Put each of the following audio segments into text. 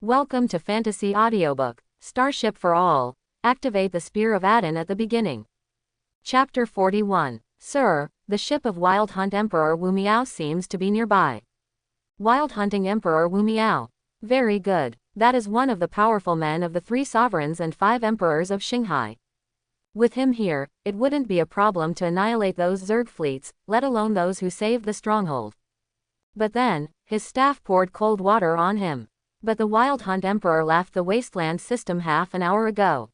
Welcome to Fantasy Audiobook, Starship for All. Activate the Spear of Adon at the beginning. Chapter 41. Sir, the ship of Wild Hunt Emperor Wu Miao seems to be nearby. Wild Hunting Emperor Wu Miao. Very good. That is one of the powerful men of the 3 sovereigns and 5 emperors of Shanghai. With him here, it wouldn't be a problem to annihilate those Zerg fleets, let alone those who saved the stronghold. But then, his staff poured cold water on him. But the Wild Hunt Emperor left the Wasteland system half an hour ago.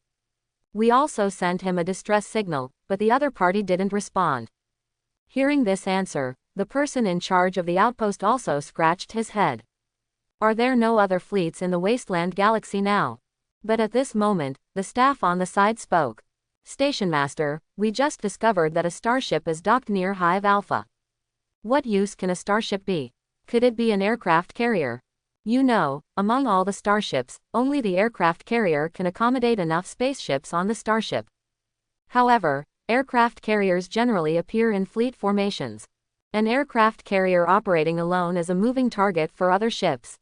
We also sent him a distress signal, but the other party didn't respond. Hearing this answer, the person in charge of the outpost also scratched his head. Are there no other fleets in the Wasteland galaxy now? But at this moment, the staff on the side spoke. Station Master, we just discovered that a starship is docked near Hive Alpha. What use can a starship be? Could it be an aircraft carrier? You know, among all the starships, only the aircraft carrier can accommodate enough spaceships on the starship. However, aircraft carriers generally appear in fleet formations. An aircraft carrier operating alone is a moving target for other ships.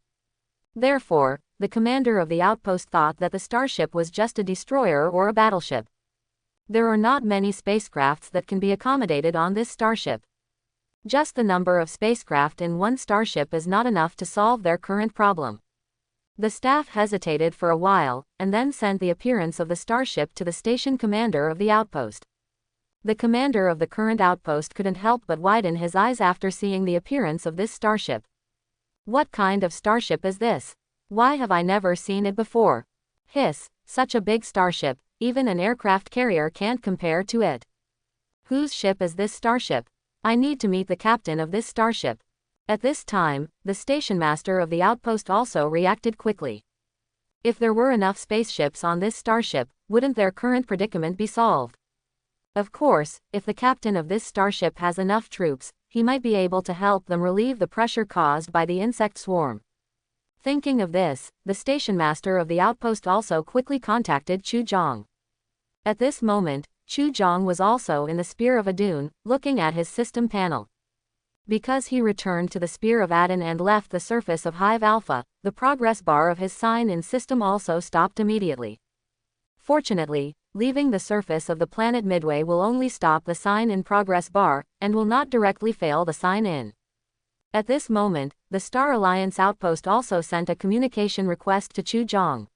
Therefore, the commander of the outpost thought that the starship was just a destroyer or a battleship. There are not many spacecrafts that can be accommodated on this starship. Just the number of spacecraft in one starship is not enough to solve their current problem. The staff hesitated for a while, and then sent the appearance of the starship to the station commander of the outpost. The commander of the current outpost couldn't help but widen his eyes after seeing the appearance of this starship. What kind of starship is this? Why have I never seen it before? Hiss, such a big starship, even an aircraft carrier can't compare to it. Whose ship is this starship? I need to meet the captain of this starship. At this time, the station master of the outpost also reacted quickly. If there were enough spaceships on this starship, wouldn't their current predicament be solved? Of course, if the captain of this starship has enough troops, he might be able to help them relieve the pressure caused by the insect swarm. Thinking of this, the station master of the outpost also quickly contacted Chu Zhang. At this moment, Chu Zhang was also in the Spear of Adon, looking at his system panel. Because he returned to the Spear of Adon and left the surface of Hive Alpha, the progress bar of his sign in system also stopped immediately. Fortunately, leaving the surface of the planet Midway will only stop the sign in progress bar, and will not directly fail the sign in. At this moment, the Star Alliance outpost also sent a communication request to Chu Zhang.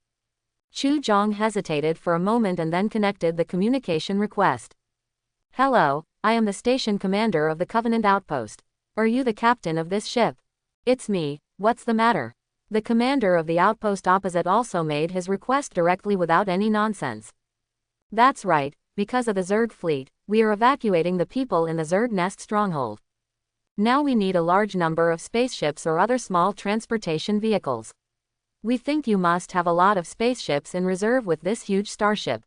Chu Zhang hesitated for a moment and then connected the communication request. Hello, I am the station commander of the Covenant outpost. Are you the captain of this ship? It's me, what's the matter? The commander of the outpost opposite also made his request directly without any nonsense. That's right, because of the Zerg fleet, we are evacuating the people in the Zerg nest stronghold. Now we need a large number of spaceships or other small transportation vehicles. We think you must have a lot of spaceships in reserve with this huge starship.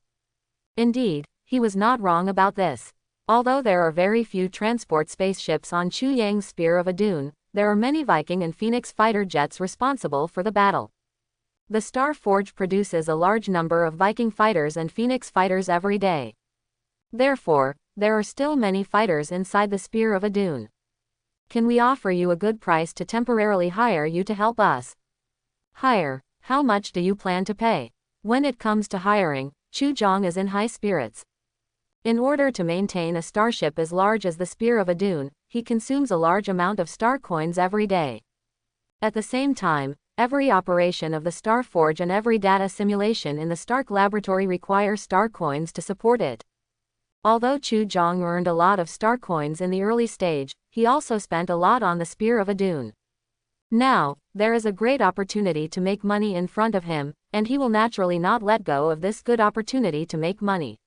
Indeed, he was not wrong about this. Although there are very few transport spaceships on Chu Yang's Spear of Adon, there are many Viking and Phoenix fighter jets responsible for the battle. The Star Forge produces a large number of Viking fighters and Phoenix fighters every day. Therefore, there are still many fighters inside the Spear of Adon. Can we offer you a good price to temporarily hire you to help us? Hire, how much do you plan to pay? When it comes to hiring, Chu Zhang is in high spirits. In order to maintain a starship as large as the Spear of Adon, he consumes a large amount of star coins every day. At the same time, every operation of the Star Forge and every data simulation in the Stark laboratory require star coins to support it. Although Chu Zhang earned a lot of star coins in the early stage, he also spent a lot on the Spear of Adon. Now, there is a great opportunity to make money in front of him, and he will naturally not let go of this good opportunity to make money.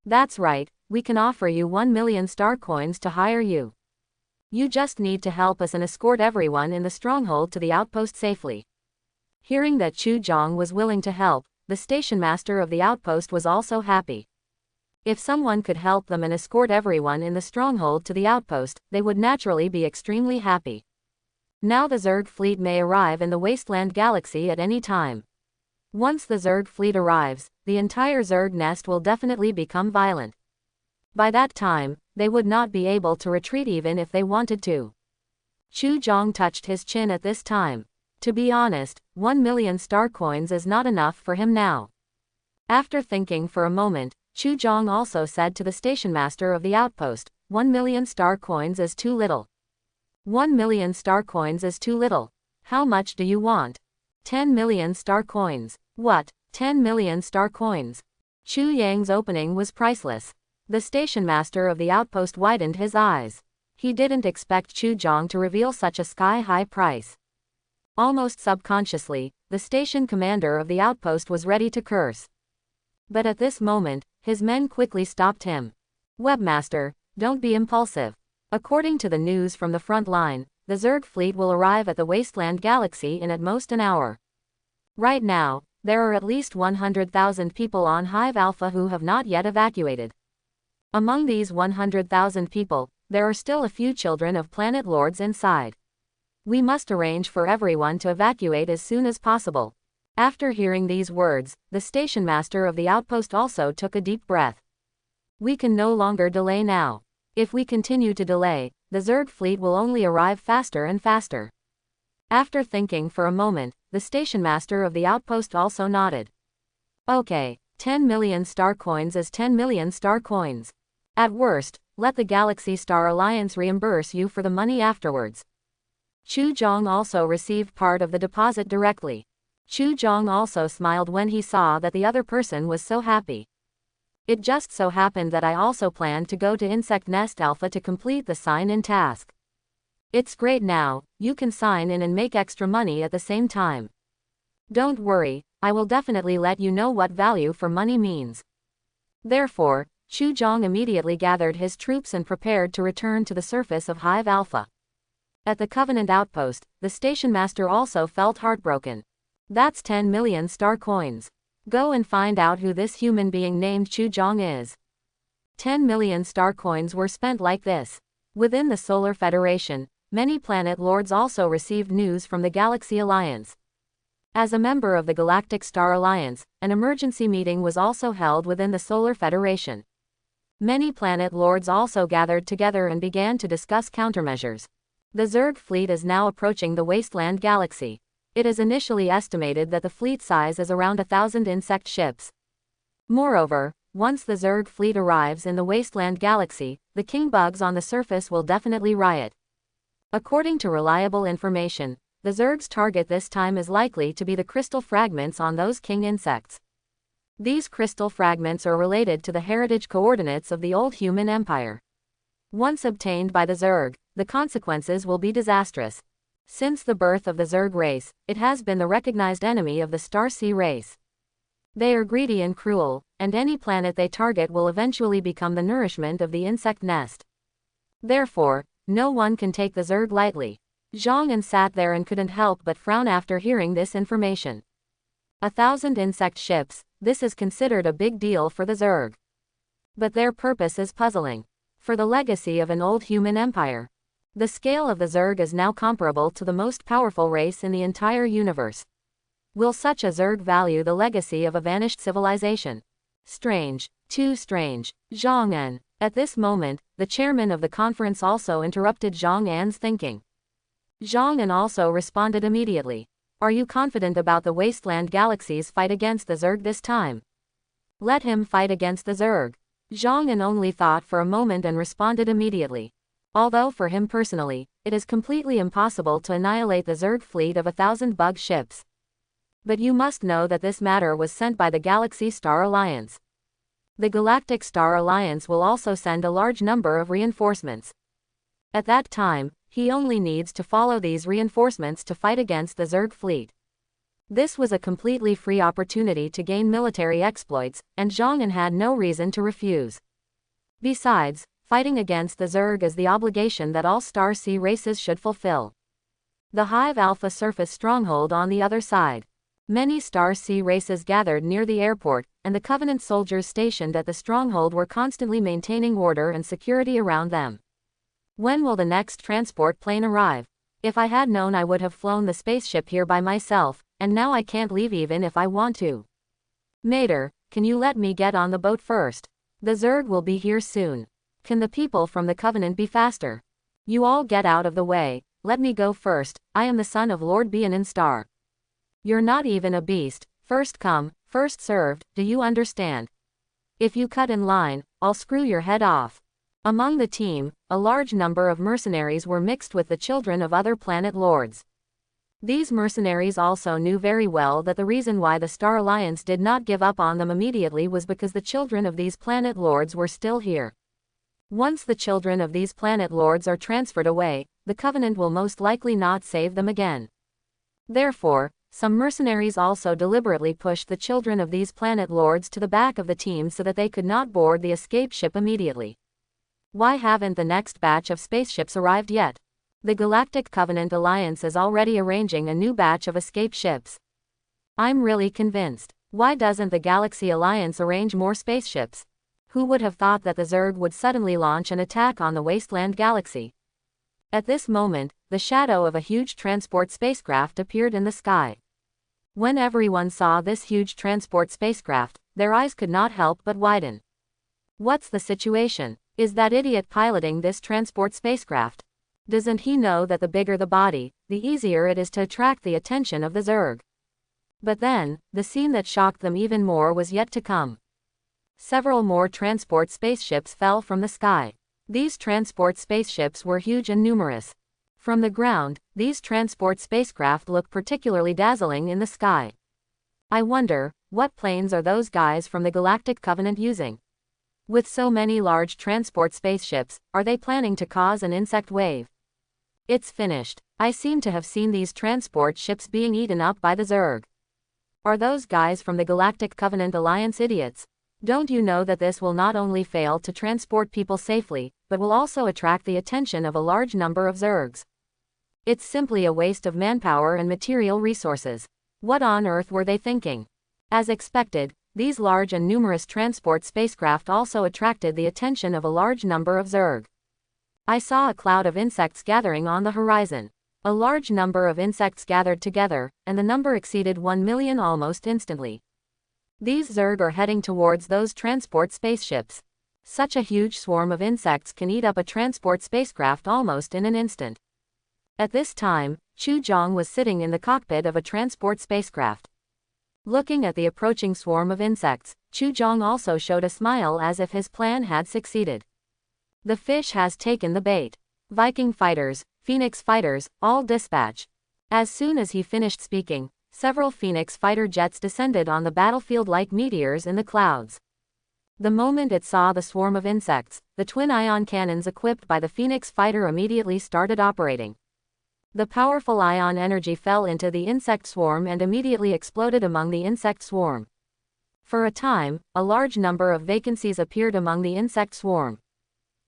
That's right, we can offer you 1 million star coins to hire you. You just need to help us and escort everyone in the stronghold to the outpost safely. Hearing that Chu Zhang was willing to help, the station master of the outpost was also happy. If someone could help them and escort everyone in the stronghold to the outpost, they would naturally be extremely happy. Now the Zerg fleet may arrive in the Wasteland galaxy at any time. Once the Zerg fleet arrives, the entire Zerg nest will definitely become violent. By that time, they would not be able to retreat even if they wanted to. Chu Zhang touched his chin at this time. To be honest, 1 million star coins is not enough for him now. After thinking for a moment, Chu Zhang also said to the station master of the outpost, 1 million star coins is too little. 1 million star coins is too little. How much do you want? 10 million star coins. What? 10 million star coins. Chu Yang's opening was priceless. The station master of the outpost widened his eyes. He didn't expect Chu Zhang to reveal such a sky-high price. Almost subconsciously, the station commander of the outpost was ready to curse. But at this moment, his men quickly stopped him. Webmaster, don't be impulsive. According to the news from the front line, the Zerg fleet will arrive at the Wasteland Galaxy in at most an hour. Right now, there are at least 100,000 people on Hive Alpha who have not yet evacuated. Among these 100,000 people, there are still a few children of planet lords inside. We must arrange for everyone to evacuate as soon as possible. After hearing these words, the station master of the outpost also took a deep breath. We can no longer delay now. If we continue to delay, the Zerg fleet will only arrive faster and faster. After thinking for a moment, the station master of the outpost also nodded. Okay, 10 million star coins is 10 million star coins. At worst, let the Galaxy Star Alliance reimburse you for the money afterwards. Chu Zhang also received part of the deposit directly. Chu Zhang also smiled when he saw that the other person was so happy. It just so happened that I also planned to go to Insect Nest Alpha to complete the sign-in task. It's great now, you can sign in and make extra money at the same time. Don't worry, I will definitely let you know what value for money means. Therefore, Chu Zhang immediately gathered his troops and prepared to return to the surface of Hive Alpha. At the Covenant outpost, the station master also felt heartbroken. That's 10 million star coins. Go and find out who this human being named Chu Zhang is. 10 million star coins were spent like this. Within the Solar Federation, many planet lords also received news from the Galaxy Alliance. As a member of the Galactic Star Alliance, an emergency meeting was also held within the Solar Federation. Many planet lords also gathered together and began to discuss countermeasures. The Zerg fleet is now approaching the Wasteland Galaxy. It is initially estimated that the fleet size is around 1,000 insect ships. Moreover, once the Zerg fleet arrives in the Wasteland Galaxy, the king bugs on the surface will definitely riot. According to reliable information, the Zerg's target this time is likely to be the crystal fragments on those king insects. These crystal fragments are related to the heritage coordinates of the old human empire. Once obtained by the Zerg, the consequences will be disastrous. Since the birth of the Zerg race, it has been the recognized enemy of the Star Sea race. They are greedy and cruel, and any planet they target will eventually become the nourishment of the insect nest. Therefore, no one can take the Zerg lightly. Zhang An sat there and couldn't help but frown after hearing this information. 1,000 insect ships, this is considered a big deal for the Zerg. But their purpose is puzzling. For the legacy of an old human empire. The scale of the Zerg is now comparable to the most powerful race in the entire universe. Will such a Zerg value the legacy of a vanished civilization? Strange, too strange. Zhang An. At this moment, the chairman of the conference also interrupted Zhang An's thinking. Zhang An also responded immediately. Are you confident about the Wasteland Galaxy's fight against the Zerg this time? Let him fight against the Zerg. Zhang An only thought for a moment and responded immediately. Although for him personally, it is completely impossible to annihilate the Zerg fleet of 1,000 bug ships. But you must know that this matter was sent by the Galaxy Star Alliance. The Galactic Star Alliance will also send a large number of reinforcements. At that time, he only needs to follow these reinforcements to fight against the Zerg fleet. This was a completely free opportunity to gain military exploits, and Zhang An had no reason to refuse. Besides, fighting against the Zerg is the obligation that all Star Sea races should fulfill. The Hive Alpha surface stronghold on the other side. Many Star Sea races gathered near the airport, and the Covenant soldiers stationed at the stronghold were constantly maintaining order and security around them. When will the next transport plane arrive? If I had known I would have flown the spaceship here by myself, and now I can't leave even if I want to. Mater, can you let me get on the boat first? The Zerg will be here soon. Can the people from the Covenant be faster? You all get out of the way, let me go first, I am the son of Lord Beanon Star. You're not even a beast, first come, first served, do you understand? If you cut in line, I'll screw your head off. Among the team, a large number of mercenaries were mixed with the children of other planet lords. These mercenaries also knew very well that the reason why the Star Alliance did not give up on them immediately was because the children of these planet lords were still here. Once the children of these planet lords are transferred away, the Covenant will most likely not save them again. Therefore, some mercenaries also deliberately pushed the children of these planet lords to the back of the team so that they could not board the escape ship immediately. Why haven't the next batch of spaceships arrived yet? The Galactic Covenant Alliance is already arranging a new batch of escape ships. I'm really convinced. Why doesn't the Galaxy Alliance arrange more spaceships? Who would have thought that the Zerg would suddenly launch an attack on the Wasteland Galaxy? At this moment, the shadow of a huge transport spacecraft appeared in the sky. When everyone saw this huge transport spacecraft, their eyes could not help but widen. What's the situation? Is that idiot piloting this transport spacecraft? Doesn't he know that the bigger the body, the easier it is to attract the attention of the Zerg? But then, the scene that shocked them even more was yet to come. Several more transport spaceships fell from the sky. These transport spaceships were huge and numerous. From the ground, these transport spacecraft look particularly dazzling in the sky. I wonder, what planes are those guys from the Galactic Covenant using? With so many large transport spaceships, are they planning to cause an insect wave? It's finished. I seem to have seen these transport ships being eaten up by the Zerg. Are those guys from the Galactic Covenant Alliance idiots? Don't you know that this will not only fail to transport people safely, but will also attract the attention of a large number of Zergs? It's simply a waste of manpower and material resources. What on earth were they thinking? As expected, these large and numerous transport spacecraft also attracted the attention of a large number of Zerg. I saw a cloud of insects gathering on the horizon. A large number of insects gathered together, and the number exceeded 1 million almost instantly. These Zerg are heading towards those transport spaceships. Such a huge swarm of insects can eat up a transport spacecraft almost in an instant. At this time, Chu Zhong was sitting in the cockpit of a transport spacecraft. Looking at the approaching swarm of insects, Chu Zhong also showed a smile as if his plan had succeeded. The fish has taken the bait. Viking fighters, Phoenix fighters, all dispatch. As soon as he finished speaking, several Phoenix fighter jets descended on the battlefield like meteors in the clouds. The moment it saw the swarm of insects, the twin ion cannons equipped by the Phoenix fighter immediately started operating. The powerful ion energy fell into the insect swarm and immediately exploded among the insect swarm. For a time, a large number of vacancies appeared among the insect swarm.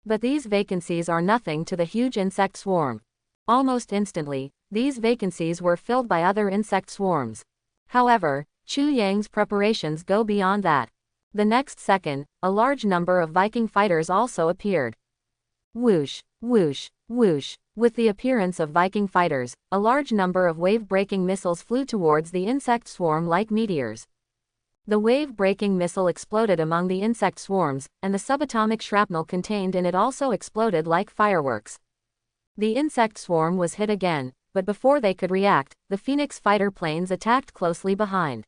But these vacancies are nothing to the huge insect swarm. Almost instantly, these vacancies were filled by other insect swarms. However, Chu Yang's preparations go beyond that. The next second, a large number of Viking fighters also appeared. Whoosh, whoosh, whoosh. With the appearance of Viking fighters, a large number of wave-breaking missiles flew towards the insect swarm like meteors. The wave-breaking missile exploded among the insect swarms, and the subatomic shrapnel contained in it also exploded like fireworks. The insect swarm was hit again, but before they could react, the Phoenix fighter planes attacked closely behind.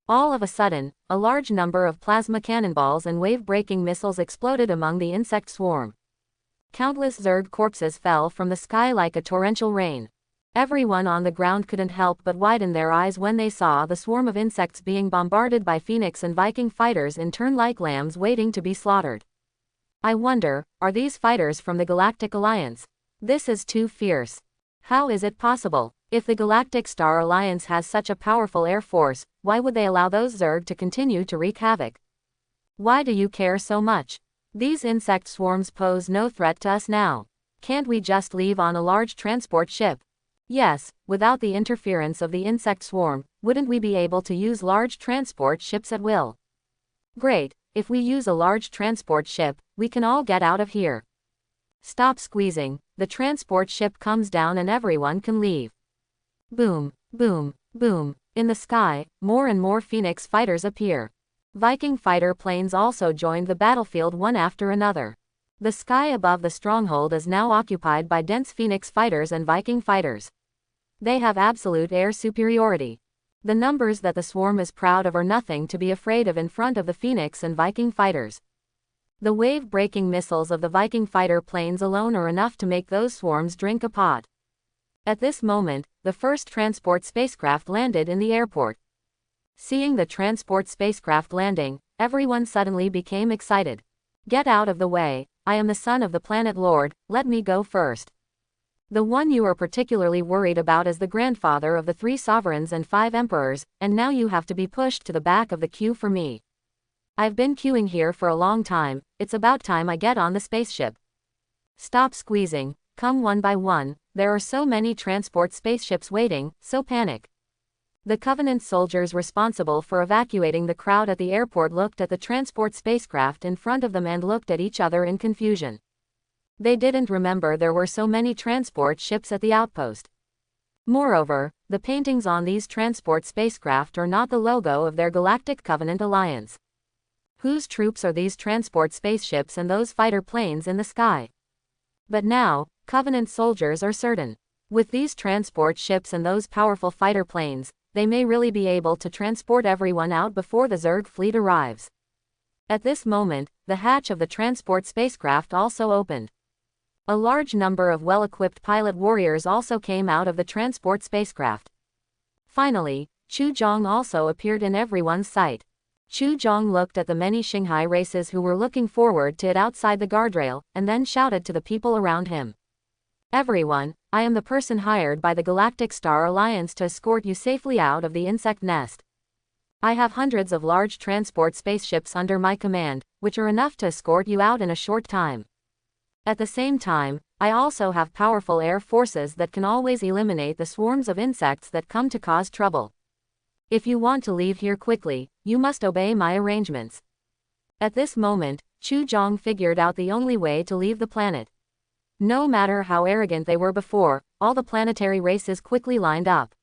All of a sudden, a large number of plasma cannonballs and wave-breaking missiles exploded among the insect swarm. Countless Zerg corpses fell from the sky like a torrential rain. Everyone on the ground couldn't help but widen their eyes when they saw the swarm of insects being bombarded by Phoenix and Viking fighters in turn like lambs waiting to be slaughtered. I wonder, are these fighters from the Galactic Alliance? This is too fierce. How is it possible? If the Galactic Star Alliance has such a powerful air force, why would they allow those Zerg to continue to wreak havoc? Why do you care so much? These insect swarms pose no threat to us now. Can't we just leave on a large transport ship? Yes, without the interference of the insect swarm, wouldn't we be able to use large transport ships at will? Great, if we use a large transport ship, we can all get out of here. Stop squeezing, the transport ship comes down and everyone can leave. Boom, boom, boom. In the sky, more and more Phoenix fighters appear. Viking fighter planes also joined the battlefield one after another. The sky above the stronghold is now occupied by dense Phoenix fighters and Viking fighters. They have absolute air superiority. The numbers that the swarm is proud of are nothing to be afraid of in front of the Phoenix and Viking fighters. The wave-breaking missiles of the Viking fighter planes alone are enough to make those swarms drink a pot. At this moment, the first transport spacecraft landed in the airport. Seeing the transport spacecraft landing, everyone suddenly became excited. Get out of the way, I am the son of the planet lord, let me go first. The one you are particularly worried about is the grandfather of the 3 sovereigns and 5 emperors, and now you have to be pushed to the back of the queue for me. I've been queuing here for a long time, it's about time I get on the spaceship. Stop squeezing, come one by one, there are so many transport spaceships waiting, so panic. The Covenant soldiers responsible for evacuating the crowd at the airport looked at the transport spacecraft in front of them and looked at each other in confusion. They didn't remember there were so many transport ships at the outpost. Moreover, the paintings on these transport spacecraft are not the logo of their Galactic Covenant alliance. Whose troops are these transport spaceships and those fighter planes in the sky? But now, Covenant soldiers are certain. With these transport ships and those powerful fighter planes, they may really be able to transport everyone out before the Zerg fleet arrives. At this moment, the hatch of the transport spacecraft also opened. A large number of well-equipped pilot warriors also came out of the transport spacecraft. Finally, Chu Zhong also appeared in everyone's sight. Chu Zhong looked at the many Shanghai races who were looking forward to it outside the guardrail, and then shouted to the people around him. Everyone, I am the person hired by the Galactic Star Alliance to escort you safely out of the insect nest. I have hundreds of large transport spaceships under my command, which are enough to escort you out in a short time. At the same time, I also have powerful air forces that can always eliminate the swarms of insects that come to cause trouble. If you want to leave here quickly, you must obey my arrangements. At this moment, Chu Zhong figured out the only way to leave the planet. No matter how arrogant they were before, all the planetary races quickly lined up.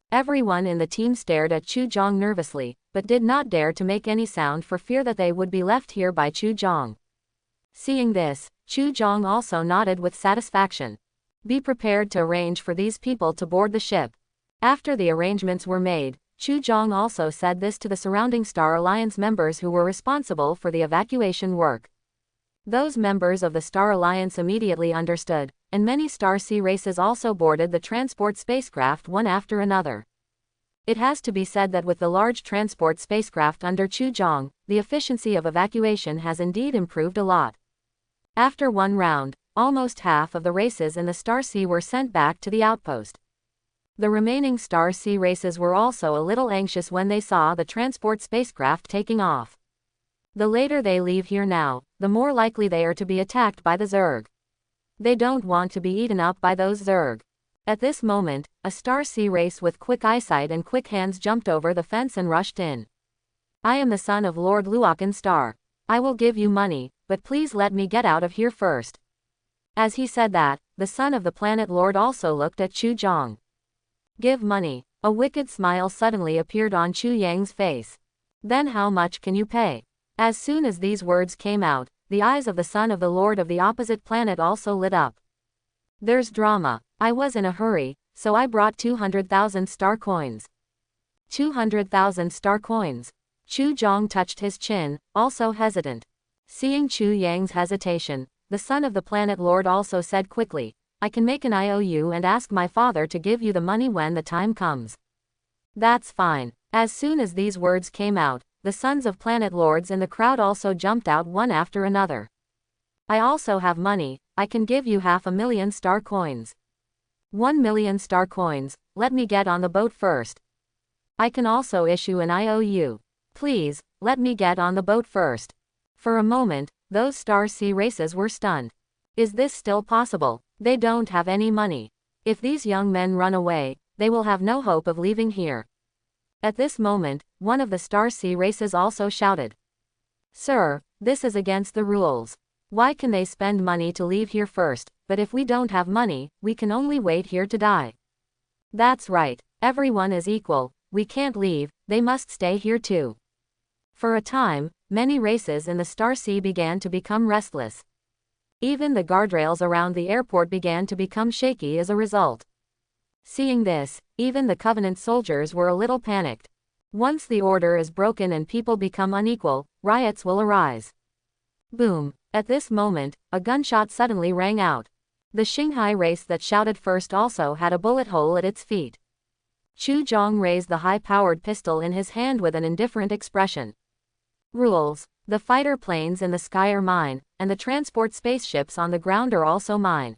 Everyone in the team stared at Chu Zhong nervously, but did not dare to make any sound for fear that they would be left here by Chu Zhong. Seeing this, Chu Zhong also nodded with satisfaction. Be prepared to arrange for these people to board the ship. After the arrangements were made, Chu Zhong also said this to the surrounding Star Alliance members who were responsible for the evacuation work. Those members of the Star Alliance immediately understood, and many Star Sea races also boarded the transport spacecraft one after another. It has to be said that with the large transport spacecraft under Chu Zhong, the efficiency of evacuation has indeed improved a lot. After one round, almost half of the races in the Star Sea were sent back to the outpost. The remaining Star Sea races were also a little anxious when they saw the transport spacecraft taking off. The later they leave here now, the more likely they are to be attacked by the Zerg. They don't want to be eaten up by those Zerg. At this moment, a Star Sea race with quick eyesight and quick hands jumped over the fence and rushed in. I am the son of Lord Luokan Star. I will give you money, but please let me get out of here first. As he said that, the son of the planet lord also looked at Chu Zhong. Give money. A wicked smile suddenly appeared on Chu Yang's face. Then how much can you pay? As soon as these words came out, the eyes of the son of the lord of the opposite planet also lit up. There's drama. I was in a hurry, so I brought 200,000 star coins. 200,000 star coins. Chu Zhong touched his chin, also hesitant. Seeing Chu Yang's hesitation, the son of the planet lord also said quickly, I can make an IOU and ask my father to give you the money when the time comes. That's fine. As soon as these words came out, the sons of planet lords in the crowd also jumped out one after another. I also have money, I can give you 500,000 star coins. 1,000,000 star coins, let me get on the boat first. I can also issue an IOU. Please, let me get on the boat first. For a moment, those Star Sea races were stunned. Is this still possible? They don't have any money. If these young men run away, they will have no hope of leaving here. At this moment, one of the Star Sea races also shouted. Sir, this is against the rules. Why can they spend money to leave here first, but if we don't have money, we can only wait here to die? That's right, everyone is equal, we can't leave, they must stay here too. For a time, many races in the Star Sea began to become restless. Even the guardrails around the airport began to become shaky as a result. Seeing this, even the Covenant soldiers were a little panicked. Once the order is broken and people become unequal, riots will arise. Boom! At this moment, a gunshot suddenly rang out. The Shanghai race that shouted first also had a bullet hole at its feet. Chu Zhong raised the high-powered pistol in his hand with an indifferent expression. Rules. The fighter planes in the sky are mine, and the transport spaceships on the ground are also mine.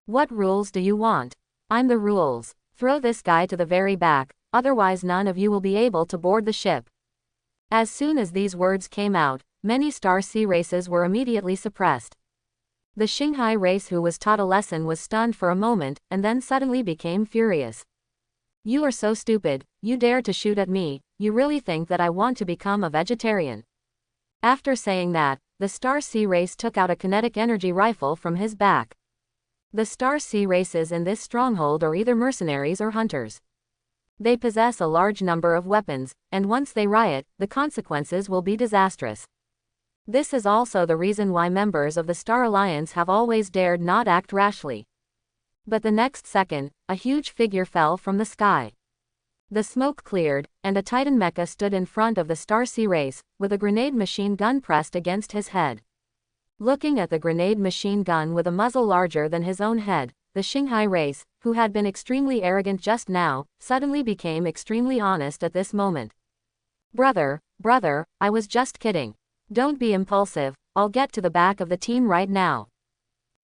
What rules do you want? I'm the rules. Throw this guy to the very back, otherwise none of you will be able to board the ship. As soon as these words came out, many Star Sea races were immediately suppressed. The Shanghai race who was taught a lesson was stunned for a moment, and then suddenly became furious. You are so stupid, you dare to shoot at me, you really think that I want to become a vegetarian? After saying that, the Star Sea race took out a kinetic energy rifle from his back. The Star Sea races in this stronghold are either mercenaries or hunters. They possess a large number of weapons, and once they riot, the consequences will be disastrous. This is also the reason why members of the Star Alliance have always dared not act rashly. But the next second, a huge figure fell from the sky. The smoke cleared, and a Titan mecha stood in front of the Star Sea race, with a grenade machine gun pressed against his head. Looking at the grenade machine gun with a muzzle larger than his own head, the Shanghai race, who had been extremely arrogant just now, suddenly became extremely honest at this moment. Brother, I was just kidding. Don't be impulsive, I'll get to the back of the team right now.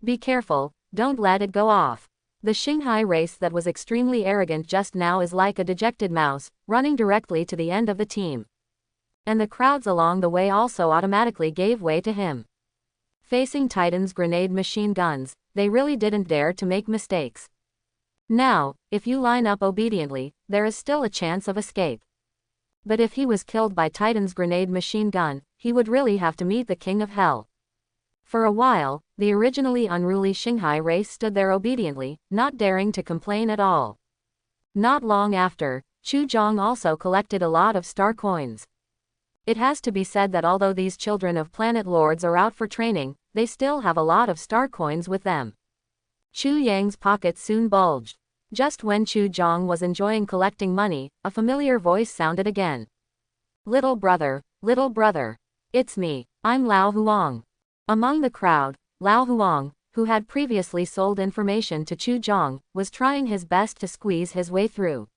Be careful, don't let it go off. The Shanghai race that was extremely arrogant just now is like a dejected mouse, running directly to the end of the team. And the crowds along the way also automatically gave way to him. Facing Titan's grenade machine guns, they really didn't dare to make mistakes. Now, if you line up obediently, there is still a chance of escape. But if he was killed by Titan's grenade machine gun, he would really have to meet the King of Hell. For a while, the originally unruly Shanghai race stood there obediently, not daring to complain at all. Not long after, Chu Zhong also collected a lot of star coins. It has to be said that although these children of planet lords are out for training, they still have a lot of star coins with them. Chu Yang's pockets soon bulged. Just when Chu Zhong was enjoying collecting money, a familiar voice sounded again. Little brother, it's me, I'm Lao Huang. Among the crowd, Lao Huang, who had previously sold information to Chu Zhong, was trying his best to squeeze his way through.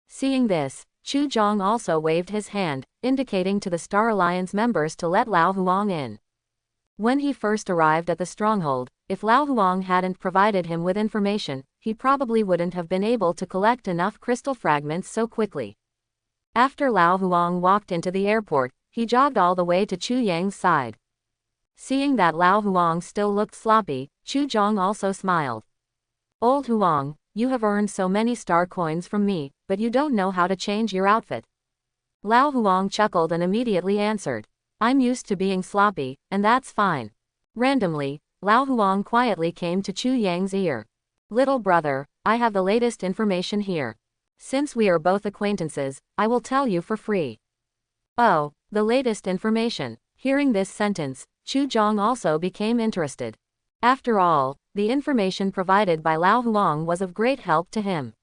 Seeing this, Chu Zhong also waved his hand, indicating to the Star Alliance members to let Lao Huang in. When he first arrived at the stronghold, if Lao Huang hadn't provided him with information, he probably wouldn't have been able to collect enough crystal fragments so quickly. After Lao Huang walked into the airport, he jogged all the way to Chu Yang's side. Seeing that Lao Huang still looked sloppy, Chu Zhong also smiled. Old Huang, you have earned so many star coins from me, but you don't know how to change your outfit. Lao Huang chuckled and immediately answered. I'm used to being sloppy, and that's fine. Randomly, Lao Huang quietly came to Chu Yang's ear. Little brother, I have the latest information here. Since we are both acquaintances, I will tell you for free. Oh, the latest information. Hearing this sentence, Chu Zhong also became interested. After all, the information provided by Lao Huang was of great help to him.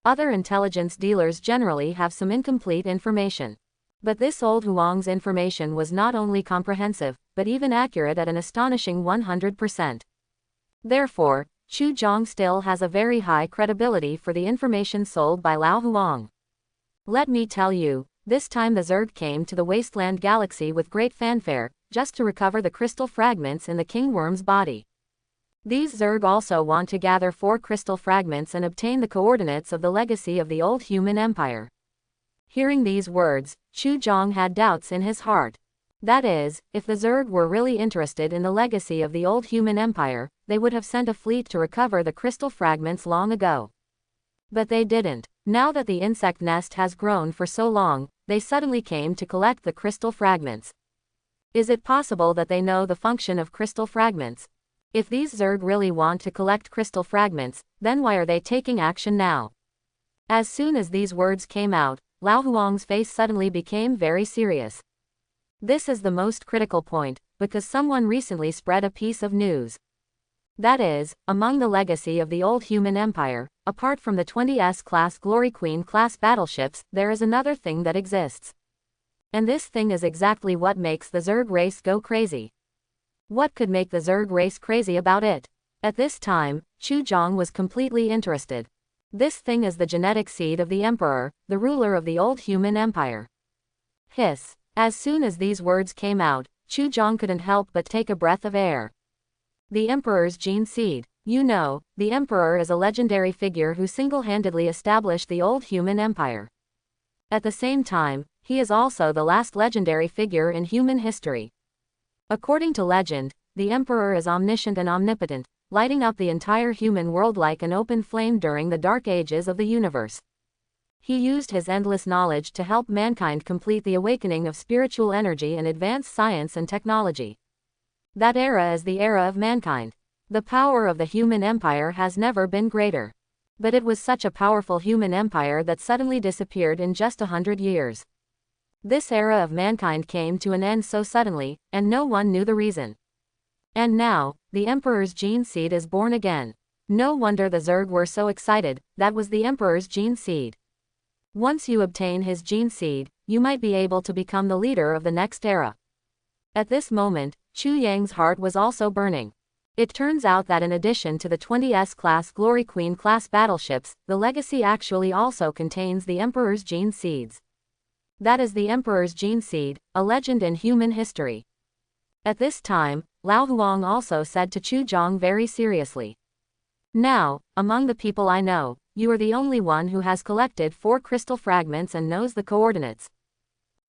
Other intelligence dealers generally have some incomplete information. But this old Huang's information was not only comprehensive, but even accurate at an astonishing 100%. Therefore, Chu Zhong still has a very high credibility for the information sold by Lao Huang. Let me tell you, this time the Zerg came to the Wasteland Galaxy with great fanfare, just to recover the crystal fragments in the King Worm's body. These Zerg also want to gather 4 crystal fragments and obtain the coordinates of the legacy of the old human empire. Hearing these words, Chu Zhong had doubts in his heart. That is, if the Zerg were really interested in the legacy of the old human empire, they would have sent a fleet to recover the crystal fragments long ago. But they didn't. Now that the insect nest has grown for so long, they suddenly came to collect the crystal fragments. Is it possible that they know the function of crystal fragments? If these Zerg really want to collect crystal fragments, then why are they taking action now? As soon as these words came out, Lao Huang's face suddenly became very serious. This is the most critical point. because someone recently spread a piece of news. That is, among the legacy of the old human empire, apart from the 20S class Glory Queen class battleships, there is another thing that exists. And this thing is exactly what makes the Zerg race go crazy. What could make the Zerg race crazy about it? At this time, Chu Zhang was completely interested. This thing is the genetic seed of the Emperor, the ruler of the old human empire. Hiss. As soon as these words came out, Chu Zhang couldn't help but take a breath of air. The Emperor's gene seed. You know, the Emperor is a legendary figure who single-handedly established the old human empire. At the same time, he is also the last legendary figure in human history. According to legend, the Emperor is omniscient and omnipotent, lighting up the entire human world like an open flame during the dark ages of the universe. He used his endless knowledge to help mankind complete the awakening of spiritual energy and advance science and technology. That era is the era of mankind. The power of the human empire has never been greater. But it was such a powerful human empire that suddenly disappeared in just 100 years. This era of mankind came to an end so suddenly, and no one knew the reason. And now, the Emperor's gene seed is born again. No wonder the Zerg were so excited. That was the Emperor's gene seed. Once you obtain his gene seed, you might be able to become the leader of the next era. At this moment, Chu Yang's heart was also burning. It turns out that in addition to the 20S class Glory Queen class battleships, the legacy actually also contains the Emperor's gene seeds. That is the Emperor's gene seed, a legend in human history. At this time, Lao Huang also said to Chu Zhang very seriously. Now, among the people I know, you are the only one who has collected 4 crystal fragments and knows the coordinates.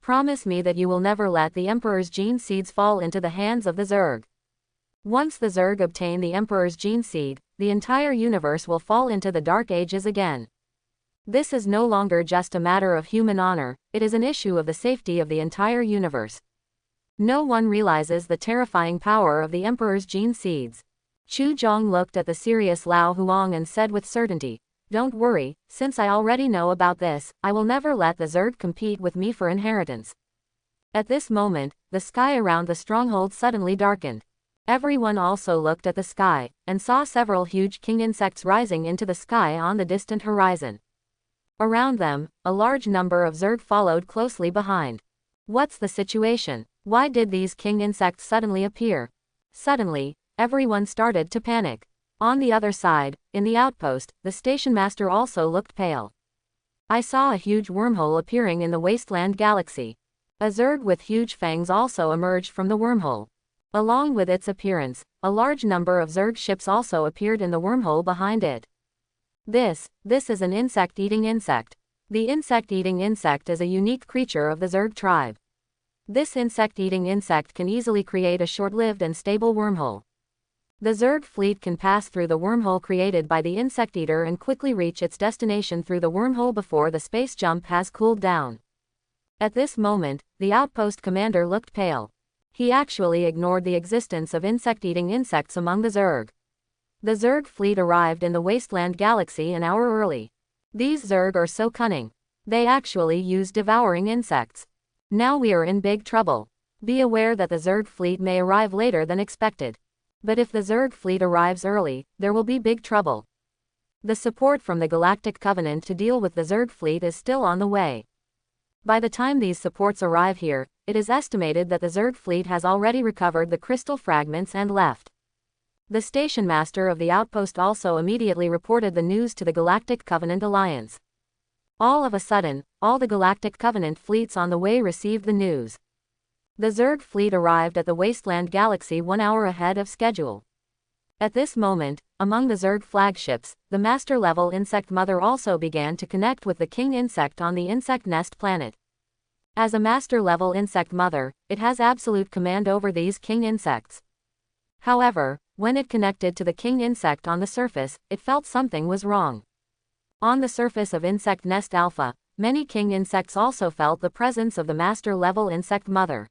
Promise me that you will never let the Emperor's gene seeds fall into the hands of the Zerg. Once the Zerg obtain the Emperor's gene seed, the entire universe will fall into the Dark Ages again. This is no longer just a matter of human honor, it is an issue of the safety of the entire universe. No one realizes the terrifying power of the Emperor's gene seeds. Chu Zhang looked at the serious Lao Huang and said with certainty, "Don't worry, since I already know about this, I will never let the Zerg compete with me for inheritance." At this moment, the sky around the stronghold suddenly darkened. Everyone also looked at the sky, and saw several huge king insects rising into the sky on the distant horizon. Around them, a large number of Zerg followed closely behind. What's the situation? Why did these king insects suddenly appear? Suddenly, everyone started to panic. On the other side, in the outpost, the station master also looked pale. I saw a huge wormhole appearing in the wasteland galaxy. A Zerg with huge fangs also emerged from the wormhole. Along with its appearance, a large number of Zerg ships also appeared in the wormhole behind it. This is an insect-eating insect. The insect-eating insect is a unique creature of the Zerg tribe. This insect-eating insect can easily create a short-lived and stable wormhole. The Zerg fleet can pass through the wormhole created by the insect eater and quickly reach its destination through the wormhole before the space jump has cooled down. At this moment, the outpost commander looked pale. He actually ignored the existence of insect-eating insects among the Zerg. The Zerg fleet arrived in the wasteland galaxy an hour early. These Zerg are so cunning. They actually use devouring insects. Now we are in big trouble. Be aware that the Zerg fleet may arrive later than expected. But if the Zerg fleet arrives early, there will be big trouble. The support from the Galactic Covenant to deal with the Zerg fleet is still on the way. By the time these supports arrive here, it is estimated that the Zerg fleet has already recovered the crystal fragments and left. The station master of the outpost also immediately reported the news to the Galactic Covenant Alliance. All of a sudden, all the Galactic Covenant fleets on the way received the news. The Zerg fleet arrived at the Wasteland Galaxy 1 hour ahead of schedule. At this moment, among the Zerg flagships, the Master-level Insect Mother also began to connect with the King Insect on the Insect Nest planet. As a Master-level Insect Mother, it has absolute command over these King Insects. However, when it connected to the King Insect on the surface, it felt something was wrong. On the surface of Insect Nest Alpha, many King Insects also felt the presence of the Master-level Insect Mother.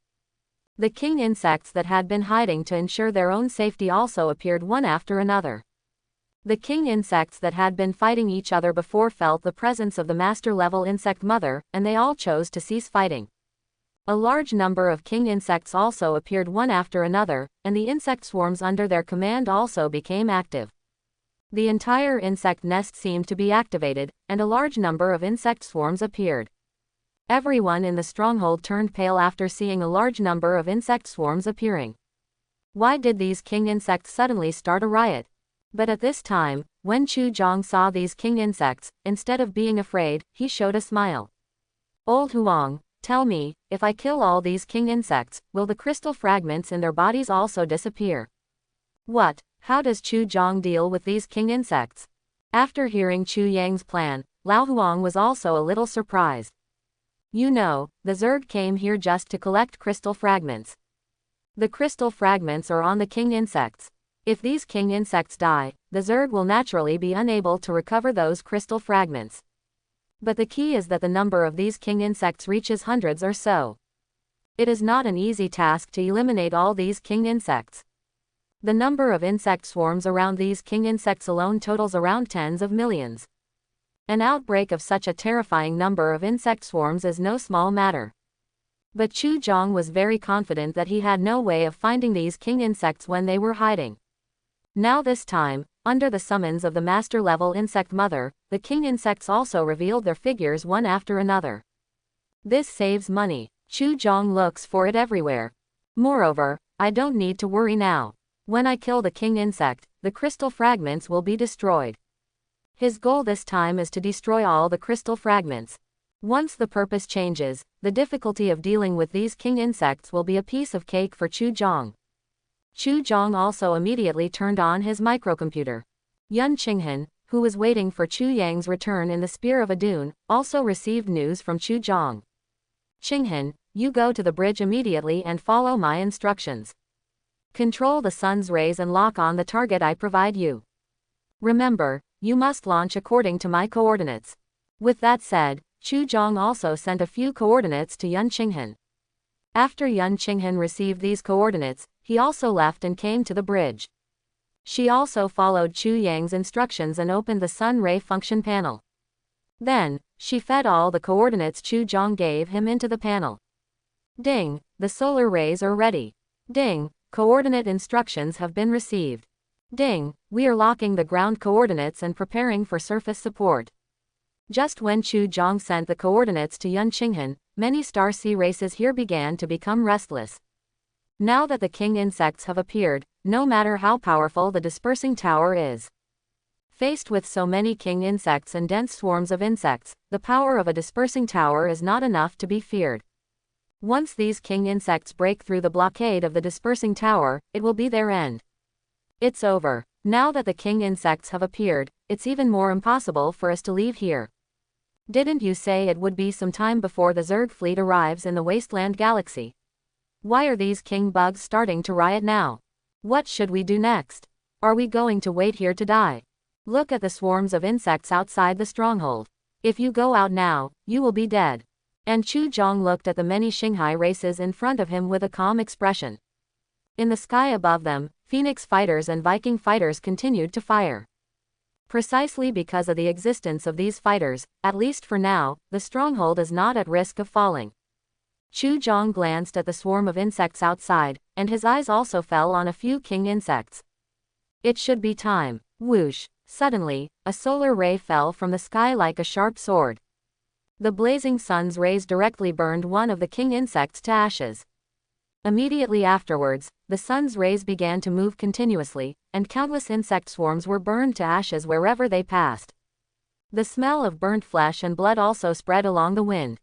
The king insects that had been hiding to ensure their own safety also appeared one after another. The king insects that had been fighting each other before felt the presence of the master-level insect mother, and they all chose to cease fighting. A large number of king insects also appeared one after another, and the insect swarms under their command also became active. The entire insect nest seemed to be activated, and a large number of insect swarms appeared. Everyone in the stronghold turned pale after seeing a large number of insect swarms appearing. Why did these king insects suddenly start a riot? But at this time, when Chu Zhang saw these king insects, instead of being afraid, he showed a smile. Old Huang, tell me, if I kill all these king insects, will the crystal fragments in their bodies also disappear? What? How does Chu Zhang deal with these king insects? After hearing Chu Yang's plan, Lao Huang was also a little surprised. You know, the Zerg came here just to collect crystal fragments. The crystal fragments are on the king insects. If these king insects die, the Zerg will naturally be unable to recover those crystal fragments. But the key is that the number of these king insects reaches hundreds or so. It is not an easy task to eliminate all these king insects. The number of insect swarms around these king insects alone totals around tens of millions. An outbreak of such a terrifying number of insect swarms is no small matter. But Chu Zhang was very confident that he had no way of finding these king insects when they were hiding. Now this time, under the summons of the master-level insect mother, the king insects also revealed their figures one after another. This saves money. Chu Zhang looks for it everywhere. Moreover, I don't need to worry now. When I kill the king insect, the crystal fragments will be destroyed. His goal this time is to destroy all the crystal fragments. Once the purpose changes, the difficulty of dealing with these king insects will be a piece of cake for Chu Zhang. Chu Zhang also immediately turned on his microcomputer. Yun Qinghan, who was waiting for Chu Yang's return in the Spear of Adon, also received news from Chu Zhang. Qinghan, you go to the bridge immediately and follow my instructions. Control the sun's rays and lock on the target I provide you. Remember, you must launch according to my coordinates. With that said, Chu Zhang also sent a few coordinates to Yun Qinghan. After Yun Qinghan received these coordinates, he also left and came to the bridge. She also followed Chu Yang's instructions and opened the sun ray function panel. Then, she fed all the coordinates Chu Zhang gave him into the panel. Ding, the solar rays are ready. Ding, coordinate instructions have been received. Ding, we are locking the ground coordinates and preparing for surface support. Just when Chu Zhang sent the coordinates to Yun Qinghan, many star sea races here began to become restless. Now that the king insects have appeared, no matter how powerful the dispersing tower is. Faced with so many king insects and dense swarms of insects, the power of a dispersing tower is not enough to be feared. Once these king insects break through the blockade of the dispersing tower, it will be their end. It's over. Now that the king insects have appeared, it's even more impossible for us to leave here. Didn't you say it would be some time before the Zerg fleet arrives in the Wasteland Galaxy? Why are these king bugs starting to riot now? What should we do next? Are we going to wait here to die? Look at the swarms of insects outside the stronghold. If you go out now, you will be dead. And Chu Zhang looked at the many Shanghai races in front of him with a calm expression. In the sky above them, Phoenix fighters and Viking fighters continued to fire. Precisely because of the existence of these fighters, at least for now, the stronghold is not at risk of falling. Chu Zhang glanced at the swarm of insects outside, and his eyes also fell on a few king insects. It should be time. Whoosh! Suddenly, a solar ray fell from the sky like a sharp sword. The blazing sun's rays directly burned one of the king insects to ashes. Immediately afterwards, the sun's rays began to move continuously, and countless insect swarms were burned to ashes wherever they passed. The smell of burnt flesh and blood also spread along the wind.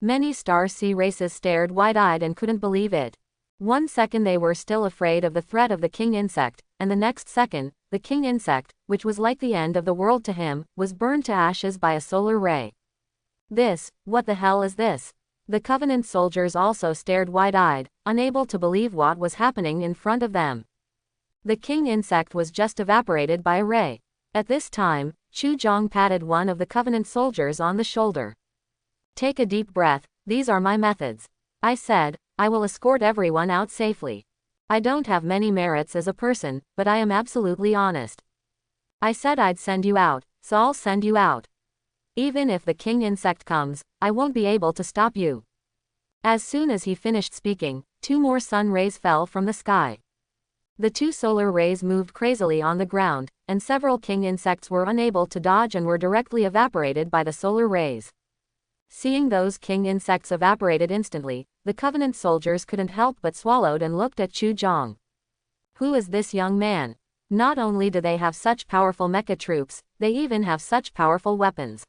Many star sea races stared wide-eyed and couldn't believe it. 1 second they were still afraid of the threat of the king insect, and the next second, the king insect, which was like the end of the world to him, was burned to ashes by a solar ray. What the hell is this? The Covenant soldiers also stared wide-eyed, unable to believe what was happening in front of them. The king insect was just evaporated by a ray. At this time, Chu Zhang patted one of the Covenant soldiers on the shoulder. Take a deep breath, these are my methods. I said, I will escort everyone out safely. I don't have many merits as a person, but I am absolutely honest. I said I'd send you out, so I'll send you out. Even if the king insect comes, I won't be able to stop you. As soon as he finished speaking, 2 more sun rays fell from the sky. The 2 solar rays moved crazily on the ground, and several king insects were unable to dodge and were directly evaporated by the solar rays. Seeing those king insects evaporated instantly, the Covenant soldiers couldn't help but swallowed and looked at Chu Zhang. Who is this young man? Not only do they have such powerful mecha troops, they even have such powerful weapons.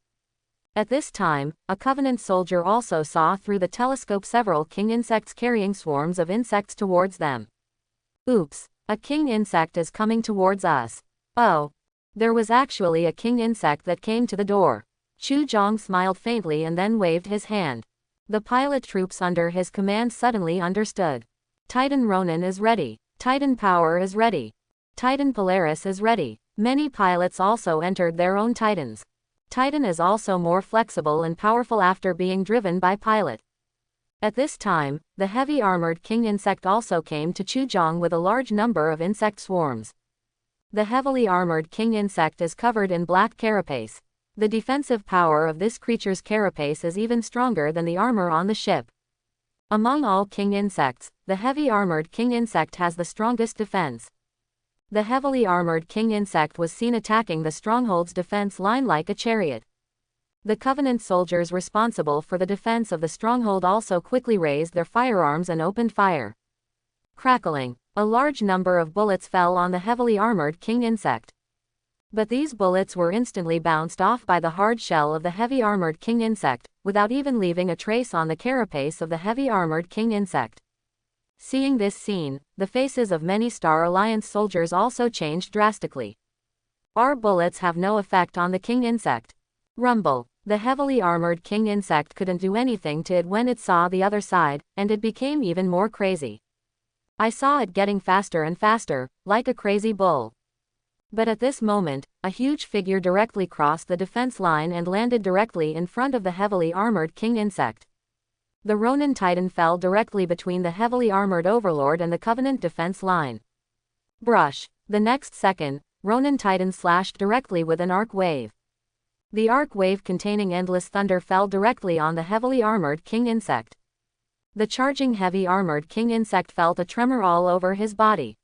At this time, a Covenant soldier also saw through the telescope several king insects carrying swarms of insects towards them. Oops, a king insect is coming towards us. Oh. There was actually a king insect that came to the door. Chu Zhang smiled faintly and then waved his hand. The pilot troops under his command suddenly understood. Titan Ronin is ready. Titan Power is ready. Titan Polaris is ready. Many pilots also entered their own Titans. Titan is also more flexible and powerful after being driven by pilot. At this time, the heavy armored king insect also came to Chu Zhang with a large number of insect swarms. The heavily armored king insect is covered in black carapace. The defensive power of this creature's carapace is even stronger than the armor on the ship. Among all king insects, the heavy armored king insect has the strongest defense. The heavily armored king insect was seen attacking the stronghold's defense line like a chariot. The Covenant soldiers responsible for the defense of the stronghold also quickly raised their firearms and opened fire. Crackling, a large number of bullets fell on the heavily armored king insect. But these bullets were instantly bounced off by the hard shell of the heavy armored king insect, without even leaving a trace on the carapace of the heavy armored king insect. Seeing this scene, the faces of many Star Alliance soldiers also changed drastically. Our bullets have no effect on the king insect. Rumble. The heavily armored king insect couldn't do anything to it when it saw the other side, and it became even more crazy. I saw it getting faster and faster, like a crazy bull. But at this moment, a huge figure directly crossed the defense line and landed directly in front of the heavily armored king insect. The Ronin Titan fell directly between the heavily armored overlord and the Covenant defense line. Brush. The next second, Ronin Titan slashed directly with an arc wave. The arc wave containing endless thunder fell directly on the heavily armored king insect. The charging heavy armored king insect felt a tremor all over his body.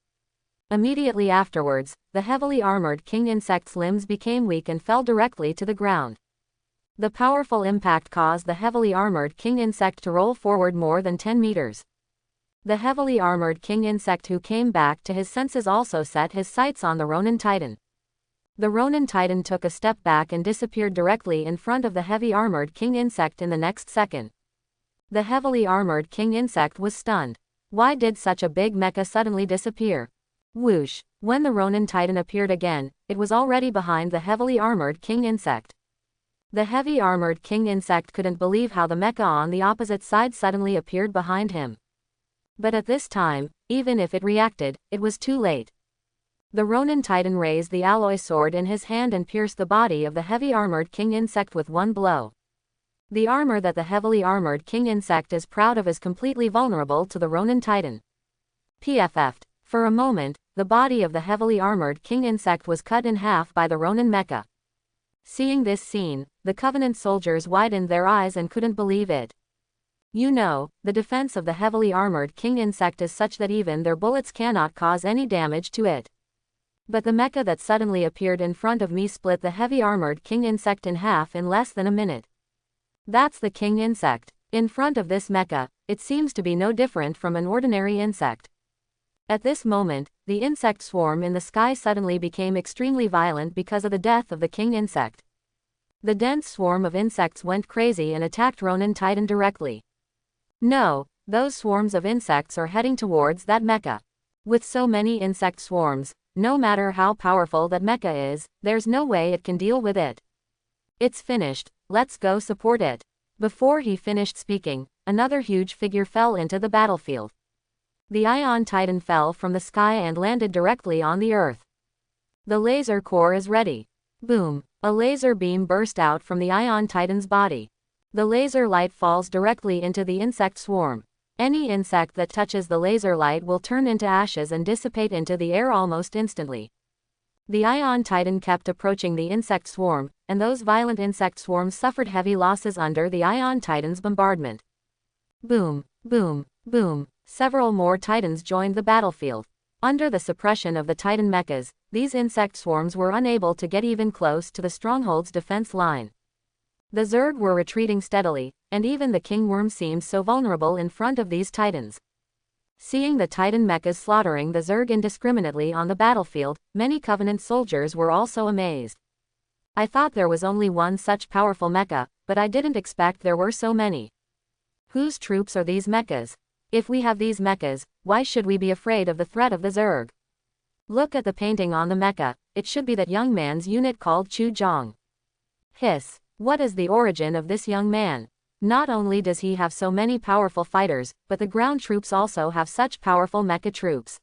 Immediately afterwards, the heavily armored king insect's limbs became weak and fell directly to the ground. The powerful impact caused the heavily armored king insect to roll forward more than 10 meters. The heavily armored king insect who came back to his senses also set his sights on the Ronin Titan. The Ronin Titan took a step back and disappeared directly in front of the heavy armored king insect in the next second. The heavily armored king insect was stunned. Why did such a big mecha suddenly disappear? Whoosh. When the Ronin Titan appeared again, it was already behind the heavily armored king insect. The heavy armored king insect couldn't believe how the mecha on the opposite side suddenly appeared behind him. But at this time, even if it reacted, it was too late. The Ronin Titan raised the alloy sword in his hand and pierced the body of the heavy armored king insect with one blow. The armor that the heavily armored king insect is proud of is completely vulnerable to the Ronin Titan. PFF'd. For a moment, the body of the heavily armored king insect was cut in half by the Ronin mecha. Seeing this scene, the Covenant soldiers widened their eyes and couldn't believe it. You know, the defense of the heavily armored king insect is such that even their bullets cannot cause any damage to it. But the mecha that suddenly appeared in front of me split the heavy armored king insect in half in less than a minute. That's the king insect. In front of this mecha, it seems to be no different from an ordinary insect. At this moment, the insect swarm in the sky suddenly became extremely violent because of the death of the king insect. The dense swarm of insects went crazy and attacked Ronin Titan directly. No, those swarms of insects are heading towards that mecha. With so many insect swarms, no matter how powerful that mecha is, there's no way it can deal with it. It's finished, let's go support it. Before he finished speaking, another huge figure fell into the battlefield. The Ion Titan fell from the sky and landed directly on the earth. The laser core is ready. Boom! A laser beam burst out from the Ion Titan's body. The laser light falls directly into the insect swarm. Any insect that touches the laser light will turn into ashes and dissipate into the air almost instantly. The Ion Titan kept approaching the insect swarm, and those violent insect swarms suffered heavy losses under the Ion Titan's bombardment. Boom, boom, boom. Several more titans joined the battlefield. Under the suppression of the titan mechas, these insect swarms were unable to get even close to the stronghold's defense line. The Zerg were retreating steadily, and even the king worm seemed so vulnerable in front of these titans. Seeing the titan mechas slaughtering the Zerg indiscriminately on the battlefield, many Covenant soldiers were also amazed. I thought there was only one such powerful mecha, but I didn't expect there were so many. Whose troops are these mechas? If we have these mechas, why should we be afraid of the threat of the Zerg? Look at the painting on the mecha, it should be that young man's unit called Chu Zhong. Hiss. What is the origin of this young man? Not only does he have so many powerful fighters, but the ground troops also have such powerful mecha troops.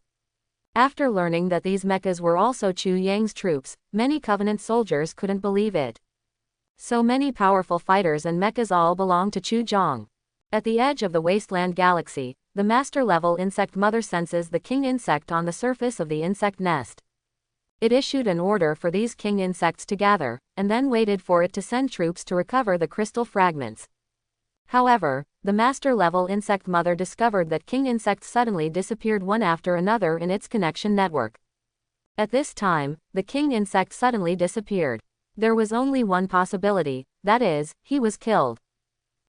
After learning that these mechas were also Chu Yang's troops, many Covenant soldiers couldn't believe it. So many powerful fighters and mechas all belong to Chu Zhong. At the edge of the wasteland galaxy, the master-level insect mother senses the king insect on the surface of the insect nest. It issued an order for these king insects to gather, and then waited for it to send troops to recover the crystal fragments. However, the master-level insect mother discovered that king insects suddenly disappeared one after another in its connection network. At this time, the king insect suddenly disappeared. There was only one possibility, that is, he was killed.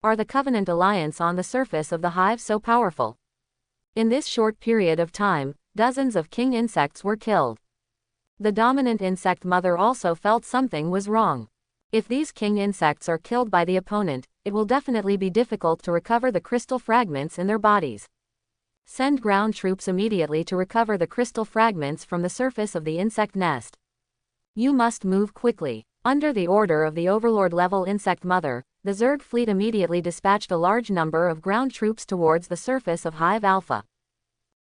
Are the Covenant Alliance on the surface of the hive so powerful? In this short period of time, dozens of king insects were killed. The dominant insect mother also felt something was wrong. If these king insects are killed by the opponent, it will definitely be difficult to recover the crystal fragments in their bodies. Send ground troops immediately to recover the crystal fragments from the surface of the insect nest. You must move quickly. Under the order of the Overlord-level insect mother, the Zerg fleet immediately dispatched a large number of ground troops towards the surface of Hive Alpha.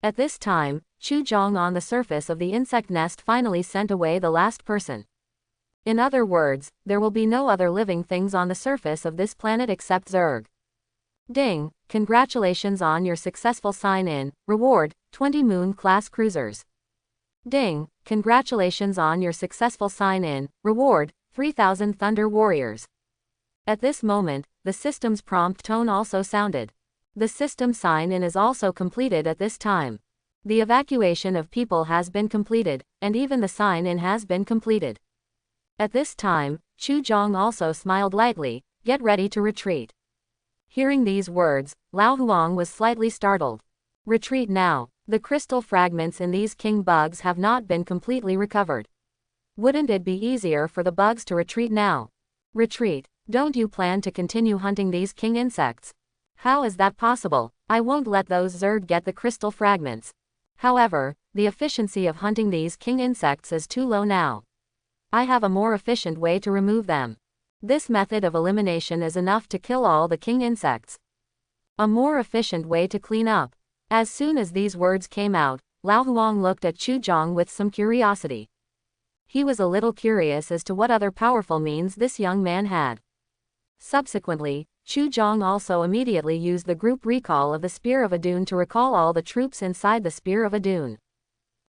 At this time, Chu Zhong on the surface of the insect nest finally sent away the last person. In other words, there will be no other living things on the surface of this planet except Zerg. Ding! Congratulations on your successful sign-in. Reward, 20 Moon-class cruisers. Ding! Congratulations on your successful sign-in. Reward, 3,000 Thunder Warriors. At this moment, the system's prompt tone also sounded. The system sign-in is also completed at this time. The evacuation of people has been completed, and even the sign-in has been completed. At this time, Chu Zhong also smiled lightly, get ready to retreat. Hearing these words, Lao Huang was slightly startled. Retreat now. The crystal fragments in these king bugs have not been completely recovered. Wouldn't it be easier for the bugs to retreat now? Retreat. Don't you plan to continue hunting these king insects? How is that possible? I won't let those Zerg get the crystal fragments. However, the efficiency of hunting these king insects is too low now. I have a more efficient way to remove them. This method of elimination is enough to kill all the king insects. A more efficient way to clean up. As soon as these words came out, Lao Huang looked at Chu Zhong with some curiosity. He was a little curious as to what other powerful means this young man had. Subsequently, Chu Zhong also immediately used the group recall of the Spear of Adon to recall all the troops inside the Spear of Adon.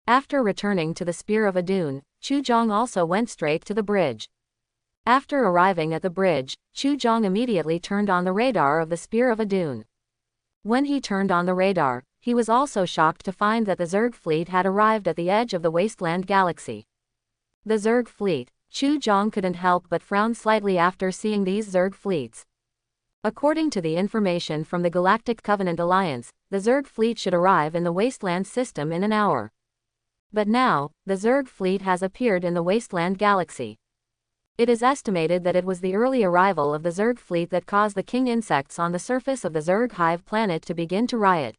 After returning to the Spear of Adon, Chu Zhong also went straight to the bridge. After arriving at the bridge, Chu Zhong immediately turned on the radar of the Spear of Adon. When he turned on the radar, he was also shocked to find that the Zerg fleet had arrived at the edge of the wasteland galaxy. The Zerg fleet. Chu Zhong couldn't help but frown slightly after seeing these Zerg fleets. According to the information from the Galactic Covenant Alliance, the Zerg fleet should arrive in the wasteland system in an hour. But now, the Zerg fleet has appeared in the wasteland galaxy. It is estimated that it was the early arrival of the Zerg fleet that caused the king insects on the surface of the Zerg hive planet to begin to riot.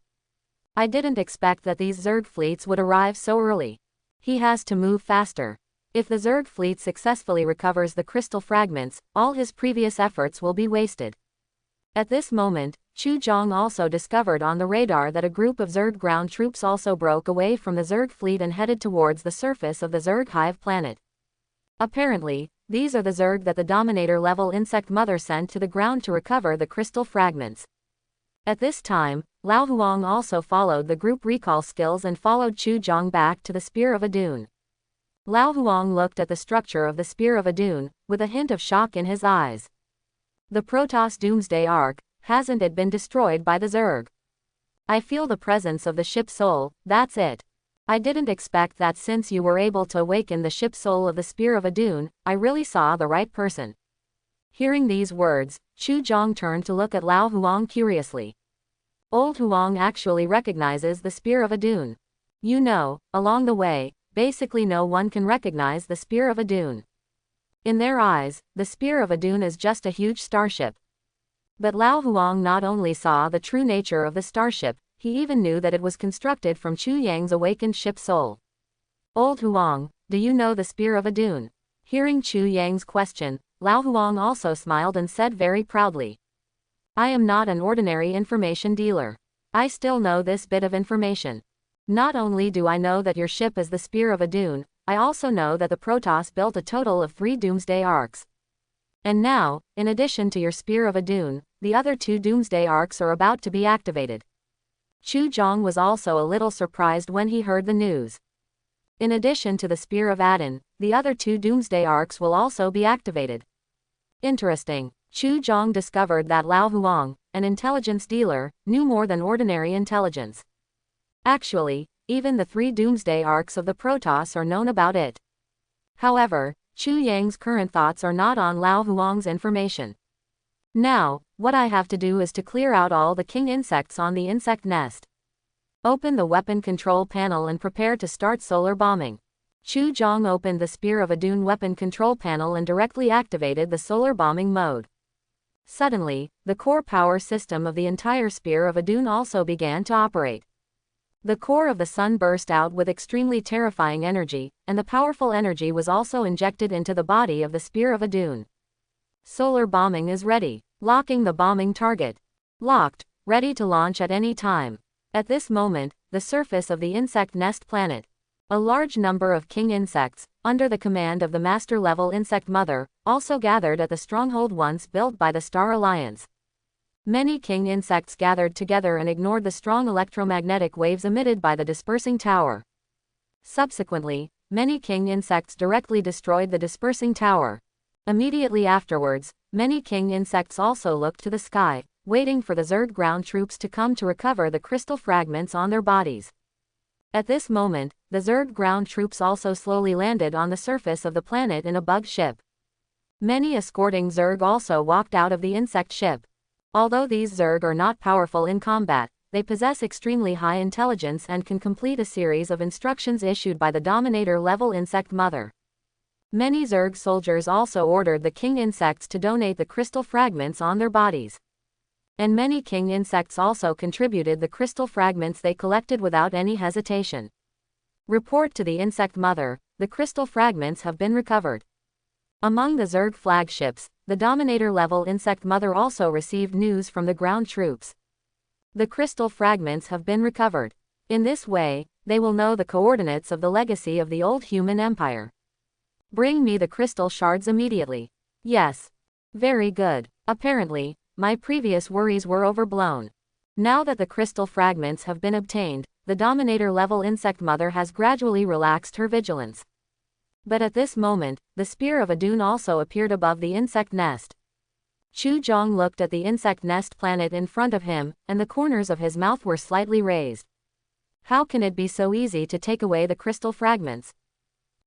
I didn't expect that these Zerg fleets would arrive so early. He has to move faster. If the Zerg fleet successfully recovers the crystal fragments, all his previous efforts will be wasted. At this moment, Chu Zhong also discovered on the radar that a group of Zerg ground troops also broke away from the Zerg fleet and headed towards the surface of the Zerg hive planet. Apparently, these are the Zerg that the Dominator-level insect mother sent to the ground to recover the crystal fragments. At this time, Lao Huang also followed the group recall skills and followed Chu Zhong back to the Spear of Adon. Lao Huang looked at the structure of the Spear of Adon, with a hint of shock in his eyes. The Protoss Doomsday Arc Hasn't it been destroyed by the Zerg? I feel the presence of the ship soul, that's it. I didn't expect that since you were able to awaken the ship soul of the Spear of Adon, I really saw the right person. Hearing these words, Chu Zhong turned to look at Lao Huang curiously. Old Huang actually recognizes the Spear of Adon. You know, along the way, basically no one can recognize the Spear of Adon. In their eyes, the Spear of Adon is just a huge starship. But Lao Huang not only saw the true nature of the starship, he even knew that it was constructed from Chu Yang's awakened ship soul. Old Huang, do you know the Spear of Adon? Hearing Chu Yang's question, Lao Huang also smiled and said very proudly. I am not an ordinary information dealer. I still know this bit of information. Not only do I know that your ship is the Spear of Adon, I also know that the Protoss built a total of 3 Doomsday Arcs. And now, in addition to your Spear of Adon, the other 2 Doomsday Arcs are about to be activated. Chu Zhong was also a little surprised when he heard the news. In addition to the Spear of Adon, the other 2 Doomsday Arcs will also be activated. Interesting. Chu Zhong discovered that Lao Huang, an intelligence dealer, knew more than ordinary intelligence. Actually, even the 3 Doomsday Arcs of the Protoss are known about it. However, Chu Yang's current thoughts are not on Lao Huang's information. Now, what I have to do is to clear out all the king insects on the insect nest. Open the weapon control panel and prepare to start solar bombing. Chu Zhong opened the Spear of Adon weapon control panel and directly activated the solar bombing mode. Suddenly, the core power system of the entire Spear of Adon also began to operate. The core of the sun burst out with extremely terrifying energy, and the powerful energy was also injected into the body of the Spear of Adon. Solar bombing is ready. Locking the bombing target. Locked, ready to launch at any time. At this moment, the surface of the insect nest planet. A large number of king insects, under the command of the master-level insect mother, also gathered at the stronghold once built by the Star Alliance. Many king insects gathered together and ignored the strong electromagnetic waves emitted by the dispersing tower. Subsequently, many king insects directly destroyed the dispersing tower. Immediately afterwards, many king insects also looked to the sky, waiting for the Zerg ground troops to come to recover the crystal fragments on their bodies. At this moment, the Zerg ground troops also slowly landed on the surface of the planet in a bug ship. Many escorting Zerg also walked out of the insect ship. Although these Zerg are not powerful in combat, they possess extremely high intelligence and can complete a series of instructions issued by the Dominator-level insect mother. Many Zerg soldiers also ordered the king insects to donate the crystal fragments on their bodies. And many king insects also contributed the crystal fragments they collected without any hesitation. Report to the insect mother, the crystal fragments have been recovered. Among the Zerg flagships, the Dominator-level insect mother also received news from the ground troops. The crystal fragments have been recovered. In this way, they will know the coordinates of the legacy of the old human empire. Bring me the crystal shards immediately. Yes. Very good. Apparently, my previous worries were overblown. Now that the crystal fragments have been obtained, the Dominator-level insect mother has gradually relaxed her vigilance. But at this moment, the Spear of Adon also appeared above the insect nest. Chu Zhong looked at the insect nest planet in front of him, and the corners of his mouth were slightly raised. How can it be so easy to take away the crystal fragments?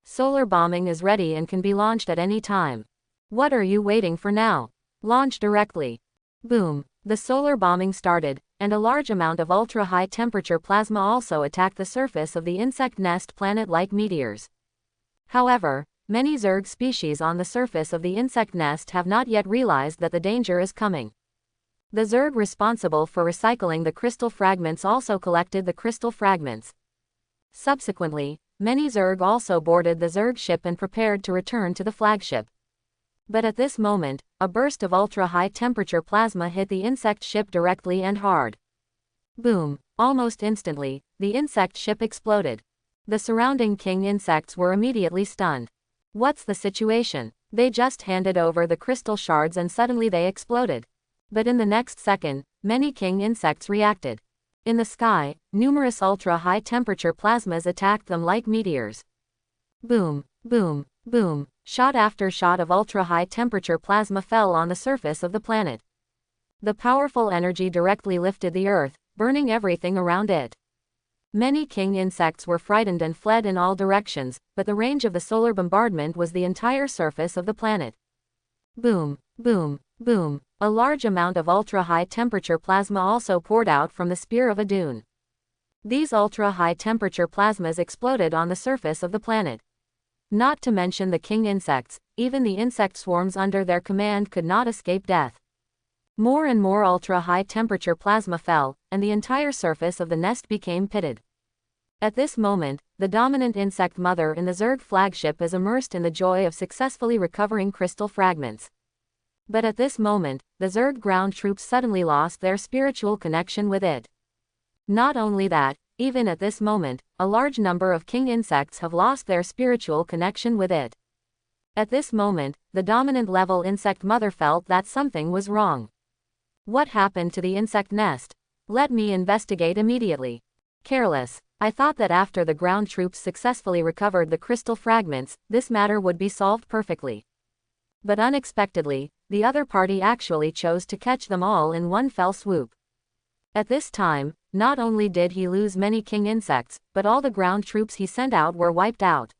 Solar bombing is ready and can be launched at any time. What are you waiting for now? Launch directly. Boom. The solar bombing started, and a large amount of ultra-high temperature plasma also attacked the surface of the insect nest planet like meteors. However, many Zerg species on the surface of the insect nest have not yet realized that the danger is coming. The Zerg responsible for recycling the crystal fragments also collected the crystal fragments. Subsequently, many Zerg also boarded the Zerg ship and prepared to return to the flagship. But at this moment, a burst of ultra-high temperature plasma hit the insect ship directly and hard. Boom! Almost instantly, the insect ship exploded. The surrounding king insects were immediately stunned. What's the situation? They just handed over the crystal shards and suddenly they exploded. But in the next second, many king insects reacted. In the sky, numerous ultra-high temperature plasmas attacked them like meteors. Boom! Boom! Boom! Shot after shot of ultra-high temperature plasma fell on the surface of the planet. The powerful energy directly lifted the Earth, burning everything around it. Many king insects were frightened and fled in all directions, but the range of the solar bombardment was the entire surface of the planet. Boom, boom, boom. A large amount of ultra-high temperature plasma also poured out from the spear of Adon. These ultra-high temperature plasmas exploded on the surface of the planet. Not to mention the king insects, even the insect swarms under their command could not escape death. More and more ultra-high temperature plasma fell, and the entire surface of the nest became pitted. At this moment, the dominant insect mother in the Zerg flagship is immersed in the joy of successfully recovering crystal fragments. But at this moment, the Zerg ground troops suddenly lost their spiritual connection with it. Not only that, even at this moment, a large number of king insects have lost their spiritual connection with it. At this moment, the dominant level insect mother felt that something was wrong. What happened to the insect nest? Let me investigate immediately. Careless. I thought that after the ground troops successfully recovered the crystal fragments, this matter would be solved perfectly. But unexpectedly, the other party actually chose to catch them all in one fell swoop. At this time, not only did he lose many king insects, but all the ground troops he sent out were wiped out.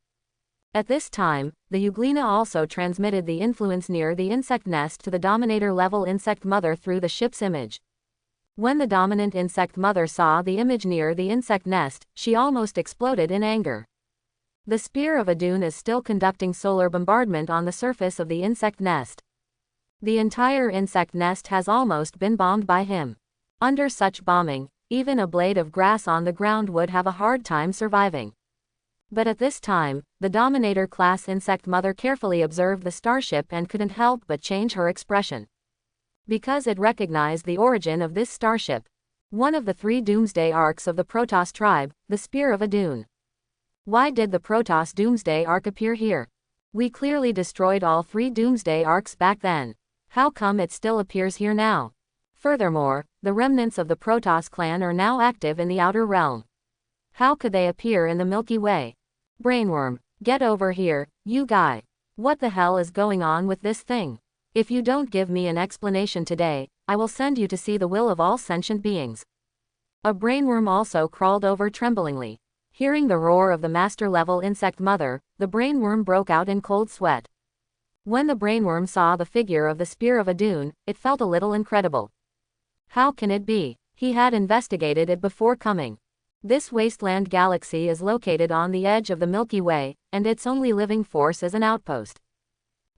At this time, the Euglena also transmitted the influence near the insect nest to the dominator-level insect mother through the ship's image. When the dominant insect mother saw the image near the insect nest, she almost exploded in anger. The spear of Adon is still conducting solar bombardment on the surface of the insect nest. The entire insect nest has almost been bombed by him. Under such bombing, even a blade of grass on the ground would have a hard time surviving. But at this time, the Dominator-class insect mother carefully observed the starship and couldn't help but change her expression. Because it recognized the origin of this starship. One of the 3 Doomsday Arcs of the Protoss tribe, the Spear of Adon. Why did the Protoss Doomsday Arc appear here? We clearly destroyed all 3 Doomsday Arcs back then. How come it still appears here now? Furthermore, the remnants of the Protoss clan are now active in the Outer Realm. How could they appear in the Milky Way? Brainworm, get over here, you guy. What the hell is going on with this thing? If you don't give me an explanation today, I will send you to see the will of all sentient beings. A brainworm also crawled over tremblingly. Hearing the roar of the master-level insect mother, the brainworm broke out in cold sweat. When the brainworm saw the figure of the Spear of Adon, it felt a little incredible. How can it be? He had investigated it before coming. This wasteland galaxy is located on the edge of the Milky Way, and its only living force is an outpost.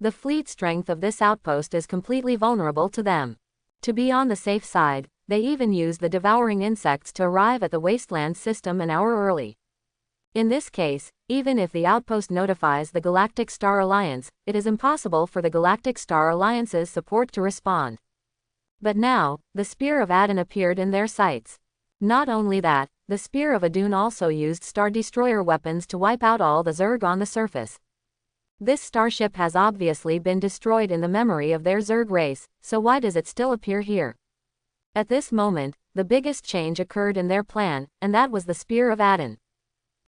The fleet strength of this outpost is completely vulnerable to them. To be on the safe side, they even used the devouring insects to arrive at the wasteland system an hour early. In this case, even if the outpost notifies the Galactic Star Alliance, it is impossible for the Galactic Star Alliance's support to respond. But now, the Spear of Adon appeared in their sights. Not only that, the Spear of Adon also used Star Destroyer weapons to wipe out all the Zerg on the surface. This starship has obviously been destroyed in the memory of their Zerg race, so why does it still appear here? At this moment, the biggest change occurred in their plan, and that was the Spear of Adon.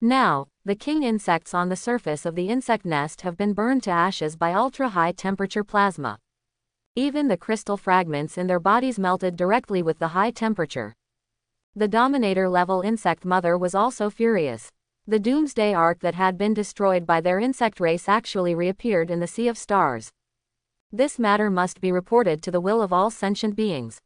Now, the king insects on the surface of the insect nest have been burned to ashes by ultra-high temperature plasma. Even the crystal fragments in their bodies melted directly with the high temperature. The Dominator-level insect mother was also furious. The Doomsday Arc that had been destroyed by their insect race actually reappeared in the Sea of Stars. This matter must be reported to the will of all sentient beings.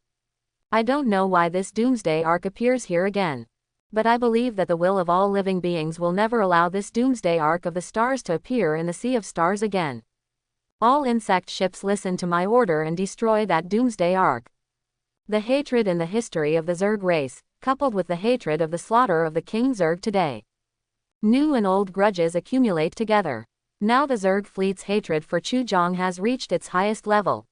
I don't know why this Doomsday Arc appears here again. But I believe that the will of all living beings will never allow this Doomsday Arc of the stars to appear in the Sea of Stars again. All insect ships listen to my order and destroy that Doomsday Arc. The hatred in the history of the Zerg race, coupled with the hatred of the slaughter of the King Zerg today. New and old grudges accumulate together. Now the Zerg fleet's hatred for Chuzhong has reached its highest level.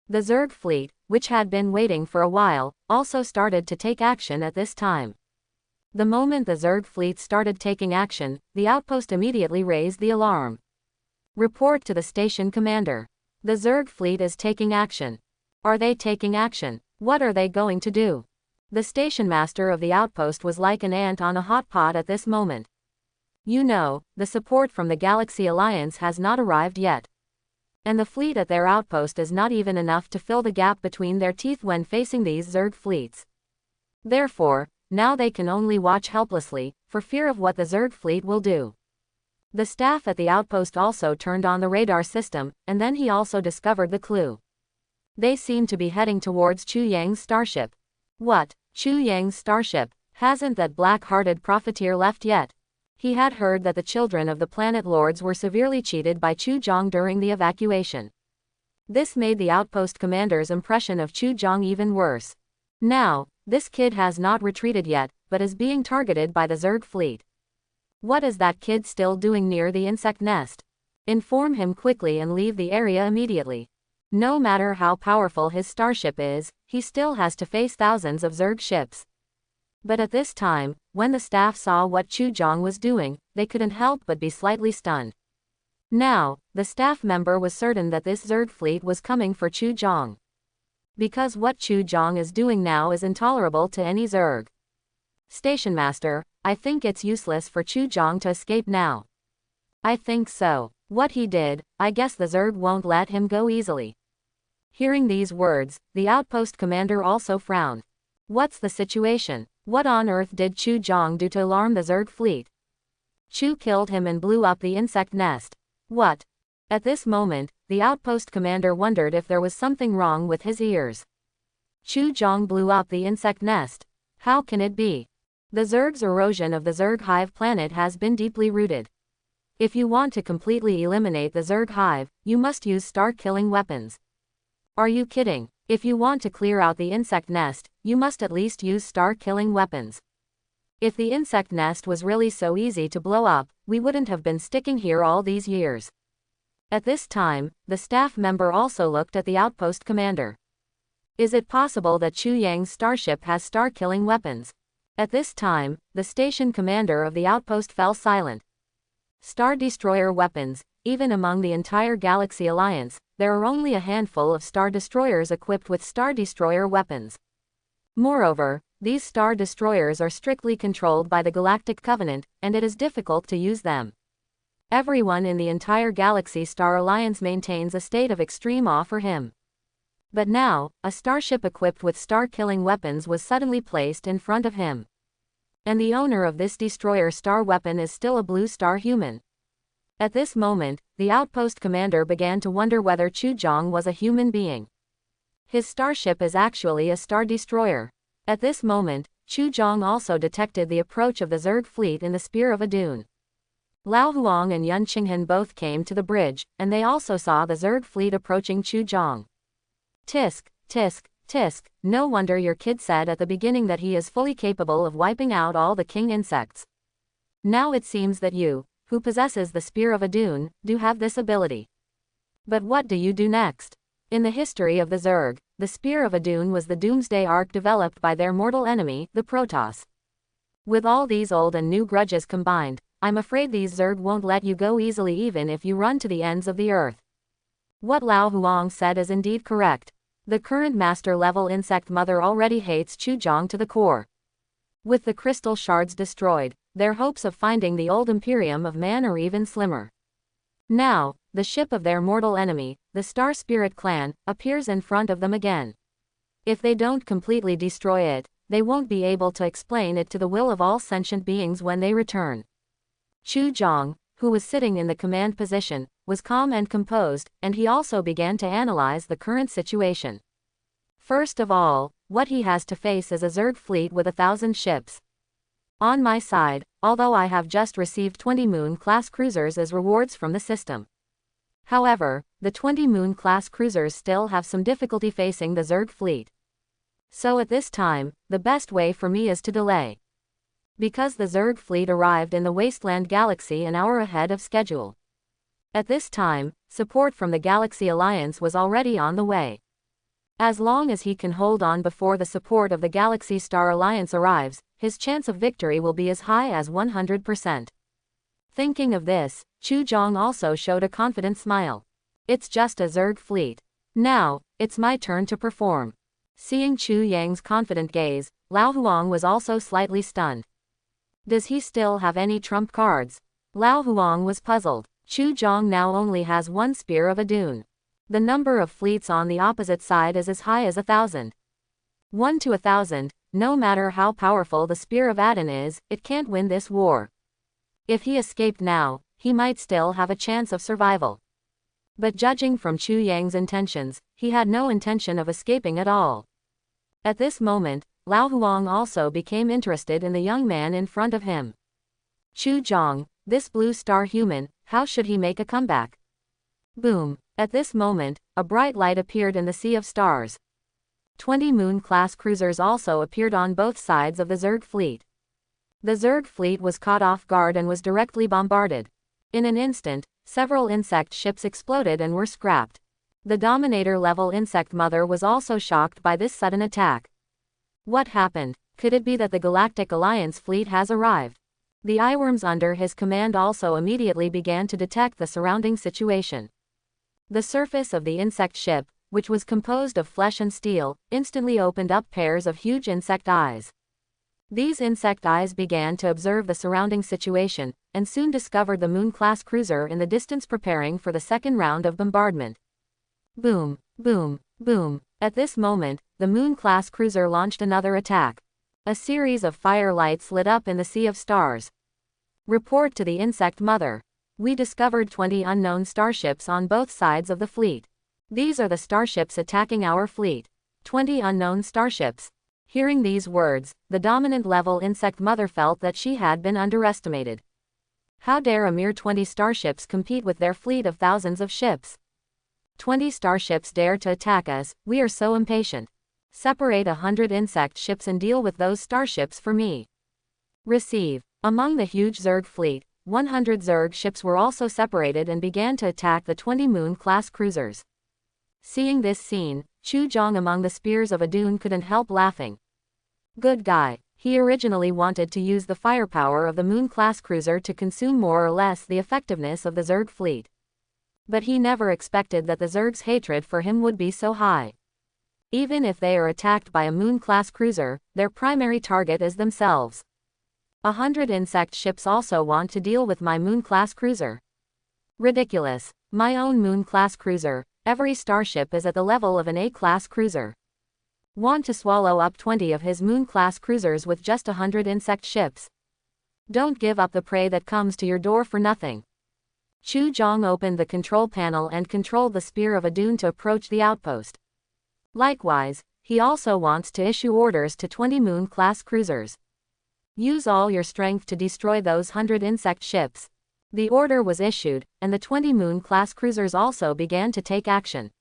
The Zerg fleet, which had been waiting for a while, also started to take action at this time. The moment the Zerg fleet started taking action, the outpost immediately raised the alarm. Report to the station commander. The Zerg fleet is taking action. Are they taking action? What are they going to do? The station master of the outpost was like an ant on a hot pot at this moment. You know, the support from the Galaxy Alliance has not arrived yet. And the fleet at their outpost is not even enough to fill the gap between their teeth when facing these Zerg fleets. Therefore, now they can only watch helplessly, for fear of what the Zerg fleet will do. The staff at the outpost also turned on the radar system, and then he also discovered the clue. They seem to be heading towards Chu Yang's starship. What? Chu Yang's starship? Hasn't that black-hearted profiteer left yet? He had heard that the children of the planet lords were severely cheated by Chu Zhang during the evacuation. This made the outpost commander's impression of Chu Zhang even worse. Now, this kid has not retreated yet, but is being targeted by the Zerg fleet. What is that kid still doing near the insect nest? Inform him quickly and leave the area immediately. No matter how powerful his starship is, he still has to face thousands of Zerg ships. But at this time, when the staff saw what Chu Zhang was doing, they couldn't help but be slightly stunned. Now, the staff member was certain that this Zerg fleet was coming for Chu Zhang. Because what Chu Zhang is doing now is intolerable to any Zerg. Station Master, I think it's useless for Chu Zhang to escape now. I think so. What he did, I guess the Zerg won't let him go easily. Hearing these words, the outpost commander also frowned. What's the situation? What on earth did Chu Zhang do to alarm the Zerg fleet? Chu killed him and blew up the insect nest. What? At this moment, the outpost commander wondered if there was something wrong with his ears. Chu Zhang blew up the insect nest. How can it be? The Zerg's erosion of the Zerg hive planet has been deeply rooted. If you want to completely eliminate the Zerg hive, you must use star-killing weapons. Are you kidding? If you want to clear out the insect nest, you must at least use star-killing weapons. If the insect nest was really so easy to blow up, we wouldn't have been sticking here all these years. At this time, the staff member also looked at the outpost commander. Is it possible that Chu Yang's starship has star-killing weapons? At this time, the station commander of the outpost fell silent. Star Destroyer weapons, even among the entire Galaxy Alliance, there are only a handful of Star Destroyers equipped with Star Destroyer weapons. Moreover, these Star Destroyers are strictly controlled by the Galactic Covenant, and it is difficult to use them. Everyone in the entire Galaxy Star Alliance maintains a state of extreme awe for him. But now, a starship equipped with star-killing weapons was suddenly placed in front of him. And the owner of this destroyer star weapon is still a blue star human. At this moment, the outpost commander began to wonder whether Chu Zhang was a human being. His starship is actually a star destroyer. At this moment, Chu Zhang also detected the approach of the Zerg fleet in the Spear of Adon. Lao Huang and Yun Qinghan both came to the bridge, and they also saw the Zerg fleet approaching Chu Zhang. Tisk, tisk, tisk, no wonder your kid said at the beginning that he is fully capable of wiping out all the king insects. Now it seems that you, who possesses the Spear of Adon, do have this ability. But what do you do next? In the history of the Zerg, the Spear of Adon was the Doomsday arc developed by their mortal enemy, the Protoss. With all these old and new grudges combined, I'm afraid these Zerg won't let you go easily even if you run to the ends of the earth. What Lao Huang said is indeed correct. The current master-level insect mother already hates Chu Zhang to the core. With the crystal shards destroyed, their hopes of finding the old Imperium of Man are even slimmer. Now, the ship of their mortal enemy, the Star Spirit clan, appears in front of them again. If they don't completely destroy it, they won't be able to explain it to the will of all sentient beings when they return. Chu Zhang, who was sitting in the command position, was calm and composed, and he also began to analyze the current situation. First of all, what he has to face is a Zerg fleet with 1,000 ships. On my side, although I have just received 20 Moon-class cruisers as rewards from the system. However, the 20 Moon-class cruisers still have some difficulty facing the Zerg fleet. So at this time, the best way for me is to delay. Because the Zerg fleet arrived in the Wasteland Galaxy an hour ahead of schedule. At this time, support from the Galaxy Alliance was already on the way. As long as he can hold on before the support of the Galaxy Star Alliance arrives, his chance of victory will be as high as 100%. Thinking of this, Chu Zhang also showed a confident smile. It's just a Zerg fleet. Now, it's my turn to perform. Seeing Chu Yang's confident gaze, Lao Huang was also slightly stunned. Does he still have any trump cards? Lao Huang was puzzled. Chu Zhang now only has one Spear of Adon. The number of fleets on the opposite side is as high as 1,000. 1 to 1,000, no matter how powerful the spear of Adon is, it can't win this war. If he escaped now, he might still have a chance of survival. But judging from Chu Yang's intentions, he had no intention of escaping at all. At this moment, Lao Huang also became interested in the young man in front of him. Chu Zhang, this blue star human, how should he make a comeback? Boom. At this moment, a bright light appeared in the sea of stars. 20 Moon-class cruisers also appeared on both sides of the Zerg fleet. The Zerg fleet was caught off guard and was directly bombarded. In an instant, several insect ships exploded and were scrapped. The Dominator-level insect mother was also shocked by this sudden attack. What happened? Could it be that the Galactic Alliance fleet has arrived? The eyeworms under his command also immediately began to detect the surrounding situation. The surface of the insect ship, which was composed of flesh and steel, instantly opened up pairs of huge insect eyes. These insect eyes began to observe the surrounding situation, and soon discovered the Moon-class cruiser in the distance preparing for the second round of bombardment. Boom, boom, boom. At this moment, the Moon-class cruiser launched another attack. A series of fire lights lit up in the sea of stars. Report to the insect mother. We discovered 20 unknown starships on both sides of the fleet. These are the starships attacking our fleet. 20 unknown starships. Hearing these words, the dominant-level insect mother felt that she had been underestimated. How dare a mere 20 starships compete with their fleet of thousands of ships? 20 starships dare to attack us, we are so impatient. Separate 100 insect ships and deal with those starships for me. Receive. Among the huge Zerg fleet, 100 Zerg ships were also separated and began to attack the 20 Moon-class cruisers. Seeing this scene, Chu Zhang among the spears of Adon couldn't help laughing. Good guy. He originally wanted to use the firepower of the Moon-class cruiser to consume more or less the effectiveness of the Zerg fleet. But he never expected that the Zerg's hatred for him would be so high. Even if they are attacked by a Moon-class cruiser, their primary target is themselves. 100 insect ships also want to deal with my Moon-class cruiser. Ridiculous. My own Moon-class cruiser, every starship is at the level of an A-class cruiser. Want to swallow up 20 of his Moon-class cruisers with just 100 insect ships. Don't give up the prey that comes to your door for nothing. Chu Zhang opened the control panel and controlled the spear of Adon to approach the outpost. Likewise, he also wants to issue orders to 20 Moon-class cruisers. Use all your strength to destroy those 100 insect ships. The order was issued, and the 20 Moon-class cruisers also began to take action.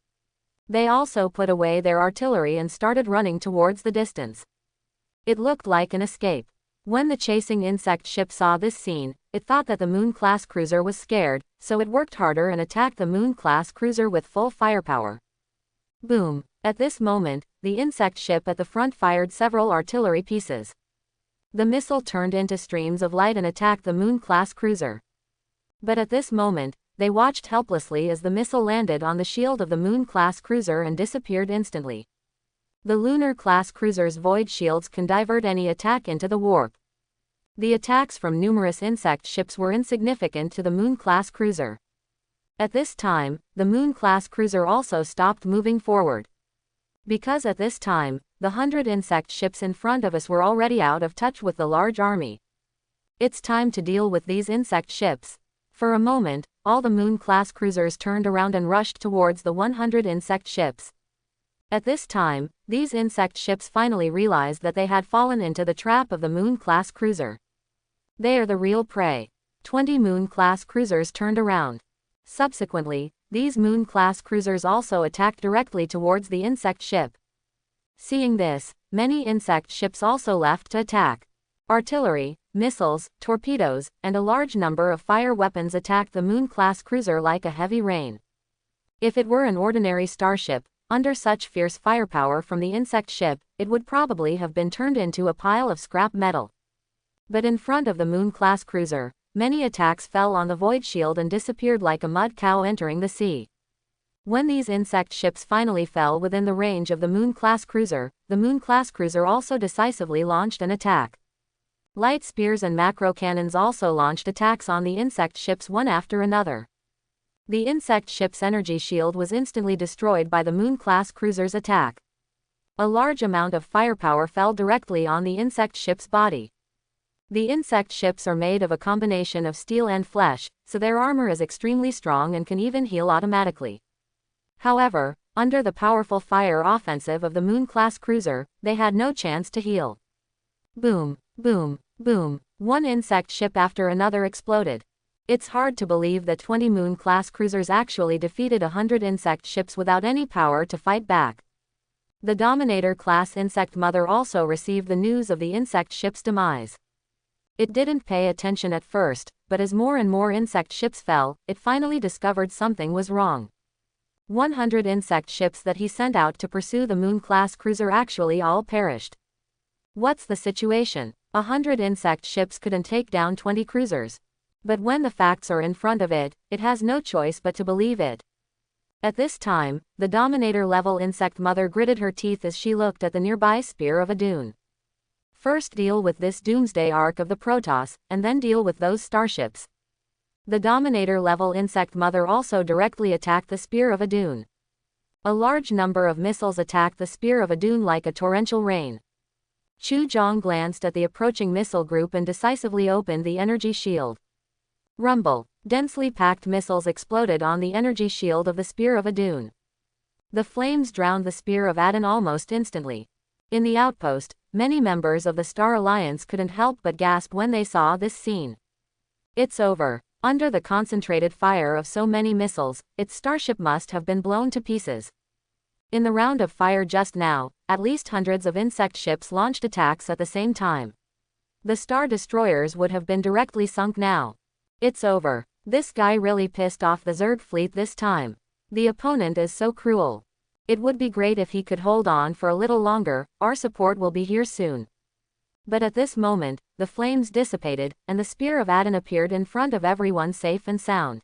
They also put away their artillery and started running towards the distance. It looked like an escape. When the chasing insect ship saw this scene, it thought that the Moon-class cruiser was scared, so it worked harder and attacked the Moon-class cruiser with full firepower. Boom. At this moment, the insect ship at the front fired several artillery pieces. The missile turned into streams of light and attacked the Moon-class cruiser. But at this moment, they watched helplessly as the missile landed on the shield of the Moon-class cruiser and disappeared instantly. The Lunar-class cruiser's void shields can divert any attack into the warp. The attacks from numerous insect ships were insignificant to the Moon-class cruiser. At this time, the Moon-class cruiser also stopped moving forward. Because at this time, the 100 insect ships in front of us were already out of touch with the large army. It's time to deal with these insect ships. For a moment, all the Moon-class cruisers turned around and rushed towards the 100 insect ships. At this time, these insect ships finally realized that they had fallen into the trap of the Moon-class cruiser. They are the real prey. 20 Moon-class cruisers turned around. Subsequently, these Moon-class cruisers also attacked directly towards the insect ship. Seeing this, many insect ships also left to attack. Artillery, missiles, torpedoes, and a large number of fire weapons attacked the Moon-class cruiser like a heavy rain. If it were an ordinary starship, under such fierce firepower from the insect ship, it would probably have been turned into a pile of scrap metal. But in front of the Moon-class cruiser, many attacks fell on the void shield and disappeared like a mud cow entering the sea. When these insect ships finally fell within the range of the Moon-class cruiser, the Moon-class cruiser also decisively launched an attack. Light spears and macro cannons also launched attacks on the insect ships one after another. The insect ship's energy shield was instantly destroyed by the Moon-class cruiser's attack. A large amount of firepower fell directly on the insect ship's body. The insect ships are made of a combination of steel and flesh, so their armor is extremely strong and can even heal automatically. However, under the powerful fire offensive of the Moon-class cruiser, they had no chance to heal. Boom, boom, boom. One insect ship after another exploded. It's hard to believe that 20 Moon-class cruisers actually defeated 100 insect ships without any power to fight back. The Dominator-class insect mother also received the news of the insect ship's demise. It didn't pay attention at first, but as more and more insect ships fell, it finally discovered something was wrong. 100 insect ships that he sent out to pursue the Moon-class cruiser actually all perished. What's the situation? 100 insect ships couldn't take down 20 cruisers. But when the facts are in front of it, it has no choice but to believe it. At this time, the Dominator-level insect mother gritted her teeth as she looked at the nearby spear of Adon. First deal with this doomsday arc of the Protoss, and then deal with those starships. The Dominator-level insect mother also directly attacked the spear of Adon. A large number of missiles attacked the spear of Adon like a torrential rain. Chu Jong glanced at the approaching missile group and decisively opened the energy shield. Rumble. Densely packed missiles exploded on the energy shield of the spear of Adon. The flames drowned the spear of Adon almost instantly. In the outpost, many members of the Star Alliance couldn't help but gasp when they saw this scene. It's over. Under the concentrated fire of so many missiles, its starship must have been blown to pieces. In the round of fire just now, at least hundreds of insect ships launched attacks at the same time. The Star Destroyers would have been directly sunk now. It's over. This guy really pissed off the Zerg fleet this time. The opponent is so cruel. It would be great if he could hold on for a little longer, our support will be here soon. But at this moment, the flames dissipated, and the spear of Adon appeared in front of everyone safe and sound.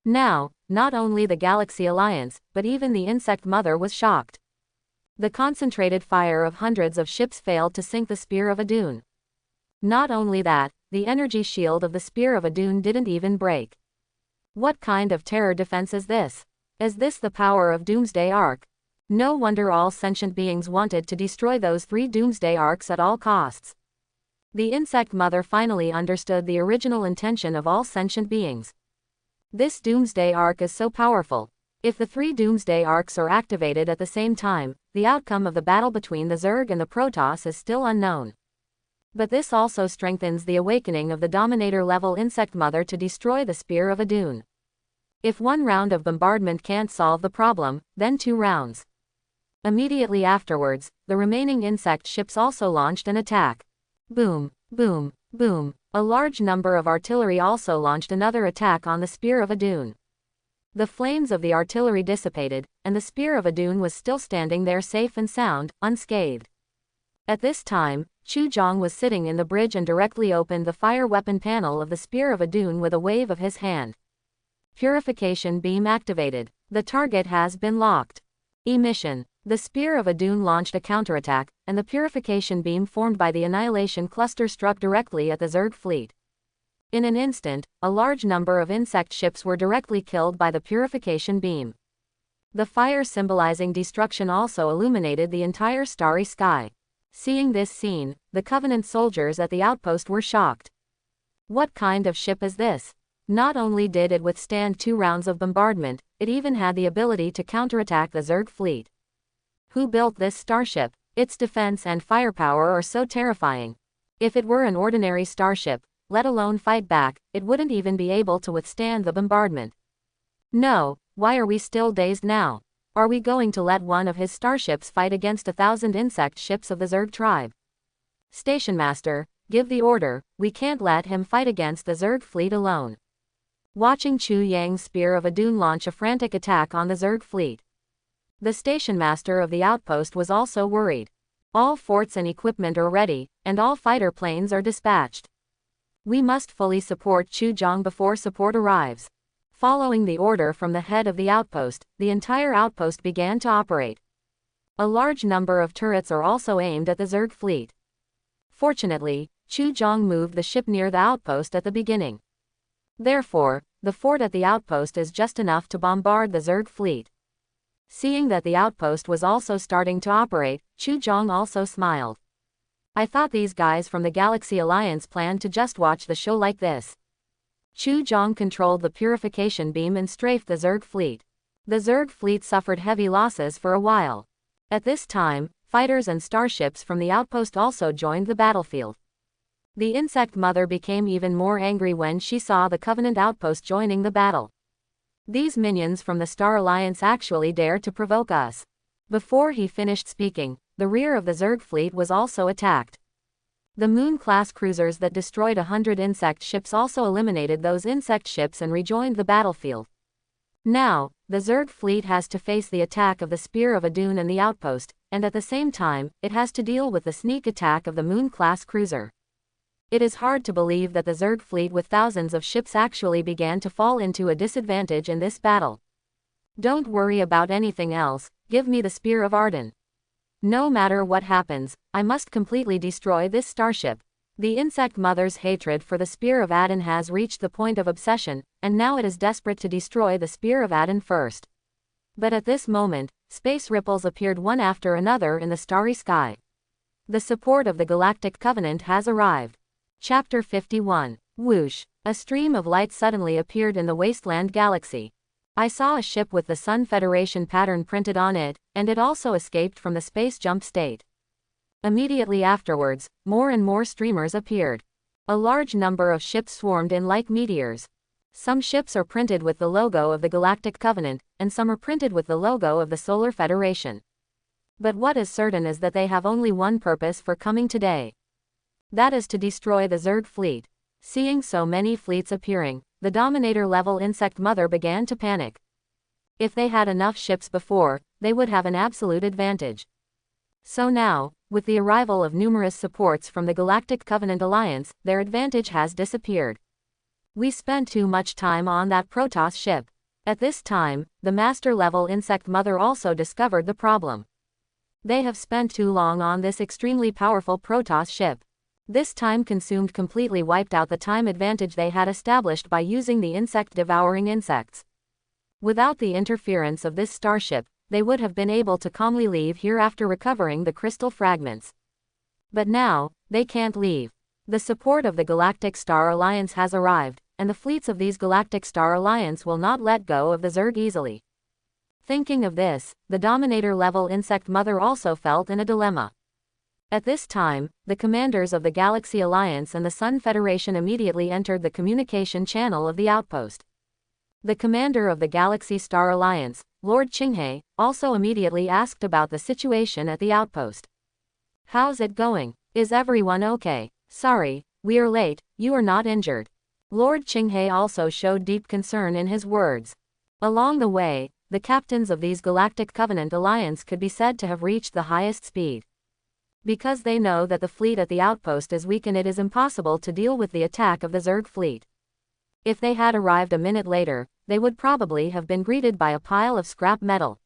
Now, not only the Galaxy Alliance, but even the insect mother was shocked. The concentrated fire of hundreds of ships failed to sink the spear of Adon. Not only that, the energy shield of the spear of Adon didn't even break. What kind of terror defense is this? Is this the power of Doomsday Arc? No wonder all sentient beings wanted to destroy those 3 Doomsday Arcs at all costs. The insect mother finally understood the original intention of all sentient beings. This Doomsday Arc is so powerful. If the 3 Doomsday Arcs are activated at the same time, the outcome of the battle between the Zerg and the Protoss is still unknown. But this also strengthens the awakening of the Dominator-level insect mother to destroy the spear of Adon. If 1 round of bombardment can't solve the problem, then 2 rounds. Immediately afterwards, the remaining insect ships also launched an attack. Boom, boom, boom. A large number of artillery also launched another attack on the spear of Adon. The flames of the artillery dissipated, and the spear of Adon was still standing there safe and sound, unscathed. At this time, Chu Jong was sitting in the bridge and directly opened the fire weapon panel of the spear of Adon with a wave of his hand. Purification beam activated. The target has been locked. Emission. The spear of Adon launched a counterattack, and the purification beam formed by the annihilation cluster struck directly at the Zerg fleet. In an instant, a large number of insect ships were directly killed by the purification beam. The fire symbolizing destruction also illuminated the entire starry sky. Seeing this scene, the Covenant soldiers at the outpost were shocked. What kind of ship is this? Not only did it withstand 2 rounds of bombardment, it even had the ability to counterattack the Zerg fleet. Who built this starship? Its defense and firepower are so terrifying. If it were an ordinary starship, let alone fight back, it wouldn't even be able to withstand the bombardment. No, why are we still dazed now? Are we going to let one of his starships fight against 1,000 insect ships of the Zerg tribe? Station Master, give the order, we can't let him fight against the Zerg fleet alone. Watching Chu Yang's spear of Adon launch a frantic attack on the Zerg fleet. The station master of the outpost was also worried. All forts and equipment are ready, and all fighter planes are dispatched. We must fully support Chu Jong before support arrives. Following the order from the head of the outpost, the entire outpost began to operate. A large number of turrets are also aimed at the Zerg fleet. Fortunately, Chu Jong moved the ship near the outpost at the beginning. Therefore, the fort at the outpost is just enough to bombard the Zerg fleet. Seeing that the outpost was also starting to operate, Chu Zhong also smiled. I thought these guys from the Galaxy Alliance planned to just watch the show like this. Chu Zhong controlled the purification beam and strafed the Zerg fleet. The Zerg fleet suffered heavy losses for a while. At this time, fighters and starships from the outpost also joined the battlefield. The insect mother became even more angry when she saw the Covenant outpost joining the battle. These minions from the Star Alliance actually dare to provoke us. Before he finished speaking, the rear of the Zerg fleet was also attacked. The Moon-class cruisers that destroyed 100 insect ships also eliminated those insect ships and rejoined the battlefield. Now, the Zerg fleet has to face the attack of the Spear of Adon and the outpost, and at the same time, it has to deal with the sneak attack of the Moon-class cruiser. It is hard to believe that the Zerg fleet with thousands of ships actually began to fall into a disadvantage in this battle. Don't worry about anything else, give me the Spear of Adon. No matter what happens, I must completely destroy this starship. The insect mother's hatred for the Spear of Adon has reached the point of obsession, and now it is desperate to destroy the Spear of Adon first. But at this moment, space ripples appeared one after another in the starry sky. The support of the Galactic Covenant has arrived. Chapter 51. Whoosh! A stream of light suddenly appeared in the wasteland galaxy. I saw a ship with the Sun Federation pattern printed on it, and it also escaped from the space jump state. Immediately afterwards, more and more streamers appeared. A large number of ships swarmed in like meteors. Some ships are printed with the logo of the Galactic Covenant, and some are printed with the logo of the Solar Federation. But what is certain is that they have only one purpose for coming today. That is to destroy the Zerg fleet. Seeing so many fleets appearing, the Dominator-level insect mother began to panic. If they had enough ships before, they would have an absolute advantage. So now, with the arrival of numerous supports from the Galactic Covenant Alliance, their advantage has disappeared. We spent too much time on that Protoss ship. At this time, the Master-level insect mother also discovered the problem. They have spent too long on this extremely powerful Protoss ship. This time-consumed completely wiped out the time advantage they had established by using the insect devouring insects. Without the interference of this starship, they would have been able to calmly leave here after recovering the crystal fragments. But now, they can't leave. The support of the Galactic Star Alliance has arrived, and the fleets of these Galactic Star Alliance will not let go of the Zerg easily. Thinking of this, the Dominator-level insect mother also felt in a dilemma. At this time, the commanders of the Galaxy Alliance and the Sun Federation immediately entered the communication channel of the outpost. The commander of the Galaxy Star Alliance, Lord Qinghe, also immediately asked about the situation at the outpost. How's it going? Is everyone okay? Sorry, we are late, you are not injured. Lord Qinghe also showed deep concern in his words. Along the way, the captains of these Galactic Covenant Alliance could be said to have reached the highest speed. Because they know that the fleet at the outpost is weak and it is impossible to deal with the attack of the Zerg fleet. If they had arrived a minute later, they would probably have been greeted by a pile of scrap metal.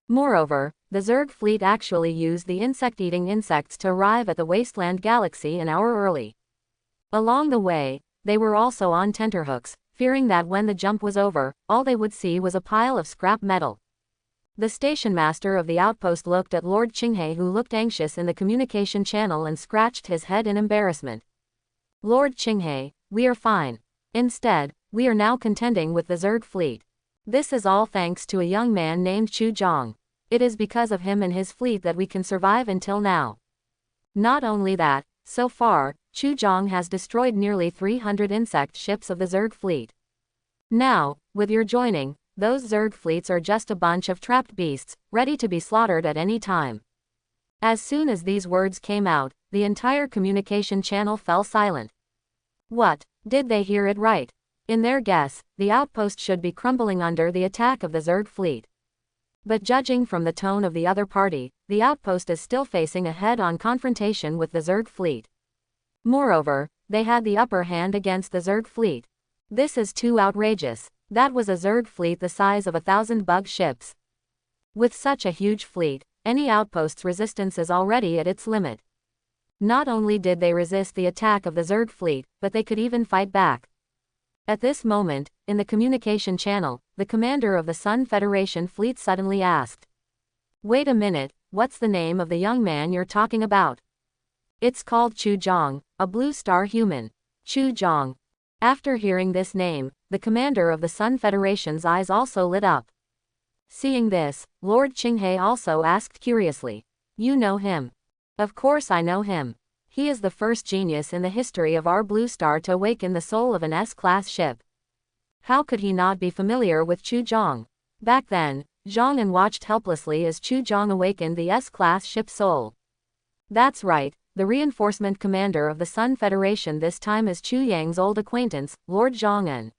Moreover, the Zerg fleet actually used the insect-eating insects to arrive at the wasteland galaxy an hour early. Along the way, they were also on tenterhooks, fearing that when the jump was over, all they would see was a pile of scrap metal. The station master of the outpost looked at Lord Qinghe, who looked anxious in the communication channel, and scratched his head in embarrassment. Lord Qinghe, we are fine. Instead, we are now contending with the Zerg fleet. This is all thanks to a young man named Chu Zhong. It is because of him and his fleet that we can survive until now. Not only that, so far, Chu Zhong has destroyed nearly 300 insect ships of the Zerg fleet. Now, with your joining, those Zerg fleets are just a bunch of trapped beasts, ready to be slaughtered at any time. As soon as these words came out, the entire communication channel fell silent. What? Did they hear it right? In their guess, the outpost should be crumbling under the attack of the Zerg fleet. But judging from the tone of the other party, the outpost is still facing a head-on confrontation with the Zerg fleet. Moreover, they had the upper hand against the Zerg fleet. This is too outrageous. That was a Zerg fleet the size of 1,000 bug ships. With such a huge fleet, any outpost's resistance is already at its limit. Not only did they resist the attack of the Zerg fleet, but they could even fight back. At this moment, in the communication channel, the commander of the Sun Federation fleet suddenly asked. Wait a minute, what's the name of the young man you're talking about? It's called Chu Zhang, a blue star human. Chu Zhang. After hearing this name, the commander of the Sun Federation's eyes also lit up. Seeing this, Lord Qinghe also asked curiously. You know him? Of course I know him. He is the first genius in the history of our blue star to awaken the soul of an S-class ship. How could he not be familiar with Chu Zhang? Back then, Zhang An watched helplessly as Chu Zhang awakened the S-class ship soul. That's right, the reinforcement commander of the Sun Federation this time is Chu Yang's old acquaintance, Lord Zhang An.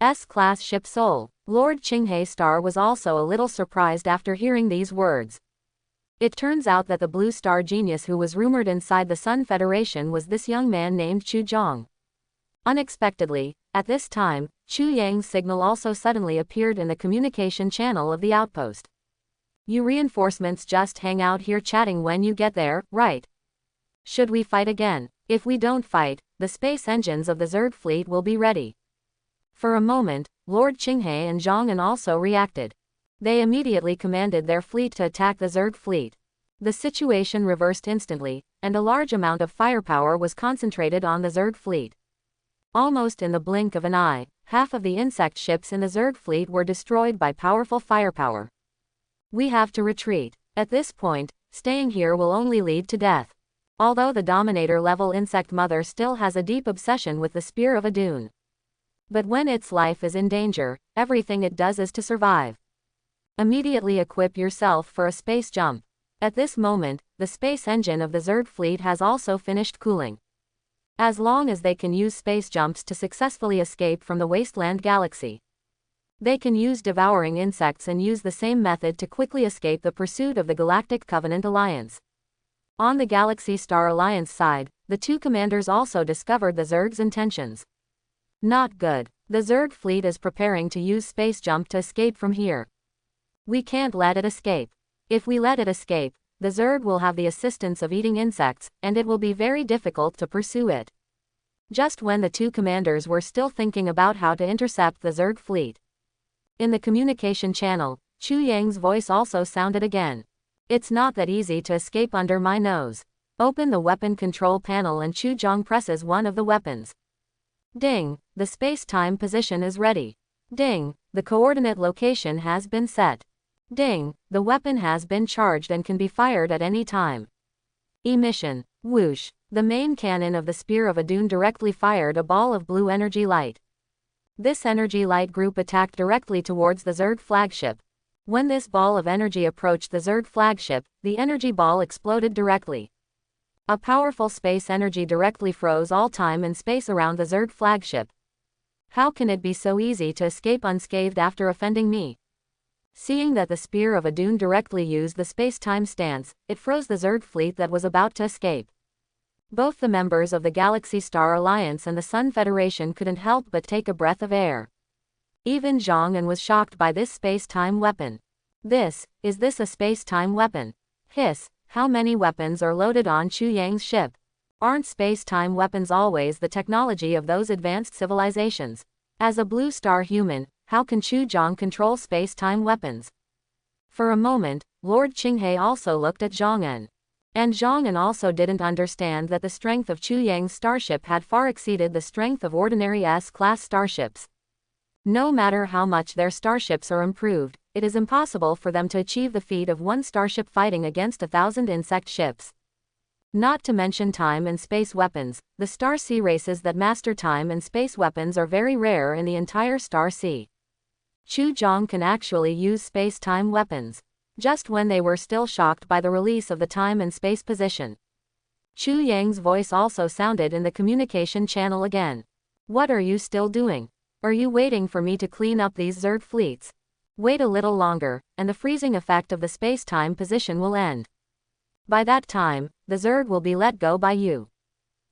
S-class ship soul. Lord Qinghe Star was also a little surprised after hearing these words. It turns out that the blue star genius who was rumored inside the Sun Federation was this young man named Chu Zhang. Unexpectedly, at this time, Chu Yang's signal also suddenly appeared in the communication channel of the outpost. You reinforcements just hang out here chatting when you get there, right? Should we fight again? If we don't fight, the space engines of the Zerg fleet will be ready. For a moment, Lord Qinghe and Zhang An also reacted. They immediately commanded their fleet to attack the Zerg fleet. The situation reversed instantly, and a large amount of firepower was concentrated on the Zerg fleet. Almost in the blink of an eye, half of the insect ships in the Zerg fleet were destroyed by powerful firepower. We have to retreat. At this point, staying here will only lead to death. Although the Dominator-level insect mother still has a deep obsession with the spear of Adon. But when its life is in danger, everything it does is to survive. Immediately equip yourself for a space jump. At this moment, the space engine of the Zerg fleet has also finished cooling. As long as they can use space jumps to successfully escape from the wasteland galaxy. They can use devouring insects and use the same method to quickly escape the pursuit of the Galactic Covenant Alliance. On the Galaxy Star Alliance side, the two commanders also discovered the Zerg's intentions. Not good. The Zerg fleet is preparing to use space jump to escape from here. We can't let it escape. If we let it escape, the Zerg will have the assistance of eating insects, and it will be very difficult to pursue it. Just when the two commanders were still thinking about how to intercept the Zerg fleet. In the communication channel, Chu Yang's voice also sounded again. It's not that easy to escape under my nose. Open the weapon control panel and Chu Zhang presses one of the weapons. Ding, the space-time position is ready. Ding, the coordinate location has been set. Ding, the weapon has been charged and can be fired at any time. Emission, whoosh, the main cannon of the Spear of Adon directly fired a ball of blue energy light. This energy light group attacked directly towards the Zerg flagship. When this ball of energy approached the Zerg flagship, the energy ball exploded directly. A powerful space energy directly froze all time and space around the Zerg flagship. How can it be so easy to escape unscathed after offending me? Seeing that the Spear of Adon directly used the space-time stance, it froze the Zerg fleet that was about to escape. Both the members of the Galaxy Star Alliance and the Sun Federation couldn't help but take a breath of air. Even Zhang An was shocked by this space-time weapon. Is this a space-time weapon? Hiss. How many weapons are loaded on Chu Yang's ship? Aren't space-time weapons always the technology of those advanced civilizations? As a blue star human, how can Chu Zhang control space-time weapons? For a moment, Lord Qinghe also looked at Zhang An. And Zhang An also didn't understand that the strength of Chu Yang's starship had far exceeded the strength of ordinary S-class starships. No matter how much their starships are improved, it is impossible for them to achieve the feat of one starship fighting against 1,000 insect ships. Not to mention time and space weapons, the Star Sea races that master time and space weapons are very rare in the entire Star Sea. Chu Zhang can actually use space-time weapons. Just when they were still shocked by the release of the time and space position. Chu Yang's voice also sounded in the communication channel again. What are you still doing? Are you waiting for me to clean up these Zerg fleets? Wait a little longer, and the freezing effect of the space-time position will end. By that time, the Zerg will be let go by you.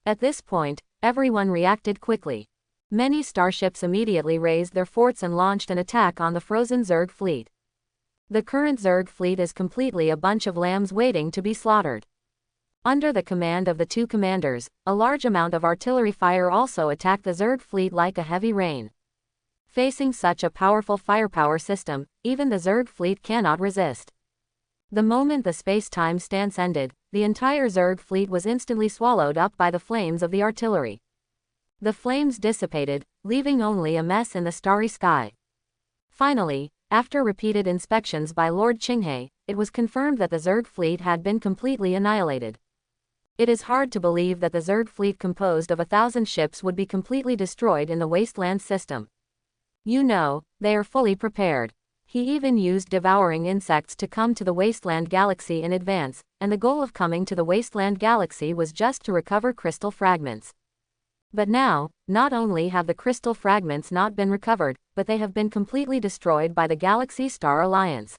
At this point, everyone reacted quickly. Many starships immediately raised their forts and launched an attack on the frozen Zerg fleet. The current Zerg fleet is completely a bunch of lambs waiting to be slaughtered. Under the command of the two commanders, a large amount of artillery fire also attacked the Zerg fleet like a heavy rain. Facing such a powerful firepower system, even the Zerg fleet cannot resist. The moment the space-time stance ended, the entire Zerg fleet was instantly swallowed up by the flames of the artillery. The flames dissipated, leaving only a mess in the starry sky. Finally, after repeated inspections by Lord Qinghe, it was confirmed that the Zerg fleet had been completely annihilated. It is hard to believe that the Zerg fleet composed of 1,000 ships would be completely destroyed in the wasteland system. You know, they are fully prepared. He even used devouring insects to come to the wasteland galaxy in advance, and the goal of coming to the wasteland galaxy was just to recover crystal fragments. But now, not only have the crystal fragments not been recovered, but they have been completely destroyed by the Galaxy Star Alliance.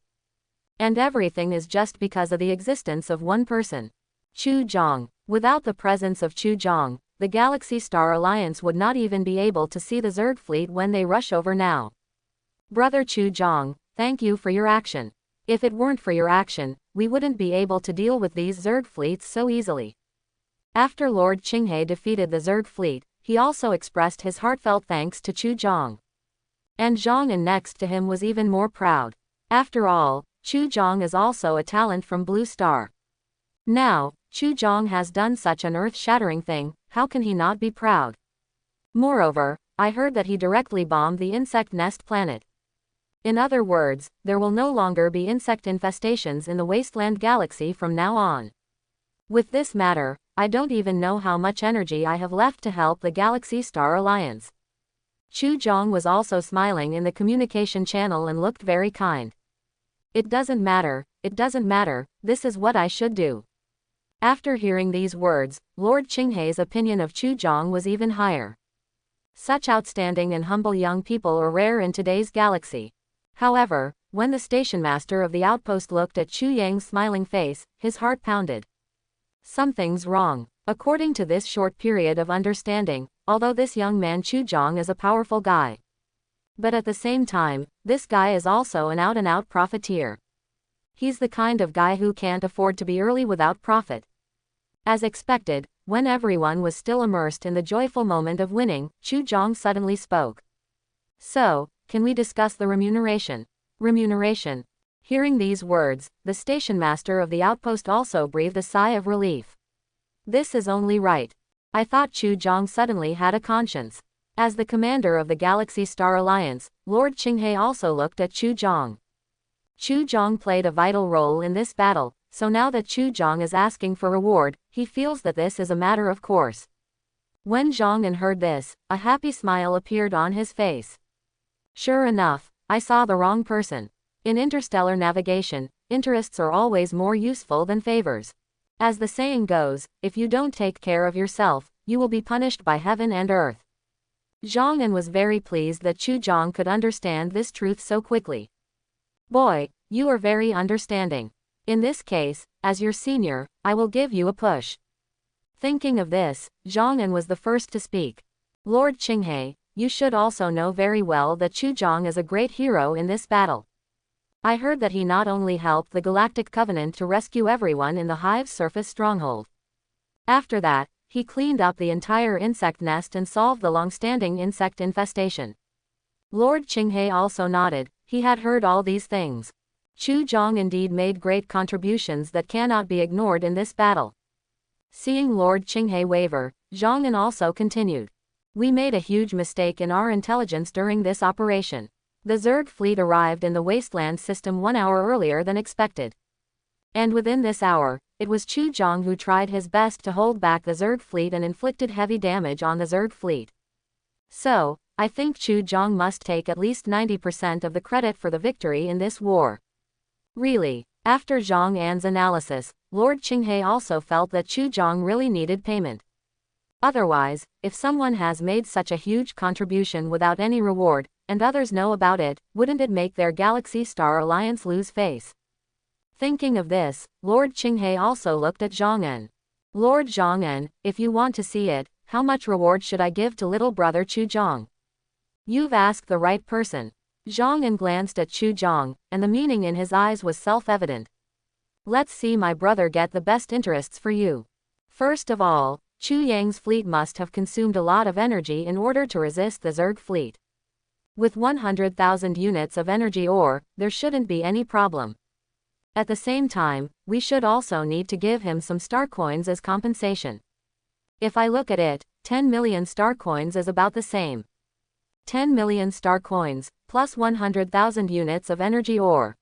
And everything is just because of the existence of one person. Chu Zhang. Without the presence of Chu Zhang, the Galaxy Star Alliance would not even be able to see the Zerg fleet when they rush over now. Brother Chu Zhang, thank you for your action. If it weren't for your action, we wouldn't be able to deal with these Zerg fleets so easily. After Lord Qinghe defeated the Zerg fleet, he also expressed his heartfelt thanks to Chu Zhang. And Zhang and next to him was even more proud. After all, Chu Zhang is also a talent from Blue Star. Now, Chu Zhang has done such an earth-shattering thing, how can he not be proud? Moreover, I heard that he directly bombed the insect nest planet. In other words, there will no longer be insect infestations in the wasteland galaxy from now on. With this matter, I don't even know how much energy I have left to help the Galaxy Star Alliance. Chu Zhang was also smiling in the communication channel and looked very kind. It doesn't matter, this is what I should do. After hearing these words, Lord Qinghe's opinion of Chu Zhang was even higher. Such outstanding and humble young people are rare in today's galaxy. However, when the station master of the outpost looked at Chu Yang's smiling face, his heart pounded. Something's wrong. According to this short period of understanding, although this young man Chu Zhang is a powerful guy. But at the same time, this guy is also an out-and-out profiteer. He's the kind of guy who can't afford to be early without profit. As expected, when everyone was still immersed in the joyful moment of winning, Chu Zhang suddenly spoke. So, can we discuss the remuneration? Remuneration. Hearing these words, the station master of the outpost also breathed a sigh of relief. This is only right. I thought Chu Zhang suddenly had a conscience. As the commander of the Galaxy Star Alliance, Lord Qinghe also looked at Chu Zhang. Chu Zhang played a vital role in this battle, so now that Chu Zhang is asking for reward, he feels that this is a matter of course. When Zhang heard this, a happy smile appeared on his face. Sure enough, I saw the wrong person. In interstellar navigation, interests are always more useful than favors. As the saying goes, if you don't take care of yourself, you will be punished by heaven and earth. Zhang was very pleased that Chu Zhang could understand this truth so quickly. Boy, you are very understanding. In this case, as your senior, I will give you a push. Thinking of this, Zhang was the first to speak. Lord Qinghe, you should also know very well that Chu Zhang is a great hero in this battle. I heard that he not only helped the Galactic Covenant to rescue everyone in the Hive's surface stronghold. After that, he cleaned up the entire insect nest and solved the long-standing insect infestation. Lord Qinghe also nodded, he had heard all these things. Chu Zhang indeed made great contributions that cannot be ignored in this battle. Seeing Lord Qinghe waver, Zhang also continued. We made a huge mistake in our intelligence during this operation. The Zerg fleet arrived in the wasteland system 1 hour earlier than expected. And within this hour, it was Chu Zhang who tried his best to hold back the Zerg fleet and inflicted heavy damage on the Zerg fleet. So, I think Chu Zhang must take at least 90% of the credit for the victory in this war. Really, after Zhang An's analysis, Lord Qinghe also felt that Chu Zhang really needed payment. Otherwise, if someone has made such a huge contribution without any reward, and others know about it, wouldn't it make their Galaxy Star Alliance lose face? Thinking of this, Lord Qinghe also looked at Zhang En. Lord Zhang En, if you want to see it, how much reward should I give to little brother Chu Zhang? You've asked the right person. Zhang En glanced at Chu Zhang, and the meaning in his eyes was self-evident. Let's see my brother get the best interests for you. First of all, Chu Yang's fleet must have consumed a lot of energy in order to resist the Zerg fleet. With 100,000 units of energy ore, there shouldn't be any problem. At the same time, we should also need to give him some star coins as compensation. If I look at it, 10 million star coins is about the same. 10 million star coins, plus 100,000 units of energy ore.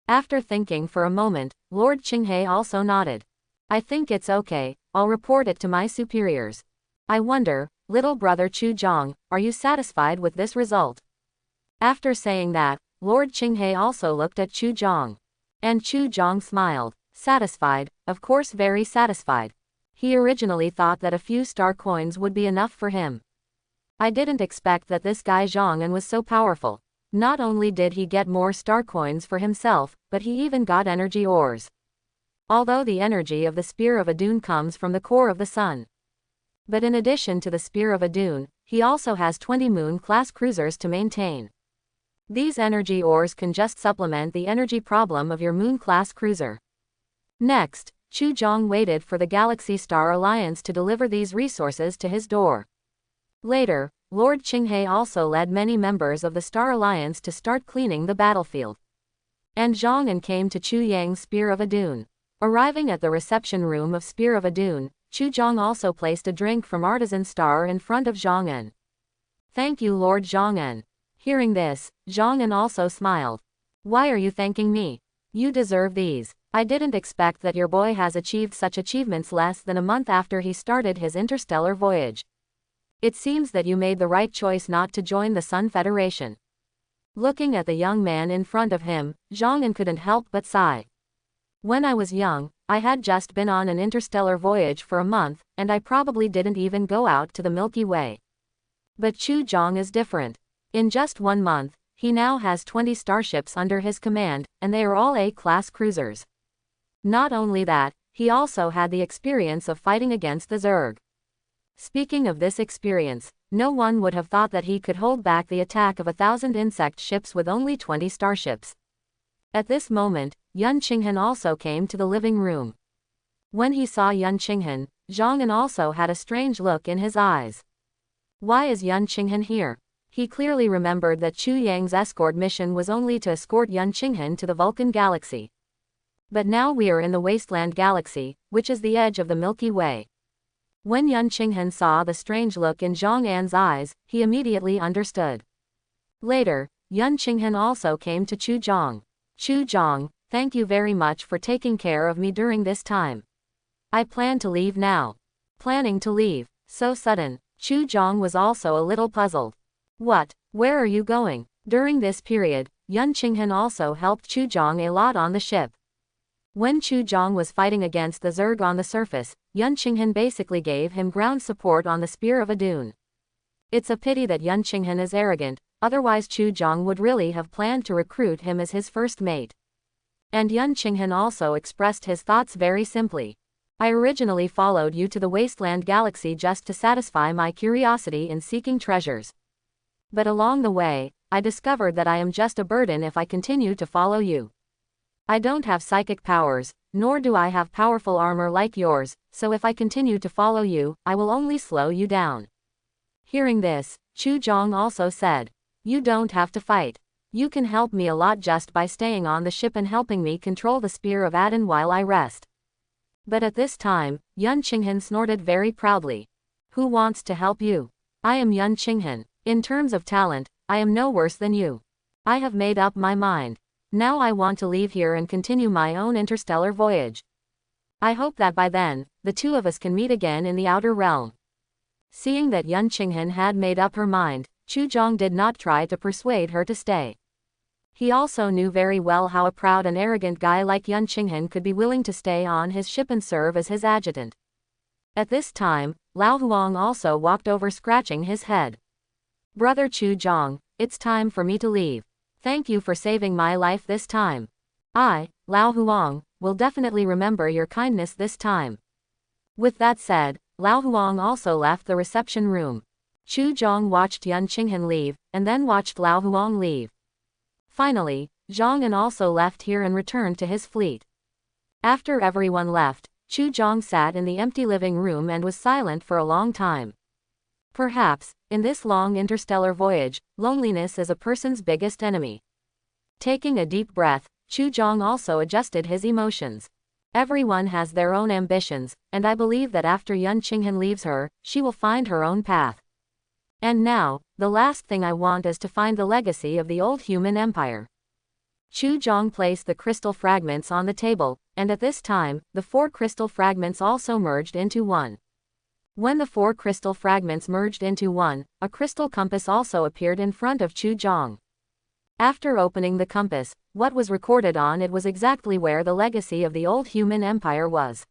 After thinking for a moment, Lord Qinghe also nodded. I think it's okay, I'll report it to my superiors. I wonder, little brother Chu Zhang, are you satisfied with this result? After saying that, Lord Qinghe also looked at Chu Zhang. And Chu Zhang smiled. Satisfied, of course, very satisfied. He originally thought that a few star coins would be enough for him. I didn't expect that this guy Zhang was so powerful. Not only did he get more star coins for himself, but he even got energy ores. Although the energy of the Spear of Adon comes from the core of the sun. But in addition to the Spear of Adon, he also has 20 moon-class cruisers to maintain. These energy ores can just supplement the energy problem of your moon-class cruiser. Next, Chu Zhang waited for the Galaxy Star Alliance to deliver these resources to his door. Later, Lord Qinghe also led many members of the Star Alliance to start cleaning the battlefield. And Zhang came to Chu Yang's Spear of Adon. Arriving at the reception room of Spear of Adon, Chu Zhang also placed a drink from Artisan Star in front of Zhang. Thank you, Lord Zhang. Hearing this, Zhang also smiled. Why are you thanking me? You deserve these. I didn't expect that your boy has achieved such achievements less than a month after he started his interstellar voyage. It seems that you made the right choice not to join the Sun Federation. Looking at the young man in front of him, Zhang couldn't help but sigh. When I was young, I had just been on an interstellar voyage for a month, and I probably didn't even go out to the Milky Way. But Chu Zhang is different. In just 1 month, he now has 20 starships under his command, and they are all A-class cruisers. Not only that, he also had the experience of fighting against the Zerg. Speaking of this experience, no one would have thought that he could hold back the attack of 1,000 insect ships with only 20 starships. At this moment, Yun Qinghan also came to the living room. When he saw Yun Qinghan, Zhang also had a strange look in his eyes. Why is Yun Qinghan here? He clearly remembered that Chu Yang's escort mission was only to escort Yun Qinghan to the Vulcan Galaxy. But now we are in the Wasteland Galaxy, which is the edge of the Milky Way. When Yun Qinghan saw the strange look in Zhang An's eyes, he immediately understood. Later, Yun Qinghan also came to Chu Zhang. Chu Zhang, thank you very much for taking care of me during this time. I plan to leave now. Planning to leave, so sudden. Chu Zhang was also a little puzzled. What? Where are you going? During this period, Yun Qinghan also helped Chu Zhang a lot on the ship. When Chu Zhang was fighting against the Zerg on the surface, Yun Qinghan basically gave him ground support on the Spear of Adon. It's a pity that Yun Qinghan is arrogant, otherwise Chu Zhang would really have planned to recruit him as his first mate. And Yun Qinghan also expressed his thoughts very simply. I originally followed you to the Wasteland Galaxy just to satisfy my curiosity in seeking treasures. But along the way, I discovered that I am just a burden if I continue to follow you. I don't have psychic powers, nor do I have powerful armor like yours, so if I continue to follow you, I will only slow you down. Hearing this, Chu Zhang also said, you don't have to fight. You can help me a lot just by staying on the ship and helping me control the Spear of Adon while I rest. But at this time, Yun Qinghan snorted very proudly. Who wants to help you? I am Yun Qinghan. In terms of talent, I am no worse than you. I have made up my mind. Now I want to leave here and continue my own interstellar voyage. I hope that by then, the two of us can meet again in the outer realm. Seeing that Yun Qinghan had made up her mind, Chu Zhang did not try to persuade her to stay. He also knew very well how a proud and arrogant guy like Yun Qinghan could be willing to stay on his ship and serve as his adjutant. At this time, Lao Huang also walked over scratching his head. Brother Chu Zhang, it's time for me to leave. Thank you for saving my life this time. I, Lao Huang, will definitely remember your kindness this time. With that said, Lao Huang also left the reception room. Chu Zhang watched Yun Qinghan leave, and then watched Lao Huang leave. Finally, Zhang also left here and returned to his fleet. After everyone left, Chu Zhang sat in the empty living room and was silent for a long time. Perhaps, in this long interstellar voyage, loneliness is a person's biggest enemy. Taking a deep breath, Chu Jong also adjusted his emotions. Everyone has their own ambitions, and I believe that after Yun Qinghan leaves her, she will find her own path. And now, the last thing I want is to find the legacy of the old human empire. Chu Jong placed the crystal fragments on the table, and at this time, the 4 crystal fragments also merged into one. When the 4 crystal fragments merged into one, a crystal compass also appeared in front of Chu Jong. After opening the compass, what was recorded on it was exactly where the legacy of the old human empire was.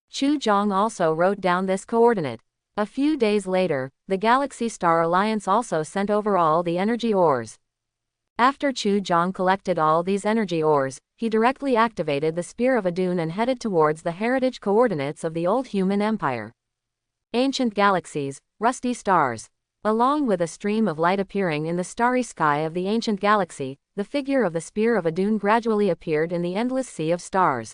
Chu Jong also wrote down this coordinate. A few days later, the Galaxy Star Alliance also sent over all the energy ores. After Chu Jong collected all these energy ores, he directly activated the Spear of Adon and headed towards the heritage coordinates of the old human empire. Ancient galaxies, rusty stars. Along with a stream of light appearing in the starry sky of the ancient galaxy, the figure of the Spear of Adon gradually appeared in the endless sea of stars.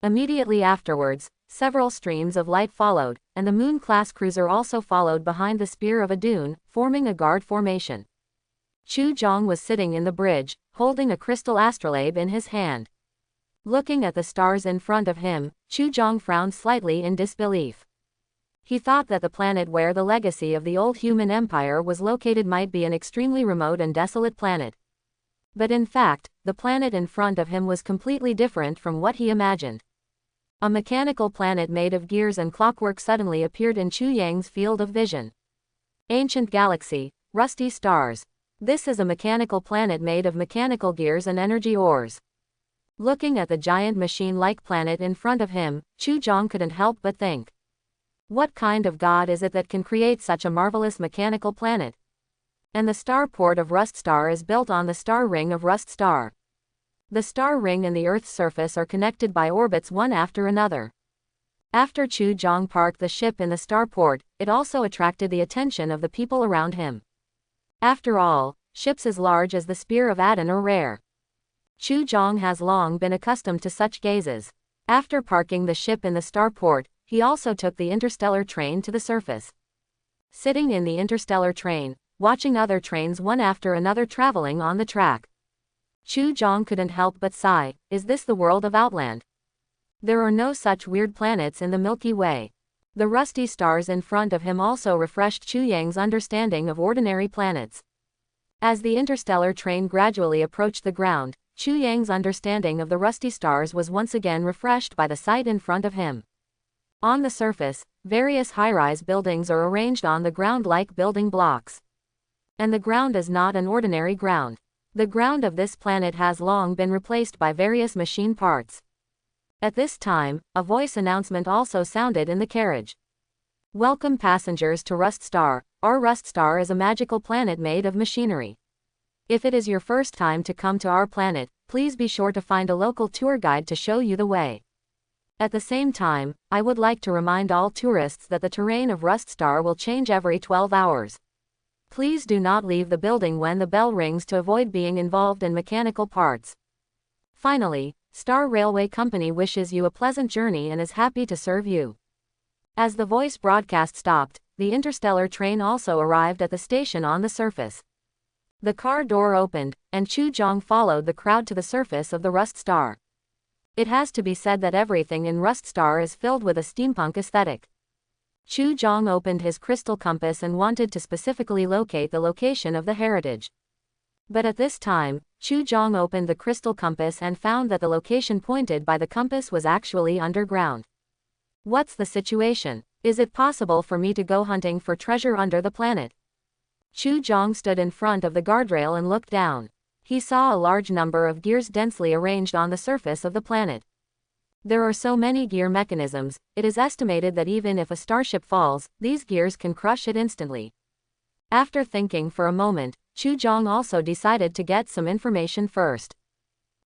Immediately afterwards, several streams of light followed, and the Moon-class cruiser also followed behind the Spear of Adon, forming a guard formation. Chu Jong was sitting in the bridge, holding a crystal astrolabe in his hand. Looking at the stars in front of him, Chu Jong frowned slightly in disbelief. He thought that the planet where the legacy of the old human empire was located might be an extremely remote and desolate planet. But in fact, the planet in front of him was completely different from what he imagined. A mechanical planet made of gears and clockwork suddenly appeared in Chu Yang's field of vision. Ancient galaxy, rusty stars. This is a mechanical planet made of mechanical gears and energy ores. Looking at the giant machine-like planet in front of him, Chu Jong couldn't help but think. What kind of god is it that can create such a marvelous mechanical planet? And the starport of Rust Star is built on the star ring of Rust Star. The star ring and the Earth's surface are connected by orbits one after another. After Chu Jong parked the ship in the starport, it also attracted the attention of the people around him. After all, ships as large as the Spear of Adon are rare. Chu Jong has long been accustomed to such gazes. After parking the ship in the starport, he also took the interstellar train to the surface. Sitting in the interstellar train, watching other trains one after another traveling on the track, Chu Jong couldn't help but sigh. Is this the world of Outland? There are no such weird planets in the Milky Way. The rusty stars in front of him also refreshed Chu Yang's understanding of ordinary planets. As the interstellar train gradually approached the ground, Chu Yang's understanding of the rusty stars was once again refreshed by the sight in front of him. On the surface, various high-rise buildings are arranged on the ground like building blocks. And the ground is not an ordinary ground. The ground of this planet has long been replaced by various machine parts. At this time, a voice announcement also sounded in the carriage. Welcome passengers to Rust Star. Our Rust Star is a magical planet made of machinery. If it is your first time to come to our planet, please be sure to find a local tour guide to show you the way. At the same time, I would like to remind all tourists that the terrain of Rust Star will change every 12 hours. Please do not leave the building when the bell rings to avoid being involved in mechanical parts. Finally, Star Railway Company wishes you a pleasant journey and is happy to serve you. As the voice broadcast stopped, the interstellar train also arrived at the station on the surface. The car door opened, and Chu Jong followed the crowd to the surface of the Rust Star. It has to be said that everything in Rust Star is filled with a steampunk aesthetic. Chu Jong opened his crystal compass and wanted to specifically locate the location of the heritage. But at this time, Chu Jong opened the crystal compass and found that the location pointed by the compass was actually underground. What's the situation? Is it possible for me to go hunting for treasure under the planet? Chu Jong stood in front of the guardrail and looked down. He saw a large number of gears densely arranged on the surface of the planet. There are so many gear mechanisms, it is estimated that even if a starship falls, these gears can crush it instantly. After thinking for a moment, Chu Jong also decided to get some information first.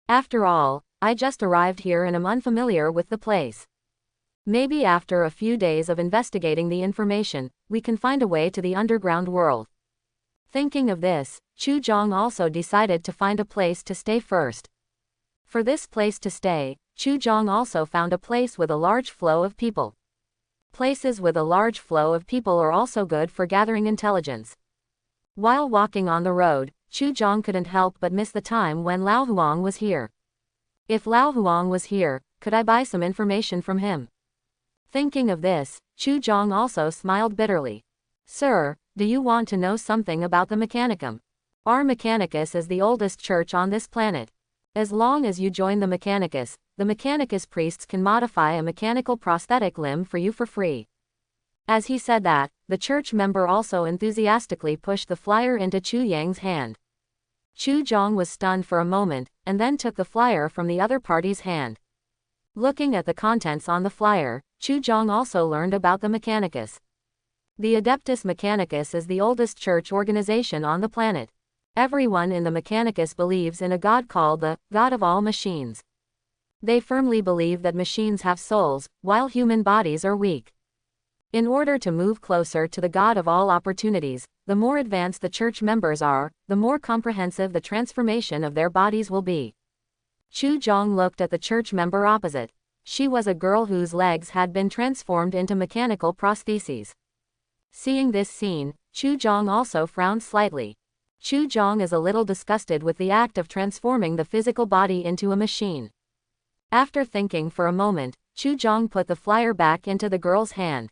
After all, I just arrived here and am unfamiliar with the place. Maybe after a few days of investigating the information, we can find a way to the underground world. Thinking of this, Chu Jong also decided to find a place to stay first. For this place to stay, Chu Jong also found a place with a large flow of people. Places with a large flow of people are also good for gathering intelligence. While walking on the road, Chu Zhong couldn't help but miss the time when Lao Huang was here. If Lao Huang was here, could I buy some information from him? Thinking of this, Chu Zhong also smiled bitterly. Sir, do you want to know something about the Mechanicum? Our Mechanicus is the oldest church on this planet. As long as you join the Mechanicus priests can modify a mechanical prosthetic limb for you for free. As he said that, the church member also enthusiastically pushed the flyer into Chu Yang's hand. Chu Zhong was stunned for a moment, and then took the flyer from the other party's hand. Looking at the contents on the flyer, Chu Zhong also learned about the Mechanicus. The Adeptus Mechanicus is the oldest church organization on the planet. Everyone in the Mechanicus believes in a god called the God of all machines. They firmly believe that machines have souls, while human bodies are weak. In order to move closer to the God of all opportunities, the more advanced the church members are, the more comprehensive the transformation of their bodies will be. Chu Zhong looked at the church member opposite. She was a girl whose legs had been transformed into mechanical prostheses. Seeing this scene, Chu Zhong also frowned slightly. Chu Zhong is a little disgusted with the act of transforming the physical body into a machine. After thinking for a moment, Chu Zhong put the flyer back into the girl's hand.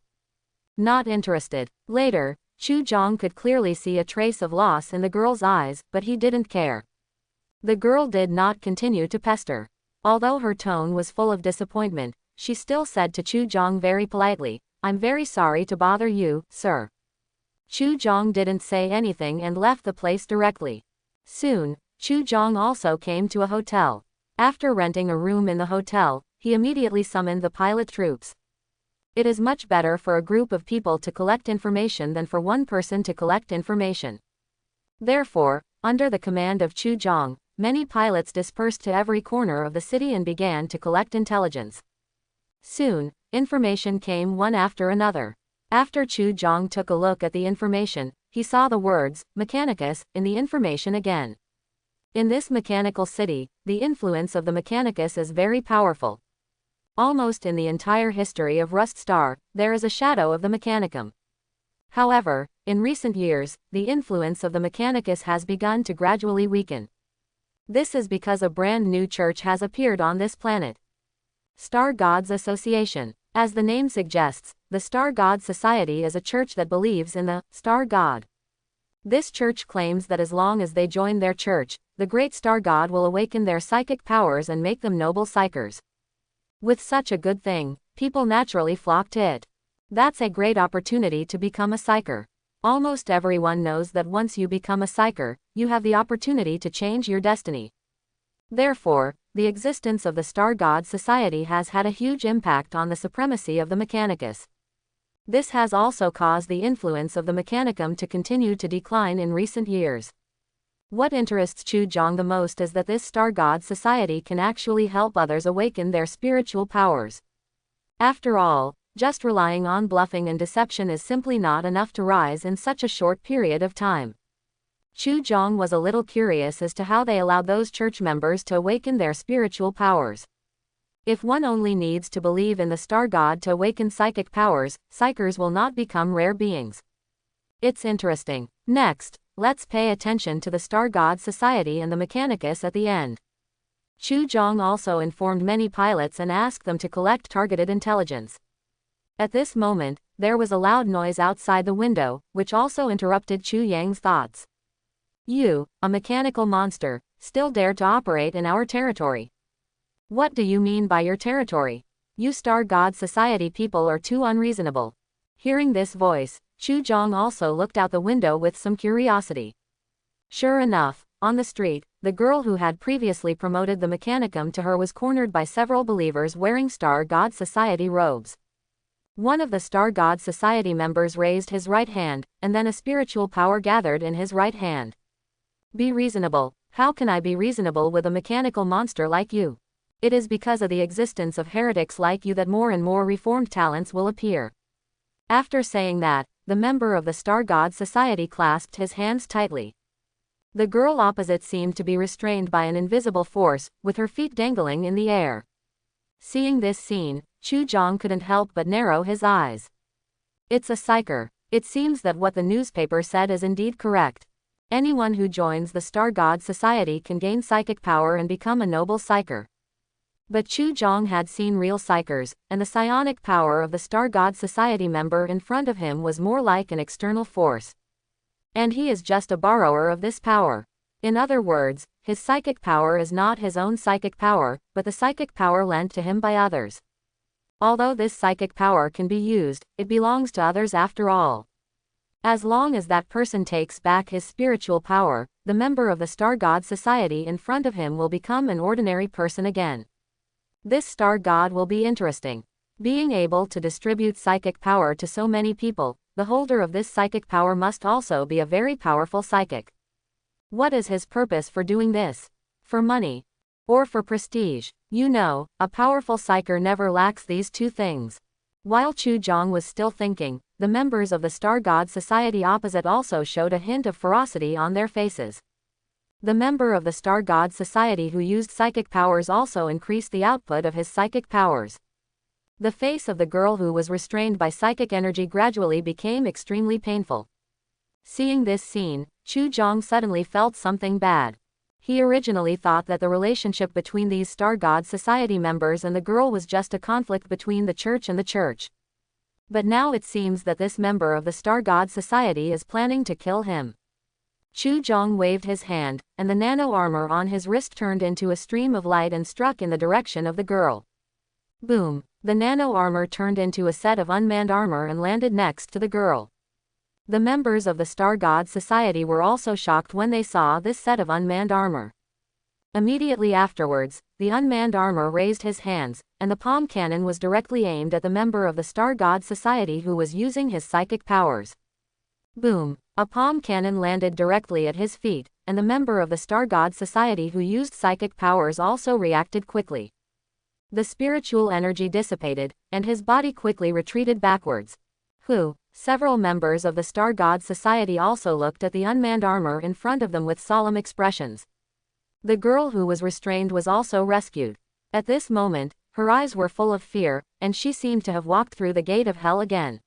Not interested. Later, Chu Zhong could clearly see a trace of loss in the girl's eyes, but he didn't care. The girl did not continue to pester. Although her tone was full of disappointment, she still said to Chu Zhong very politely, "I'm very sorry to bother you, sir." Chu Zhong didn't say anything and left the place directly. Soon, Chu Zhong also came to a hotel. After renting a room in the hotel, he immediately summoned the pilot troops. It is much better for a group of people to collect information than for one person to collect information. Therefore, under the command of Chu Zhong, many pilots dispersed to every corner of the city and began to collect intelligence. Soon, information came one after another. After Chu Zhong took a look at the information, he saw the words, Mechanicus, in the information again. In this mechanical city, the influence of the Mechanicus is very powerful. Almost in the entire history of Rust Star, there is a shadow of the Mechanicum. However, in recent years, the influence of the Mechanicus has begun to gradually weaken. This is because a brand new church has appeared on this planet. Star Gods Association. As the name suggests, the Star God Society is a church that believes in the Star God. This church claims that as long as they join their church, the great Star God will awaken their psychic powers and make them noble psychers. With such a good thing, people naturally flock to it. That's a great opportunity to become a psycher. Almost everyone knows that once you become a psycher, you have the opportunity to change your destiny. Therefore, the existence of the Star God Society has had a huge impact on the supremacy of the Mechanicus. This has also caused the influence of the Mechanicum to continue to decline in recent years. What interests Chu Zhong the most is that this Star God Society can actually help others awaken their spiritual powers. After all, just relying on bluffing and deception is simply not enough to rise in such a short period of time. Chu Zhong was a little curious as to how they allowed those church members to awaken their spiritual powers. If one only needs to believe in the Star God to awaken psychic powers, psychers will not become rare beings. It's interesting. Next, let's pay attention to the Star God Society and the Mechanicus at the end. Chu Zhong also informed many pilots and asked them to collect targeted intelligence. At this moment, there was a loud noise outside the window, which also interrupted Chu Yang's thoughts. You, a mechanical monster, still dare to operate in our territory. What do you mean by your territory? You Star God Society people are too unreasonable. Hearing this voice, Chu Zhong also looked out the window with some curiosity. Sure enough, on the street, the girl who had previously promoted the Mechanicum to her was cornered by several believers wearing Star God Society robes. One of the Star God Society members raised his right hand, and then a spiritual power gathered in his right hand. Be reasonable. How can I be reasonable with a mechanical monster like you? It is because of the existence of heretics like you that more and more reformed talents will appear. After saying that, the member of the Star God Society clasped his hands tightly. The girl opposite seemed to be restrained by an invisible force, with her feet dangling in the air. Seeing this scene, Chu Zhong couldn't help but narrow his eyes. It's a psyker. It seems that what the newspaper said is indeed correct. Anyone who joins the Star God Society can gain psychic power and become a noble psyker. But Chu Jong had seen real psykers, and the psionic power of the Star God Society member in front of him was more like an external force. And he is just a borrower of this power. In other words, his psychic power is not his own psychic power, but the psychic power lent to him by others. Although this psychic power can be used, it belongs to others after all. As long as that person takes back his spiritual power, the member of the Star God Society in front of him will become an ordinary person again. This Star God will be interesting. Being able to distribute psychic power to so many people, the holder of this psychic power must also be a very powerful psychic. What is his purpose for doing this? For money? Or for prestige? You know, a powerful psyker never lacks these two things. While Chu Jong was still thinking, the members of the Star God Society opposite also showed a hint of ferocity on their faces. The member of the Star God Society who used psychic powers also increased the output of his psychic powers. The face of the girl who was restrained by psychic energy gradually became extremely painful. Seeing this scene, Chu Jong suddenly felt something bad. He originally thought that the relationship between these Star God Society members and the girl was just a conflict between the church and the church. But now it seems that this member of the Star God Society is planning to kill him. Chu Jong waved his hand, and the nano armor on his wrist turned into a stream of light and struck in the direction of the girl. Boom! The nano armor turned into a set of unmanned armor and landed next to the girl. The members of the Star God Society were also shocked when they saw this set of unmanned armor. Immediately afterwards, the unmanned armor raised his hands, and the palm cannon was directly aimed at the member of the Star God Society who was using his psychic powers. Boom! A palm cannon landed directly at his feet, and the member of the Star God Society who used psychic powers also reacted quickly. The spiritual energy dissipated, and his body quickly retreated backwards. Several members of the Star God Society also looked at the unmanned armor in front of them with solemn expressions. The girl who was restrained was also rescued. At this moment, her eyes were full of fear, and she seemed to have walked through the gate of hell again.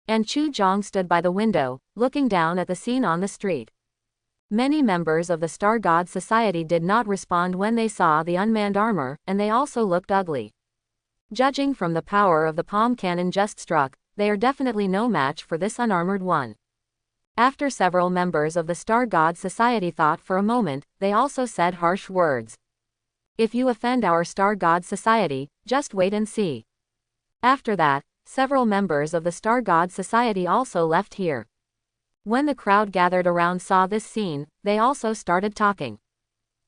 And Chu Jong stood by the window, looking down at the scene on the street. Many members of the Star God Society did not respond when they saw the unmanned armor, and they also looked ugly. Judging from the power of the palm cannon just struck, they are definitely no match for this unarmored one. After several members of the Star God Society thought for a moment, they also said harsh words. If you offend our Star God Society, just wait and see. After that, several members of the Star God Society also left here. When the crowd gathered around saw this scene, they also started talking.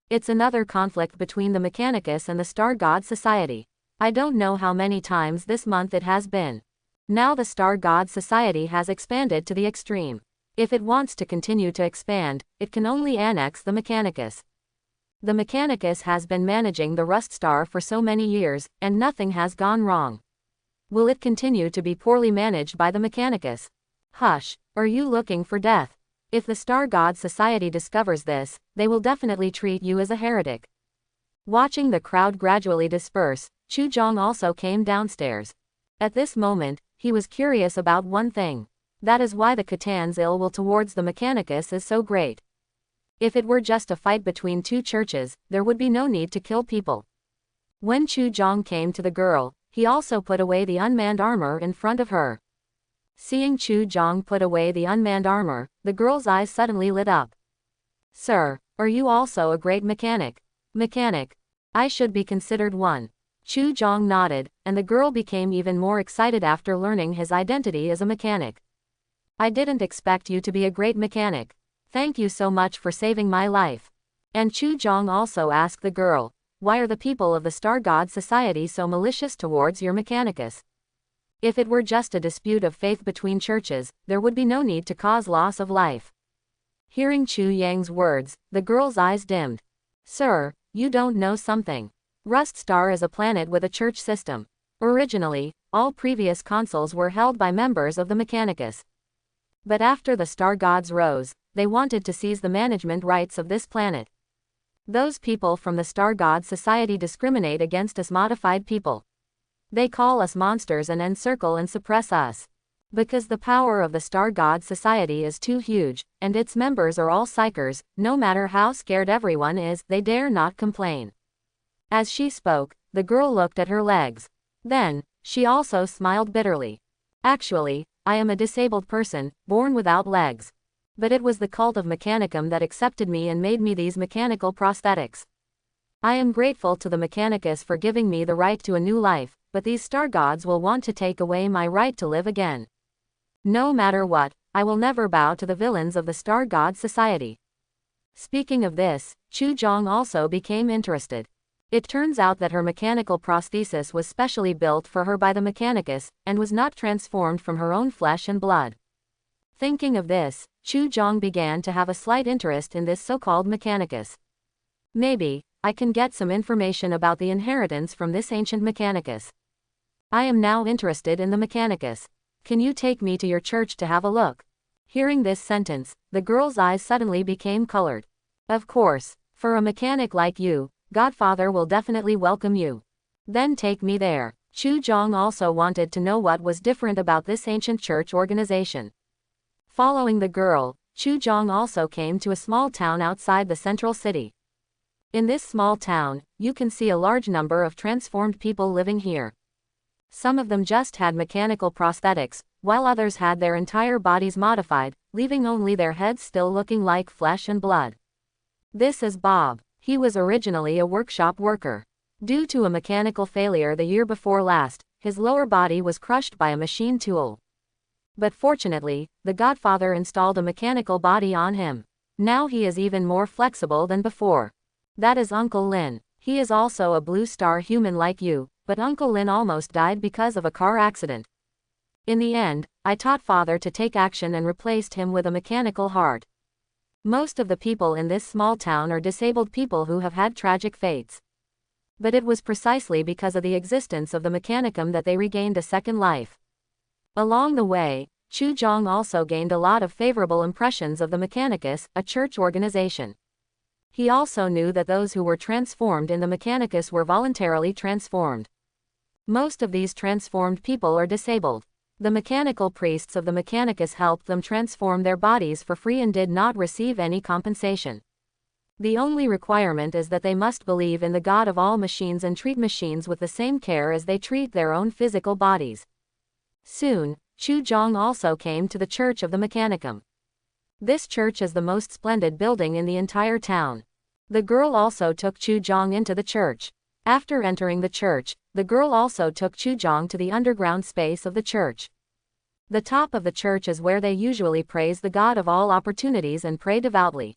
It's another conflict between the Mechanicus and the Star God Society. I don't know how many times this month it has been. Now the Star God Society has expanded to the extreme. If it wants to continue to expand, it can only annex the Mechanicus. The Mechanicus has been managing the Rust Star for so many years, and nothing has gone wrong. Will it continue to be poorly managed by the Mechanicus? Hush, are you looking for death? If the Star God Society discovers this, they will definitely treat you as a heretic. Watching the crowd gradually disperse, Chu Jong also came downstairs. At this moment, he was curious about one thing. That is why the Khitan's ill will towards the Mechanicus is so great. If it were just a fight between two churches, there would be no need to kill people. When Chu Jong came to the girl, he also put away the unmanned armor in front of her. Seeing Chu Jong put away the unmanned armor, the girl's eyes suddenly lit up. Sir, are you also a great mechanic? Mechanic. I should be considered one. Chu Jong nodded, and the girl became even more excited after learning his identity as a mechanic. I didn't expect you to be a great mechanic. Thank you so much for saving my life. And Chu Jong also asked the girl, why are the people of the Star God Society so malicious towards your Mechanicus? If it were just a dispute of faith between churches, there would be no need to cause loss of life. Hearing Chu Yang's words, the girl's eyes dimmed. Sir, you don't know something. Rust Star is a planet with a church system. Originally, all previous consuls were held by members of the Mechanicus. But after the Star Gods rose, they wanted to seize the management rights of this planet. Those people from the Star God Society discriminate against us modified people. They call us monsters and encircle and suppress us. Because the power of the Star God Society is too huge, and its members are all psychers, no matter how scared everyone is, they dare not complain. As she spoke, the girl looked at her legs. Then, she also smiled bitterly. Actually, I am a disabled person, born without legs. But it was the cult of Mechanicum that accepted me and made me these mechanical prosthetics. I am grateful to the Mechanicus for giving me the right to a new life, but these star gods will want to take away my right to live again. No matter what, I will never bow to the villains of the Star God Society. Speaking of this, Chu Jong also became interested. It turns out that her mechanical prosthesis was specially built for her by the Mechanicus, and was not transformed from her own flesh and blood. Thinking of this, Chu Jong began to have a slight interest in this so-called Mechanicus. Maybe, I can get some information about the inheritance from this ancient Mechanicus. I am now interested in the Mechanicus. Can you take me to your church to have a look? Hearing this sentence, the girl's eyes suddenly became colored. Of course, for a mechanic like you, Godfather will definitely welcome you. Then take me there. Chu Jong also wanted to know what was different about this ancient church organization. Following the girl, Chu Jong also came to a small town outside the central city. In this small town, you can see a large number of transformed people living here. Some of them just had mechanical prosthetics, while others had their entire bodies modified, leaving only their heads still looking like flesh and blood. This is Bob. He was originally a workshop worker. Due to a mechanical failure the year before last, his lower body was crushed by a machine tool. But fortunately, the Godfather installed a mechanical body on him. Now he is even more flexible than before. That is Uncle Lin. He is also a blue star human like you, but Uncle Lin almost died because of a car accident. In the end, I taught Father to take action and replaced him with a mechanical heart. Most of the people in this small town are disabled people who have had tragic fates. But it was precisely because of the existence of the Mechanicum that they regained a second life. Along the way, Chu Jong also gained a lot of favorable impressions of the Mechanicus, a church organization. He also knew that those who were transformed in the Mechanicus were voluntarily transformed. Most of these transformed people are disabled. The mechanical priests of the Mechanicus helped them transform their bodies for free and did not receive any compensation. The only requirement is that they must believe in the God of all machines and treat machines with the same care as they treat their own physical bodies. Soon, Chu Jong also came to the church of the Mechanicum. This church is the most splendid building in the entire town. The girl also took Chu Jong into the church. After entering the church, the girl also took Chu Jong to the underground space of the church. The top of the church is where they usually praise the God of all opportunities and pray devoutly.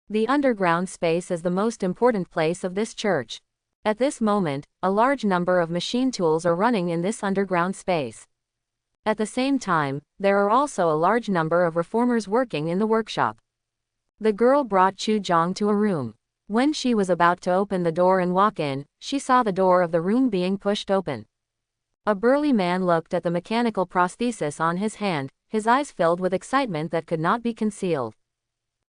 The underground space is the most important place of this church. At this moment, a large number of machine tools are running in this underground space. At the same time, there are also a large number of reformers working in the workshop. The girl brought Chu Jong to a room. When she was about to open the door and walk in, she saw the door of the room being pushed open. A burly man looked at the mechanical prosthesis on his hand, his eyes filled with excitement that could not be concealed.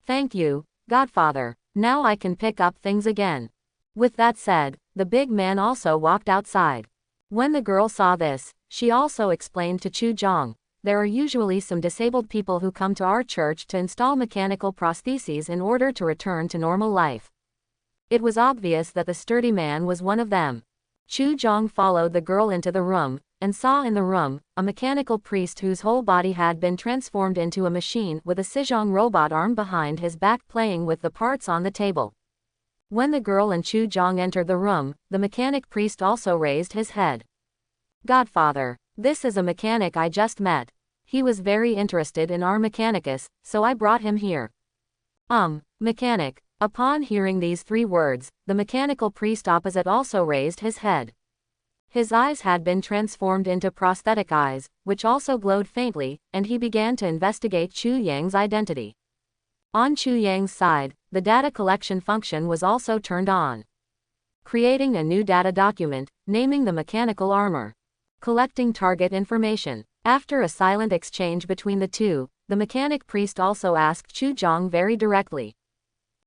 "Thank you, Godfather. Now I can pick up things again." With that said, the big man also walked outside. When the girl saw this, she also explained to Chu Jong, "There are usually some disabled people who come to our church to install mechanical prostheses in order to return to normal life." It was obvious that the sturdy man was one of them. Chu Jong followed the girl into the room, and saw in the room, a mechanical priest whose whole body had been transformed into a machine with a Sejong robot arm behind his back playing with the parts on the table. When the girl and Chu Jong entered the room, the mechanic priest also raised his head. "Godfather, this is a mechanic I just met. He was very interested in our Mechanicus, so I brought him here." Mechanic. Upon hearing these three words, the mechanical priest opposite also raised his head. His eyes had been transformed into prosthetic eyes, which also glowed faintly, and he began to investigate Chu Yang's identity. On Chu Yang's side, the data collection function was also turned on. Creating a new data document, naming the mechanical armor. Collecting target information. After a silent exchange between the two, the mechanic priest also asked Chu Jong very directly.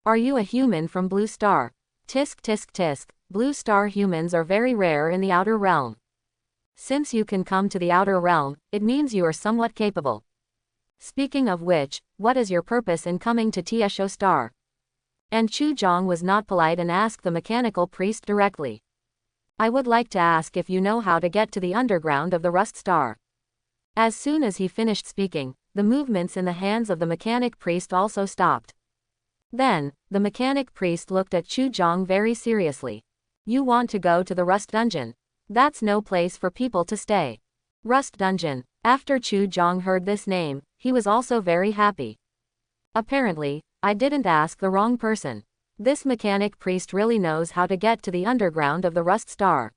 "Are you a human from Blue Star?" "Tisk tisk tisk, Blue Star humans are very rare in the outer realm." Since you can come to the outer realm, it means you are somewhat capable. Speaking of which, what is your purpose in coming to Tiesho Star? And Chu Jong was not polite and asked the mechanical priest directly. I would like to ask if you know how to get to the underground of the Rust Star. As soon as he finished speaking, the movements in the hands of the mechanic priest also stopped. Then, the mechanic priest looked at Chu Jong very seriously. You want to go to the Rust Dungeon? That's no place for people to stay. Rust Dungeon. After Chu Jong heard this name, he was also very happy. Apparently, I didn't ask the wrong person. This mechanic priest really knows how to get to the underground of the Rust Star.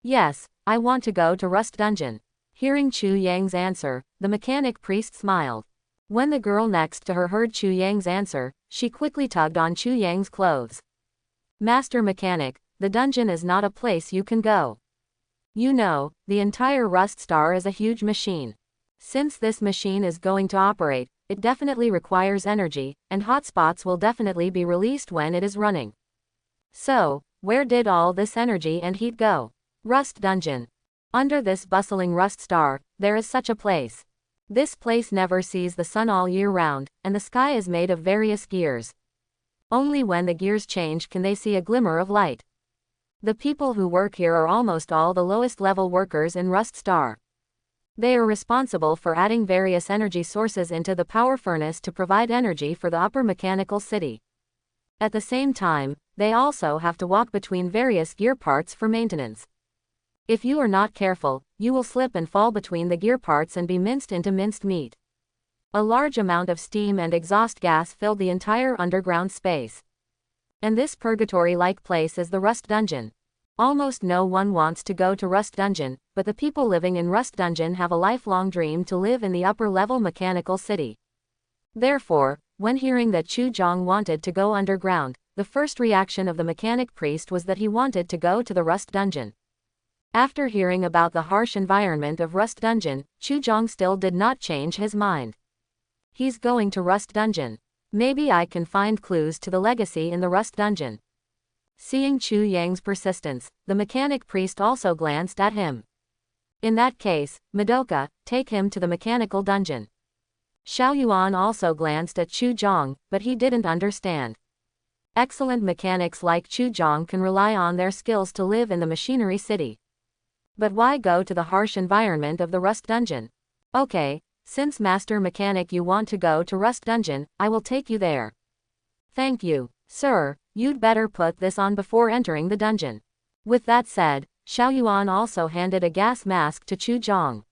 Yes, I want to go to Rust Dungeon. Hearing Chu Yang's answer, the mechanic priest smiled. When the girl next to her heard Chu Yang's answer, she quickly tugged on Chu Yang's clothes. Master Mechanic, the dungeon is not a place you can go. You know, the entire Rust Star is a huge machine. Since this machine is going to operate, it definitely requires energy, and hotspots will definitely be released when it is running. So, where did all this energy and heat go? Rust Dungeon. Under this bustling Rust Star, there is such a place. This place never sees the sun all year round, and the sky is made of various gears. Only when the gears change can they see a glimmer of light. The people who work here are almost all the lowest level workers in Rust Star. They are responsible for adding various energy sources into the power furnace to provide energy for the upper mechanical city. At the same time, they also have to walk between various gear parts for maintenance. If you are not careful, you will slip and fall between the gear parts and be minced into minced meat. A large amount of steam and exhaust gas filled the entire underground space. And this purgatory-like place is the Rust Dungeon. Almost no one wants to go to Rust Dungeon, but the people living in Rust Dungeon have a lifelong dream to live in the upper-level mechanical city. Therefore, when hearing that Chu Jong wanted to go underground, the first reaction of the mechanic priest was that he wanted to go to the Rust Dungeon. After hearing about the harsh environment of Rust Dungeon, Chu Jong still did not change his mind. He's going to Rust Dungeon. Maybe I can find clues to the legacy in the Rust Dungeon. Seeing Chu Yang's persistence, the mechanic priest also glanced at him. In that case, Madoka, take him to the mechanical dungeon. Xiao Yuan also glanced at Chu Jong, but he didn't understand. Excellent mechanics like Chu Jong can rely on their skills to live in the machinery city. But why go to the harsh environment of the Rust Dungeon? Okay, since Master Mechanic you want to go to Rust Dungeon, I will take you there. Thank you, sir, you'd better put this on before entering the dungeon. With that said, Xiao Yuan also handed a gas mask to Chu Jong.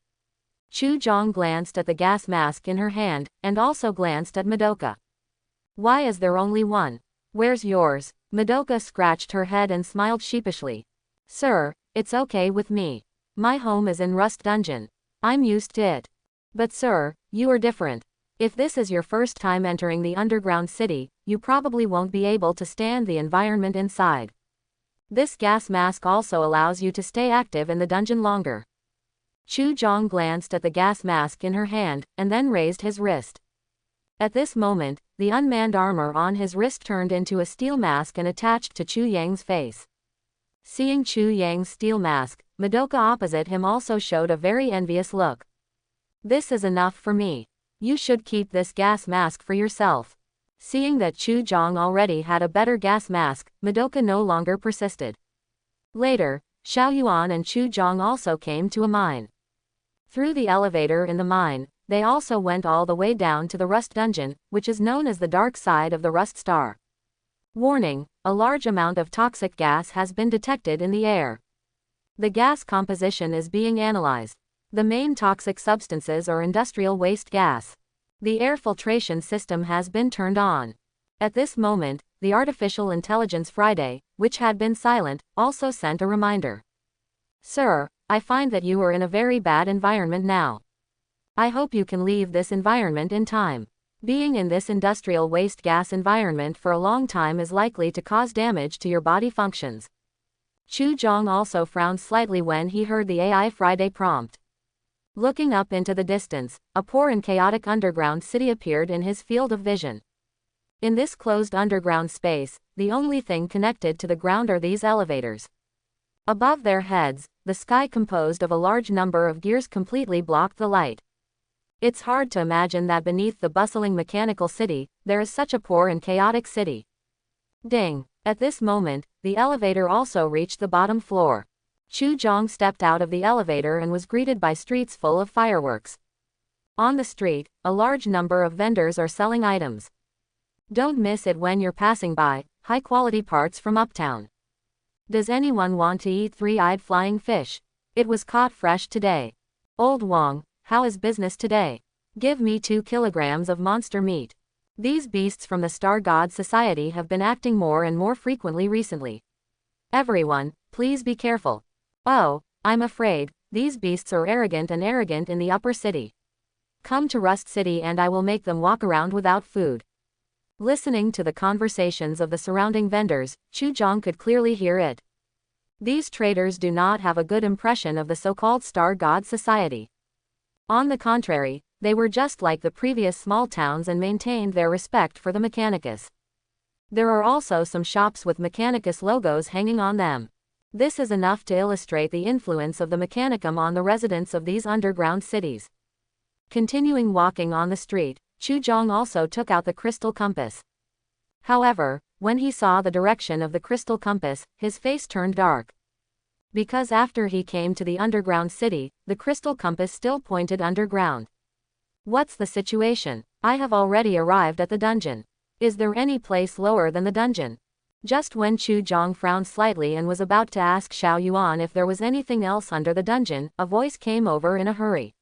Chu Jong glanced at the gas mask in her hand, and also glanced at Madoka. Why is there only one? Where's yours? Madoka scratched her head and smiled sheepishly. Sir, it's okay with me. My home is in Rust Dungeon. I'm used to it. But sir, you are different. If this is your first time entering the underground city, you probably won't be able to stand the environment inside. This gas mask also allows you to stay active in the dungeon longer. Chu Jong glanced at the gas mask in her hand, and then raised his wrist. At this moment, the unmanned armor on his wrist turned into a steel mask and attached to Chu Yang's face. Seeing Chu Yang's steel mask, Madoka opposite him also showed a very envious look. This is enough for me. You should keep this gas mask for yourself. Seeing that Chu Jong already had a better gas mask, Madoka no longer persisted. Later, Xiao Yuan and Chu Jong also came to a mine. Through the elevator in the mine, they also went all the way down to the Rust Dungeon, which is known as the dark side of the Rust Star. Warning, a large amount of toxic gas has been detected in the air. The gas composition is being analyzed. The main toxic substances are industrial waste gas. The air filtration system has been turned on. At this moment, the Artificial Intelligence Friday, which had been silent, also sent a reminder. Sir, I find that you are in a very bad environment now. I hope you can leave this environment in time. Being in this industrial waste gas environment for a long time is likely to cause damage to your body functions. Chu Jong also frowned slightly when he heard the AI Friday prompt. Looking up into the distance, a poor and chaotic underground city appeared in his field of vision. In this closed underground space, the only thing connected to the ground are these elevators. Above their heads, the sky composed of a large number of gears completely blocked the light. It's hard to imagine that beneath the bustling mechanical city, there is such a poor and chaotic city. Ding! At this moment, the elevator also reached the bottom floor. Chu Jong stepped out of the elevator and was greeted by streets full of fireworks. On the street, a large number of vendors are selling items. Don't miss it when you're passing by, high-quality parts from uptown. Does anyone want to eat three-eyed flying fish? It was caught fresh today. Old Wong, how is business today? Give me 2 kilograms of monster meat. These beasts from the Star God Society have been acting more and more frequently recently. Everyone, please be careful. Oh, I'm afraid, these beasts are arrogant in the upper city. Come to Rust City and I will make them walk around without food. Listening to the conversations of the surrounding vendors, Chu Jong could clearly hear it. These traders do not have a good impression of the so-called Star God Society. On the contrary, they were just like the previous small towns and maintained their respect for the Mechanicus. There are also some shops with Mechanicus logos hanging on them. This is enough to illustrate the influence of the Mechanicum on the residents of these underground cities. Continuing walking on the street, Chu Jong also took out the crystal compass. However, when he saw the direction of the crystal compass, his face turned dark. Because after he came to the underground city, the crystal compass still pointed underground. What's the situation? I have already arrived at the dungeon. Is there any place lower than the dungeon? Just when Chu Jong frowned slightly and was about to ask Xiao Yuan if there was anything else under the dungeon, a voice came over in a hurry.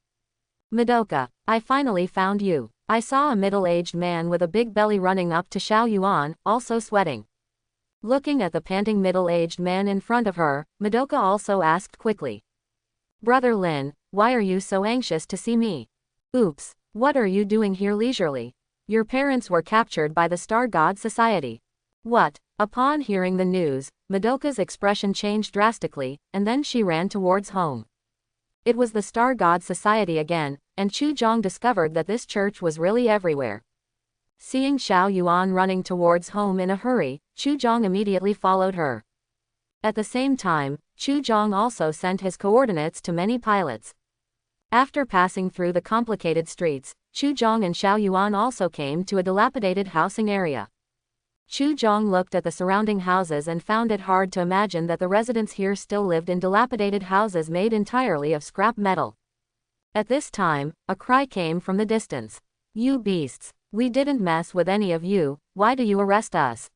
Madoka, I finally found you. I saw a middle-aged man with a big belly running up to Xiao Yuan, also sweating. Looking at the panting middle-aged man in front of her, Madoka also asked quickly. Brother Lin, why are you so anxious to see me? Oops, what are you doing here leisurely? Your parents were captured by the Star God Society. What? Upon hearing the news, Madoka's expression changed drastically, and then she ran towards home. It was the Star God Society again, and Chu Jong discovered that this church was really everywhere. Seeing Xiao Yuan running towards home in a hurry, Chu Jong immediately followed her. At the same time, Chu Jong also sent his coordinates to many pilots. After passing through the complicated streets, Chu Jong and Xiao Yuan also came to a dilapidated housing area. Chu Jong looked at the surrounding houses and found it hard to imagine that the residents here still lived in dilapidated houses made entirely of scrap metal. At this time, a cry came from the distance. You beasts, we didn't mess with any of you, why do you arrest us?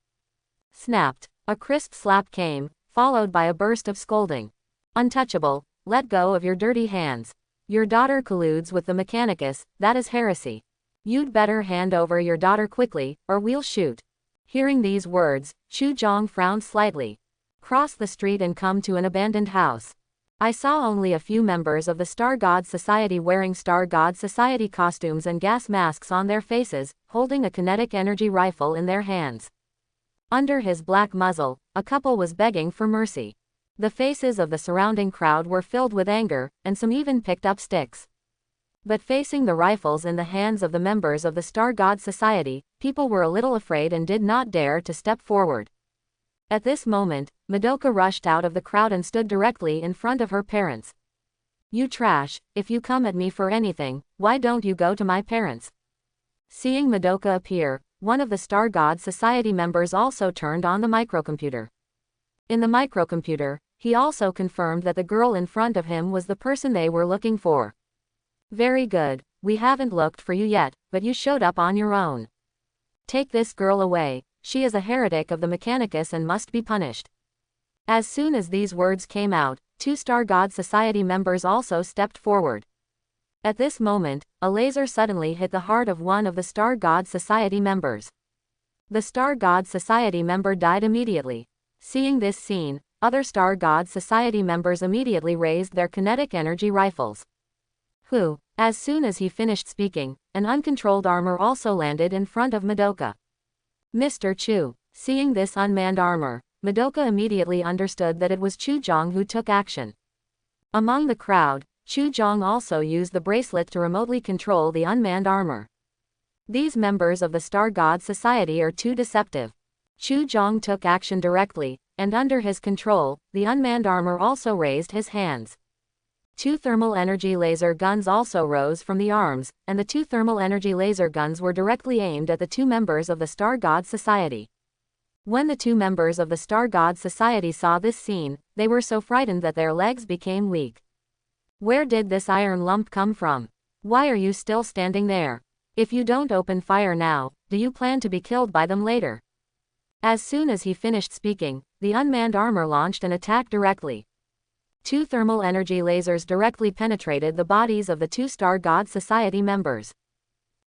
Snapped. A crisp slap came, followed by a burst of scolding. Untouchable, let go of your dirty hands. Your daughter colludes with the Mechanicus, that is heresy. You'd better hand over your daughter quickly, or we'll shoot. Hearing these words, Chu Jong frowned slightly. Cross the street and come to an abandoned house. I saw only a few members of the Star God Society wearing Star God Society costumes and gas masks on their faces, holding a kinetic energy rifle in their hands. Under his black muzzle, a couple was begging for mercy. The faces of the surrounding crowd were filled with anger, and some even picked up sticks. But facing the rifles in the hands of the members of the Star God Society, people were a little afraid and did not dare to step forward. At this moment, Madoka rushed out of the crowd and stood directly in front of her parents. You trash, if you come at me for anything, why don't you go to my parents? Seeing Madoka appear, one of the Star God Society members also turned on the microcomputer. In the microcomputer, he also confirmed that the girl in front of him was the person they were looking for. Very good, we haven't looked for you yet, but you showed up on your own. Take this girl away, she is a heretic of the Mechanicus and must be punished. As soon as these words came out, 2 Star God Society members also stepped forward. At this moment, a laser suddenly hit the heart of one of the Star God Society members. The Star God Society member died immediately. Seeing this scene, other Star God Society members immediately raised their kinetic energy rifles. As soon as he finished speaking, an uncontrolled armor also landed in front of Madoka. Mr. Chu. Seeing this unmanned armor, Madoka immediately understood that it was Chu Jong who took action. Among the crowd, Chu Jong also used the bracelet to remotely control the unmanned armor. These members of the Star God Society are too deceptive. Chu Jong took action directly, and under his control, the unmanned armor also raised his hands. 2 thermal energy laser guns also rose from the arms, and the 2 thermal energy laser guns were directly aimed at the 2 members of the Star God Society. When the 2 members of the Star God Society saw this scene, they were so frightened that their legs became weak. Where did this iron lump come from? Why are you still standing there? If you don't open fire now, do you plan to be killed by them later? As soon as he finished speaking, the unmanned armor launched an attack directly. 2 thermal energy lasers directly penetrated the bodies of the 2 Star God Society members.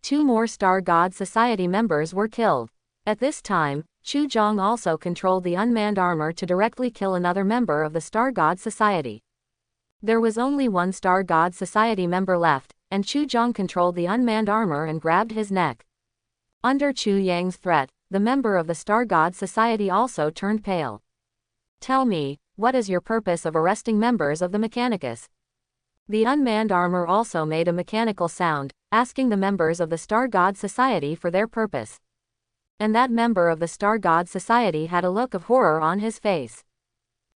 2 more Star God Society members were killed. At this time, Chu Jong also controlled the unmanned armor to directly kill another member of the Star God Society. There was only 1 Star God Society member left, and Chu Jong controlled the unmanned armor and grabbed his neck. Under Chu Yang's threat, the member of the Star God Society also turned pale. Tell me, what is your purpose of arresting members of the Mechanicus? The unmanned armor also made a mechanical sound, asking the members of the Star God Society for their purpose. And that member of the Star God Society had a look of horror on his face.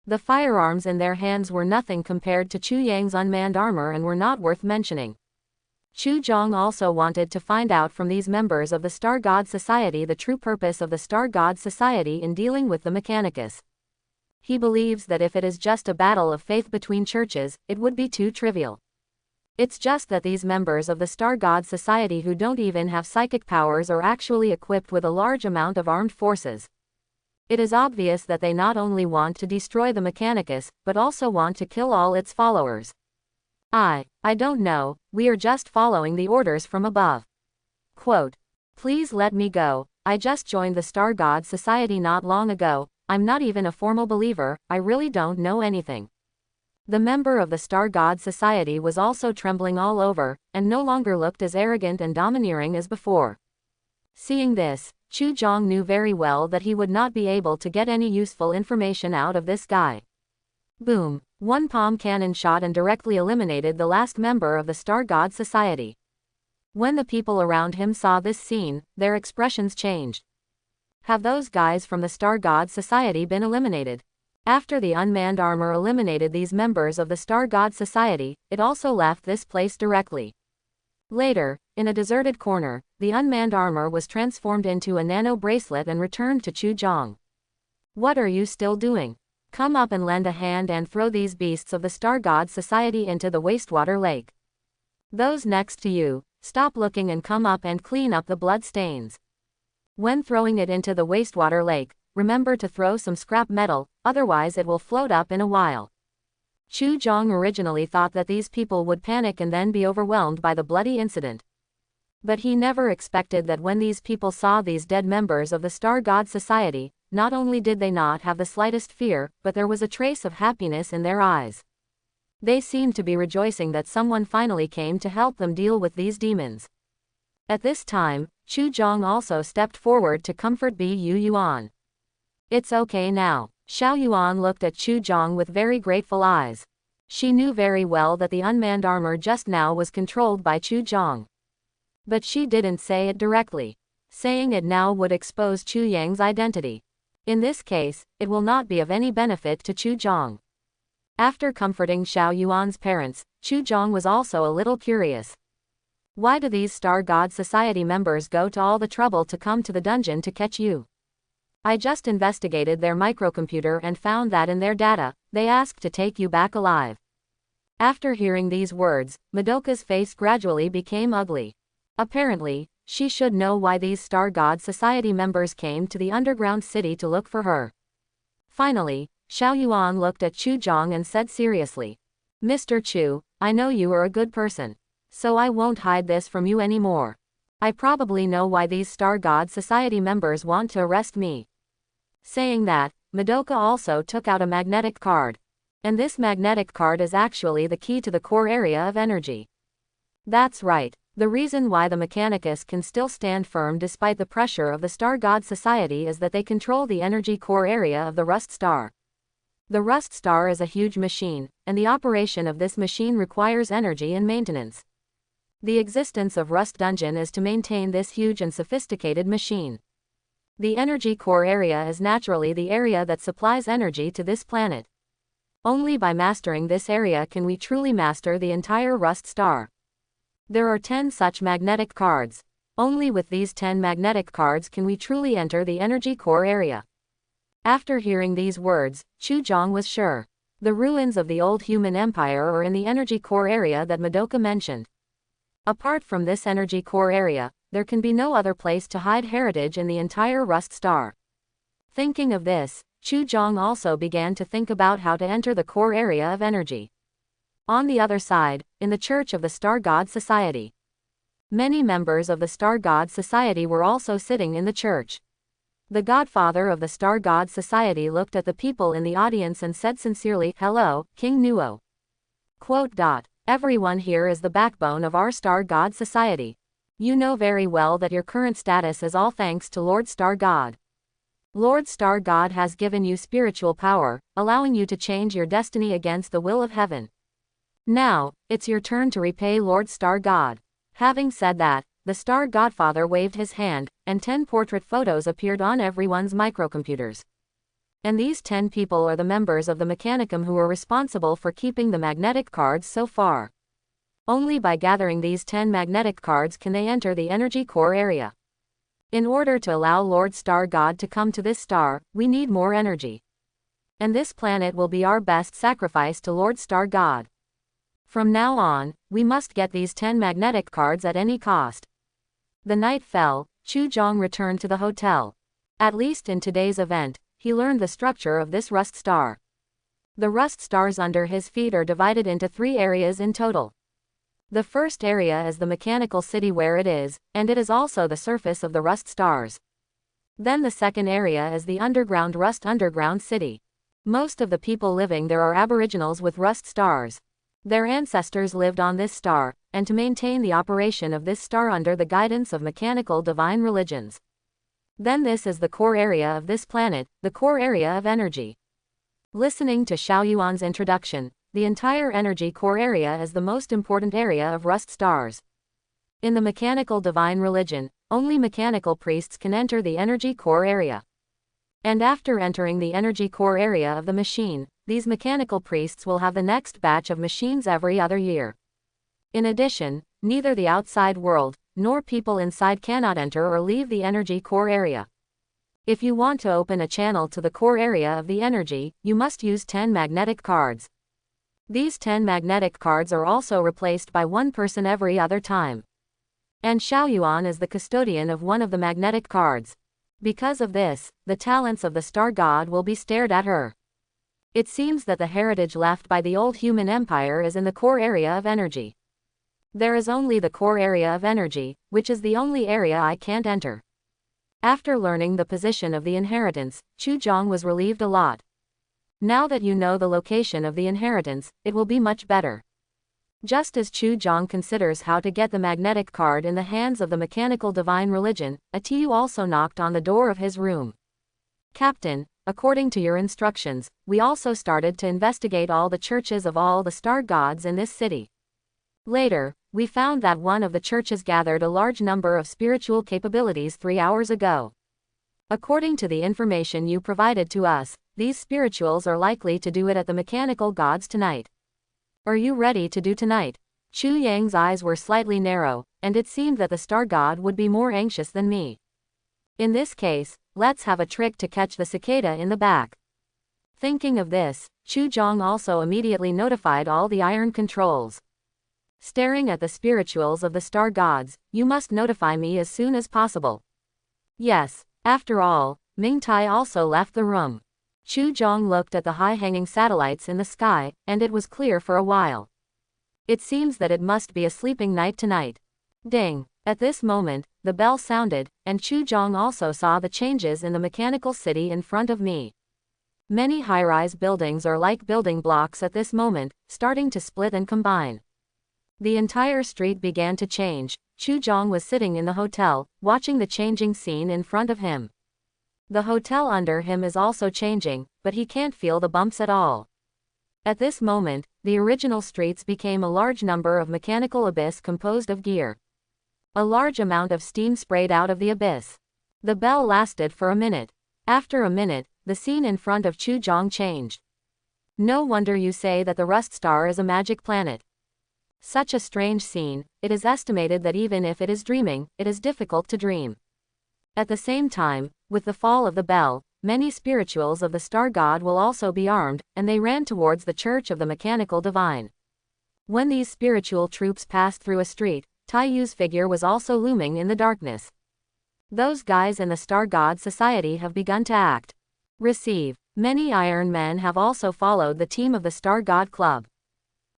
The firearms in their hands were nothing compared to Chu Yang's unmanned armor and were not worth mentioning. Chu Jong also wanted to find out from these members of the Star God Society the true purpose of the Star God Society in dealing with the Mechanicus. He believes that if it is just a battle of faith between churches, it would be too trivial. It's just that these members of the Star God Society who don't even have psychic powers are actually equipped with a large amount of armed forces. It is obvious that they not only want to destroy the Mechanicus, but also want to kill all its followers. I don't know, we are just following the orders from above. Quote, please let me go, I just joined the Star God Society not long ago, I'm not even a formal believer, I really don't know anything. The member of the Star God Society was also trembling all over, and no longer looked as arrogant and domineering as before. Seeing this, Chu Jong knew very well that he would not be able to get any useful information out of this guy. Boom! 1 palm cannon shot and directly eliminated the last member of the Star God Society. When the people around him saw this scene, their expressions changed. Have those guys from the Star God Society been eliminated? After the unmanned armor eliminated these members of the Star God Society, it also left this place directly. Later, in a deserted corner, the unmanned armor was transformed into a nano bracelet and returned to Chu Jong. What are you still doing? Come up and lend a hand and throw these beasts of the Star God Society into the wastewater lake. Those next to you, stop looking and come up and clean up the blood stains. When throwing it into the wastewater lake, remember to throw some scrap metal, otherwise it will float up in a while. Chu Jong originally thought that these people would panic and then be overwhelmed by the bloody incident. But he never expected that when these people saw these dead members of the Star God Society, not only did they not have the slightest fear, but there was a trace of happiness in their eyes. They seemed to be rejoicing that someone finally came to help them deal with these demons. At this time, Chu Jong also stepped forward to comfort Bu Yuan. It's okay now. Xiao Yuan looked at Chu Jong with very grateful eyes. She knew very well that the unmanned armor just now was controlled by Chu Jong. But she didn't say it directly. Saying it now would expose Chu Yang's identity. In this case, it will not be of any benefit to Chu Jong. After comforting Xiao Yuan's parents, Chu Jong was also a little curious. Why do these Star God Society members go to all the trouble to come to the dungeon to catch you? I just investigated their microcomputer and found that in their data, they asked to take you back alive. After hearing these words, Madoka's face gradually became ugly. Apparently, she should know why these Star God Society members came to the underground city to look for her. Finally, Xiao Yuan looked at Chu Jong and said seriously, Mr. Chu, I know you are a good person. So I won't hide this from you anymore. I probably know why these Star God Society members want to arrest me. Saying that, Madoka also took out a magnetic card. And this magnetic card is actually the key to the core area of energy. That's right, the reason why the Mechanicus can still stand firm despite the pressure of the Star God Society is that they control the energy core area of the Rust Star. The Rust Star is a huge machine, and the operation of this machine requires energy and maintenance. The existence of Rust Dungeon is to maintain this huge and sophisticated machine. The energy core area is naturally the area that supplies energy to this planet. Only by mastering this area can we truly master the entire Rust star. There are 10 such magnetic cards. Only with these 10 magnetic cards can we truly enter the energy core area. After hearing these words, Chu Jong was sure. The ruins of the old human empire are in the energy core area that Madoka mentioned. Apart from this energy core area, there can be no other place to hide heritage in the entire Rust star. Thinking of this, Chu Jong also began to think about how to enter the core area of energy. On the other side, in the Church of the Star God Society, many members of the Star God Society were also sitting in the church. The godfather of the Star God Society looked at the people in the audience and said sincerely, "Hello, King Nuo. Everyone here is the backbone of our Star God Society. You know very well that your current status is all thanks to Lord Star God. Lord Star God has given you spiritual power, allowing you to change your destiny against the will of heaven. Now, it's your turn to repay Lord Star God." Having said that, the Star Godfather waved his hand, and 10 portrait photos appeared on everyone's microcomputers. And these 10 people are the members of the Mechanicum who are responsible for keeping the magnetic cards so far. Only by gathering these 10 magnetic cards can they enter the energy core area. In order to allow Lord Star God to come to this star, we need more energy. And this planet will be our best sacrifice to Lord Star God. From now on, we must get these 10 magnetic cards at any cost. The night fell, Chu Jong returned to the hotel. At least in today's event, he learned the structure of this Rust star. The Rust stars under his feet are divided into 3 areas in total. The first area is the mechanical city where it is, and it is also the surface of the Rust stars. Then the second area is the underground Rust underground city. Most of the people living there are aboriginals with Rust stars. Their ancestors lived on this star, and to maintain the operation of this star under the guidance of mechanical divine religions. Then this is the core area of this planet, the core area of energy. Listening to Xiaoyuan's introduction, the entire energy core area is the most important area of Rust stars. In the mechanical divine religion, only mechanical priests can enter the energy core area. And after entering the energy core area of the machine, these mechanical priests will have the next batch of machines every other year. In addition, neither the outside world, nor people inside cannot enter or leave the energy core area. If you want to open a channel to the core area of the energy, you must use 10 magnetic cards. These 10 magnetic cards are also replaced by one person every other time. And Xiaoyuan is the custodian of one of the magnetic cards. Because of this, the talents of the star god will be stared at her. It seems that the heritage left by the old human empire is in the core area of energy. There is only the core area of energy, which is the only area I can't enter. After learning the position of the inheritance, Chu Jong was relieved a lot. Now that you know the location of the inheritance, it will be much better. Just as Chu Jong considers how to get the magnetic card in the hands of the mechanical divine religion, Tiu also knocked on the door of his room. "Captain, according to your instructions, we also started to investigate all the churches of all the star gods in this city. Later, we found that one of the churches gathered a large number of spiritual capabilities 3 hours ago. According to the information you provided to us, these spirituals are likely to do it at the mechanical gods tonight. Are you ready to do tonight?" Chu Yang's eyes were slightly narrow, and it seemed that the star god would be more anxious than me. In this case, let's have a trick to catch the cicada in the back. Thinking of this, Chu Jong also immediately notified all the iron controls. Staring at the spirituals of the star gods, "You must notify me as soon as possible." Yes, after all, Ming Tai also left the room. Chu Jong looked at the high-hanging satellites in the sky, and it was clear for a while. It seems that it must be a sleeping night tonight. Ding! At this moment, the bell sounded, and Chu Jong also saw the changes in the mechanical city in front of me. Many high-rise buildings are like building blocks at this moment, starting to split and combine. The entire street began to change. Chu Jong was sitting in the hotel, watching the changing scene in front of him. The hotel under him is also changing, but he can't feel the bumps at all. At this moment, the original streets became a large number of mechanical abyss composed of gear. A large amount of steam sprayed out of the abyss. The bell lasted for a minute. After a minute, the scene in front of Chuzhong changed. No wonder you say that the Rust Star is a magic planet. Such a strange scene, it is estimated that even if it is dreaming, it is difficult to dream. At the same time, with the fall of the bell, many spirituals of the star god will also be armed, and they ran towards the Church of the Mechanical Divine. When these spiritual troops passed through a street, Taiyu's figure was also looming in the darkness. Those guys in the Star God Society have begun to act. Receive. Many Iron Men have also followed the team of the Star God Club.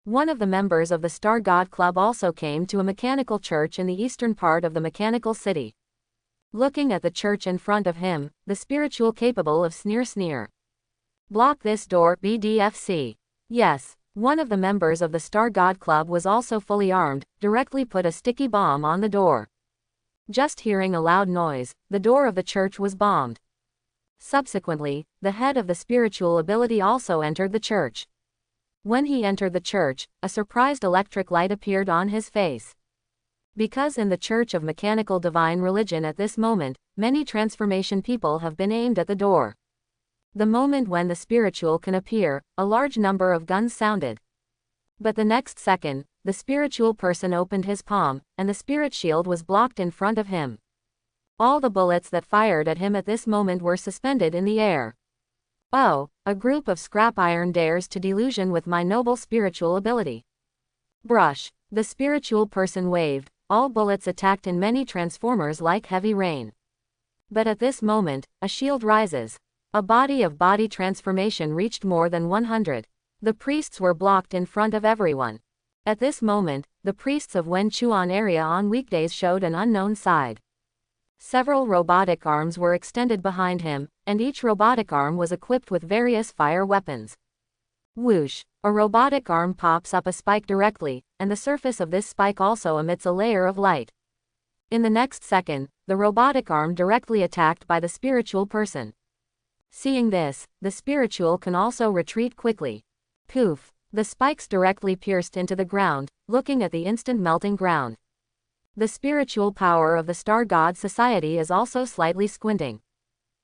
One of the members of the Star God Club also came to a mechanical church in the eastern part of the mechanical city. Looking at the church in front of him, the spiritual capable of sneer. Block this door, BDFC. Yes, one of the members of the Star God Club was also fully armed, directly put a sticky bomb on the door. Just hearing a loud noise, the door of the church was bombed. Subsequently, the head of the spiritual ability also entered the church. When he entered the church, a surprised electric light appeared on his face. Because in the Church of Mechanical Divine Religion at this moment, many transformation people have been aimed at the door. The moment when the spiritual can appear, a large number of guns sounded. But the next second, the spiritual person opened his palm, and the spirit shield was blocked in front of him. All the bullets that fired at him at this moment were suspended in the air. Oh, a group of scrap iron dares to delusion with my noble spiritual ability. Brush. The spiritual person waved, all bullets attacked in many transformers like heavy rain. But at this moment, a shield rises. A body of body transformation reached more than 100. The priests were blocked in front of everyone. At this moment, the priests of Wenchuan area on weekdays showed an unknown side. Several robotic arms were extended behind him, and each robotic arm was equipped with various fire weapons. Whoosh! A robotic arm pops up a spike directly, and the surface of this spike also emits a layer of light. In the next second, the robotic arm directly attacked by the spiritual person. Seeing this, the spiritual can also retreat quickly. Poof! The spikes directly pierced into the ground, looking at the instant melting ground. The spiritual power of the Star God Society is also slightly squinting.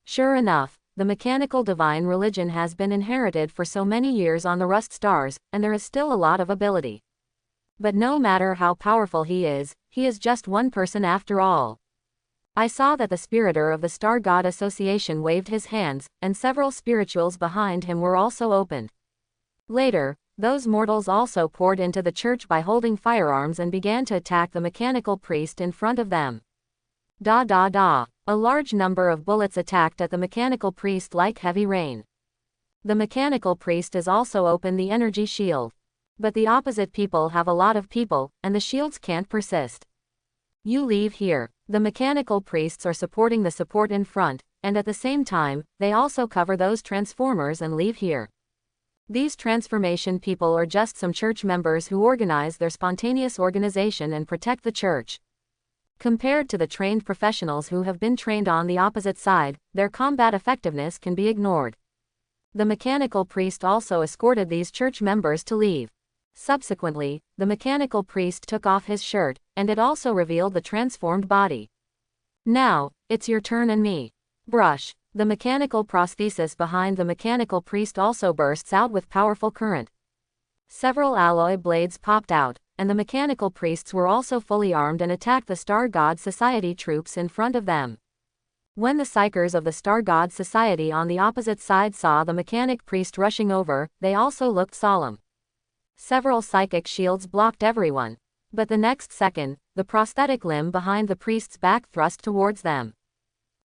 Sure enough, the mechanical divine religion has been inherited for so many years on the Rust Stars, and there is still a lot of ability. But no matter how powerful he is just one person after all. I saw that the spiritor of the Star God Association waved his hands, and several spirituals behind him were also opened. Later, those mortals also poured into the church by holding firearms and began to attack the mechanical priest in front of them. A large number of bullets attacked at the mechanical priest like heavy rain. The mechanical priest has also opened the energy shield. But the opposite people have a lot of people, and the shields can't persist. You leave here. The mechanical priests are supporting the support in front, and at the same time, they also cover those transformers and leave here. These transformation people are just some church members who organize their spontaneous organization and protect the church. Compared to the trained professionals who have been trained on the opposite side, their combat effectiveness can be ignored. The mechanical priest also escorted these church members to leave. Subsequently, the mechanical priest took off his shirt, and it also revealed the transformed body. Now, it's your turn and me. Brush. The mechanical prosthesis behind the mechanical priest also bursts out with powerful current. Several alloy blades popped out, and the mechanical priests were also fully armed and attacked the Star God Society troops in front of them. When the psychers of the Star God Society on the opposite side saw the mechanic priest rushing over, they also looked solemn. Several psychic shields blocked everyone. But the next second, the prosthetic limb behind the priest's back thrust towards them.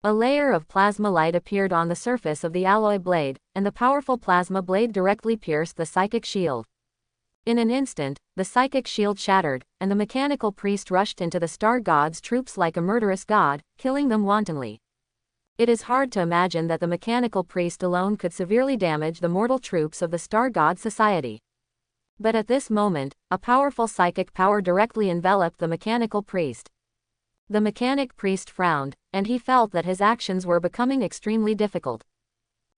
A layer of plasma light appeared on the surface of the alloy blade, and the powerful plasma blade directly pierced the psychic shield. In an instant, the psychic shield shattered, and the mechanical priest rushed into the Star God's troops like a murderous god, killing them wantonly. It is hard to imagine that the mechanical priest alone could severely damage the mortal troops of the Star God Society. But at this moment, a powerful psychic power directly enveloped the mechanical priest. The mechanic priest frowned, and he felt that his actions were becoming extremely difficult.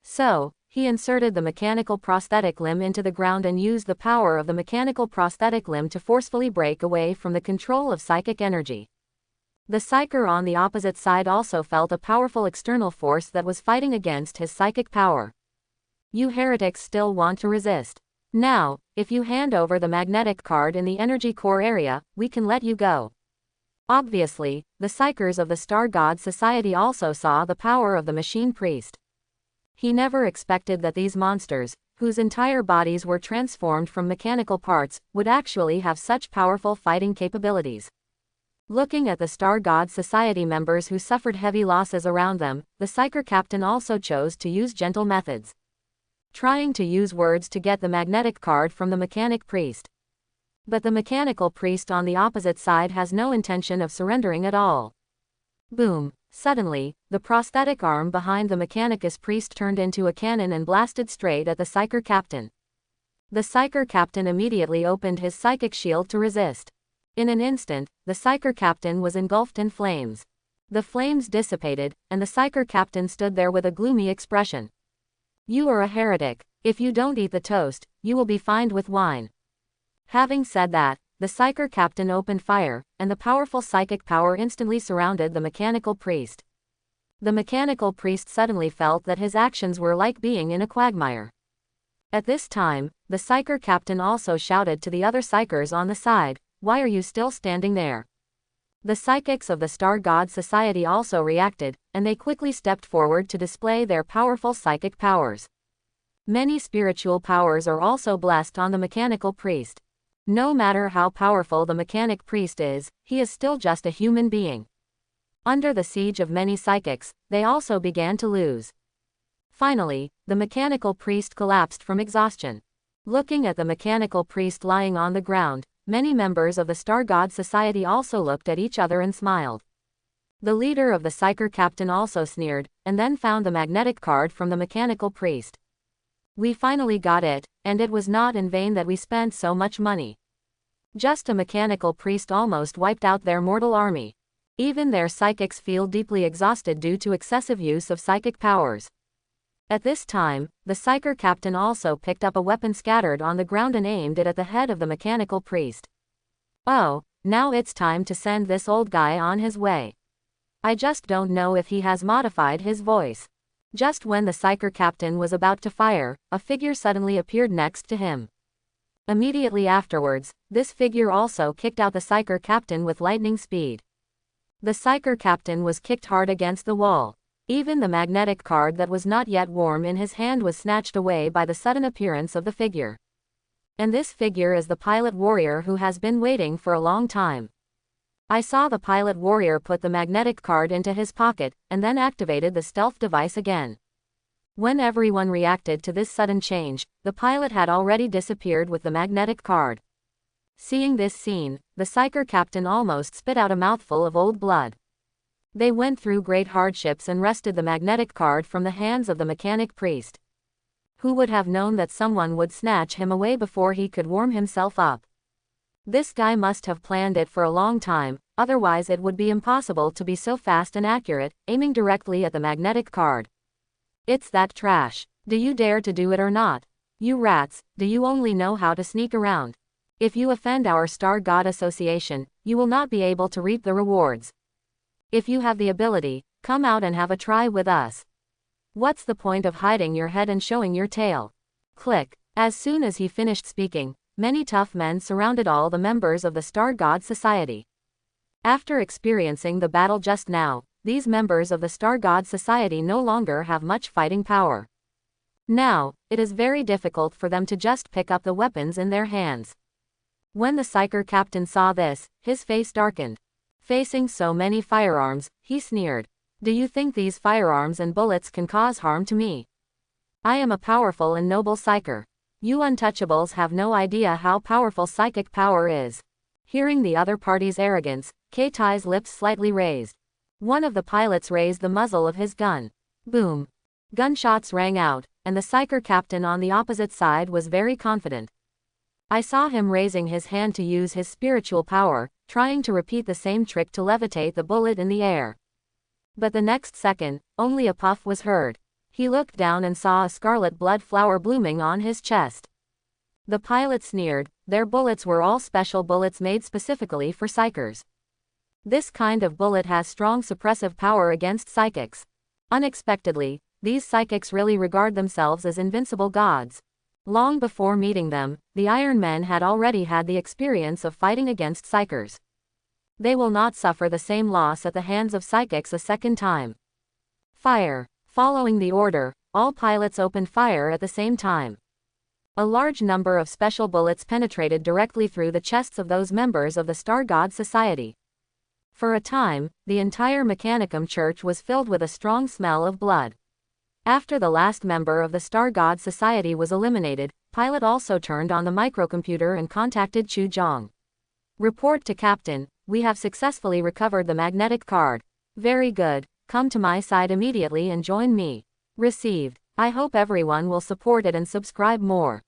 So, he inserted the mechanical prosthetic limb into the ground and used the power of the mechanical prosthetic limb to forcefully break away from the control of psychic energy. The psyker on the opposite side also felt a powerful external force that was fighting against his psychic power. You heretics still want to resist. Now, if you hand over the magnetic card in the energy core area, we can let you go. Obviously, the psykers of the Star God Society also saw the power of the machine priest. He never expected that these monsters, whose entire bodies were transformed from mechanical parts, would actually have such powerful fighting capabilities. Looking at the Star God Society members who suffered heavy losses around them, the psyker captain also chose to use gentle methods. Trying to use words to get the magnetic card from the mechanic priest. But the mechanical priest on the opposite side has no intention of surrendering at all. Boom! Suddenly, the prosthetic arm behind the mechanicus priest turned into a cannon and blasted straight at the psyker captain. The psyker captain immediately opened his psychic shield to resist. In an instant, the psyker captain was engulfed in flames. The flames dissipated, and the psyker captain stood there with a gloomy expression. You are a heretic. If you don't eat the toast, you will be fined with wine. Having said that, the psyker captain opened fire, and the powerful psychic power instantly surrounded the mechanical priest. The mechanical priest suddenly felt that his actions were like being in a quagmire. At this time, the psyker captain also shouted to the other psykers on the side, "Why are you still standing there?" The psychics of the Star God Society also reacted, and they quickly stepped forward to display their powerful psychic powers. Many spiritual powers are also blessed on the mechanical priest. No matter how powerful the mechanic priest is, he is still just a human being. Under the siege of many psychics, they also began to lose. Finally, the mechanical priest collapsed from exhaustion. Looking at the mechanical priest lying on the ground, many members of the Star God Society also looked at each other and smiled. The leader of the psyker captain also sneered, and then found the magnetic card from the mechanical priest. We finally got it, and it was not in vain that we spent so much money. Just a mechanical priest almost wiped out their mortal army. Even their psychics feel deeply exhausted due to excessive use of psychic powers. At this time, the psyker captain also picked up a weapon scattered on the ground and aimed it at the head of the mechanical priest. Oh, now it's time to send this old guy on his way. I just don't know if he has modified his voice. Just when the psyker captain was about to fire, a figure suddenly appeared next to him. Immediately afterwards, this figure also kicked out the psyker captain with lightning speed. The psyker captain was kicked hard against the wall. Even the magnetic card that was not yet warm in his hand was snatched away by the sudden appearance of the figure. And this figure is the pilot warrior who has been waiting for a long time. I saw the pilot warrior put the magnetic card into his pocket, and then activated the stealth device again. When everyone reacted to this sudden change, the pilot had already disappeared with the magnetic card. Seeing this scene, the psyker captain almost spit out a mouthful of old blood. They went through great hardships and wrested the magnetic card from the hands of the mechanic priest. Who would have known that someone would snatch him away before he could warm himself up? This guy must have planned it for a long time, otherwise it would be impossible to be so fast and accurate, aiming directly at the magnetic card. It's that trash. Do you dare to do it or not? You rats, do you only know how to sneak around? If you offend our Star God Association, you will not be able to reap the rewards. If you have the ability, come out and have a try with us. What's the point of hiding your head and showing your tail? Click. As soon as he finished speaking, many tough men surrounded all the members of the Star God Society. After experiencing the battle just now, these members of the Star God Society no longer have much fighting power. Now, it is very difficult for them to just pick up the weapons in their hands. When the psyker captain saw this, his face darkened. Facing so many firearms, he sneered. Do you think these firearms and bullets can cause harm to me? I am a powerful and noble psyker. You untouchables have no idea how powerful psychic power is. Hearing the other party's arrogance, K-Tai's lips slightly raised. One of the pilots raised the muzzle of his gun. Boom. Gunshots rang out, and the psyker captain on the opposite side was very confident. I saw him raising his hand to use his spiritual power, trying to repeat the same trick to levitate the bullet in the air. But the next second, only a puff was heard. He looked down and saw a scarlet blood flower blooming on his chest. The pilot sneered, their bullets were all special bullets made specifically for psykers. This kind of bullet has strong suppressive power against psychics. Unexpectedly, these psychics really regard themselves as invincible gods. Long before meeting them, the Iron Men had already had the experience of fighting against psykers. They will not suffer the same loss at the hands of psychics a second time. Fire. Following the order, all pilots opened fire at the same time. A large number of special bullets penetrated directly through the chests of those members of the Star God Society. For a time, the entire Mechanicum Church was filled with a strong smell of blood. After the last member of the Star God Society was eliminated, Pilot also turned on the microcomputer and contacted Chu Zhong. Report to Captain, we have successfully recovered the magnetic card. Very good, come to my side immediately and join me. Received. I hope everyone will support it and subscribe more.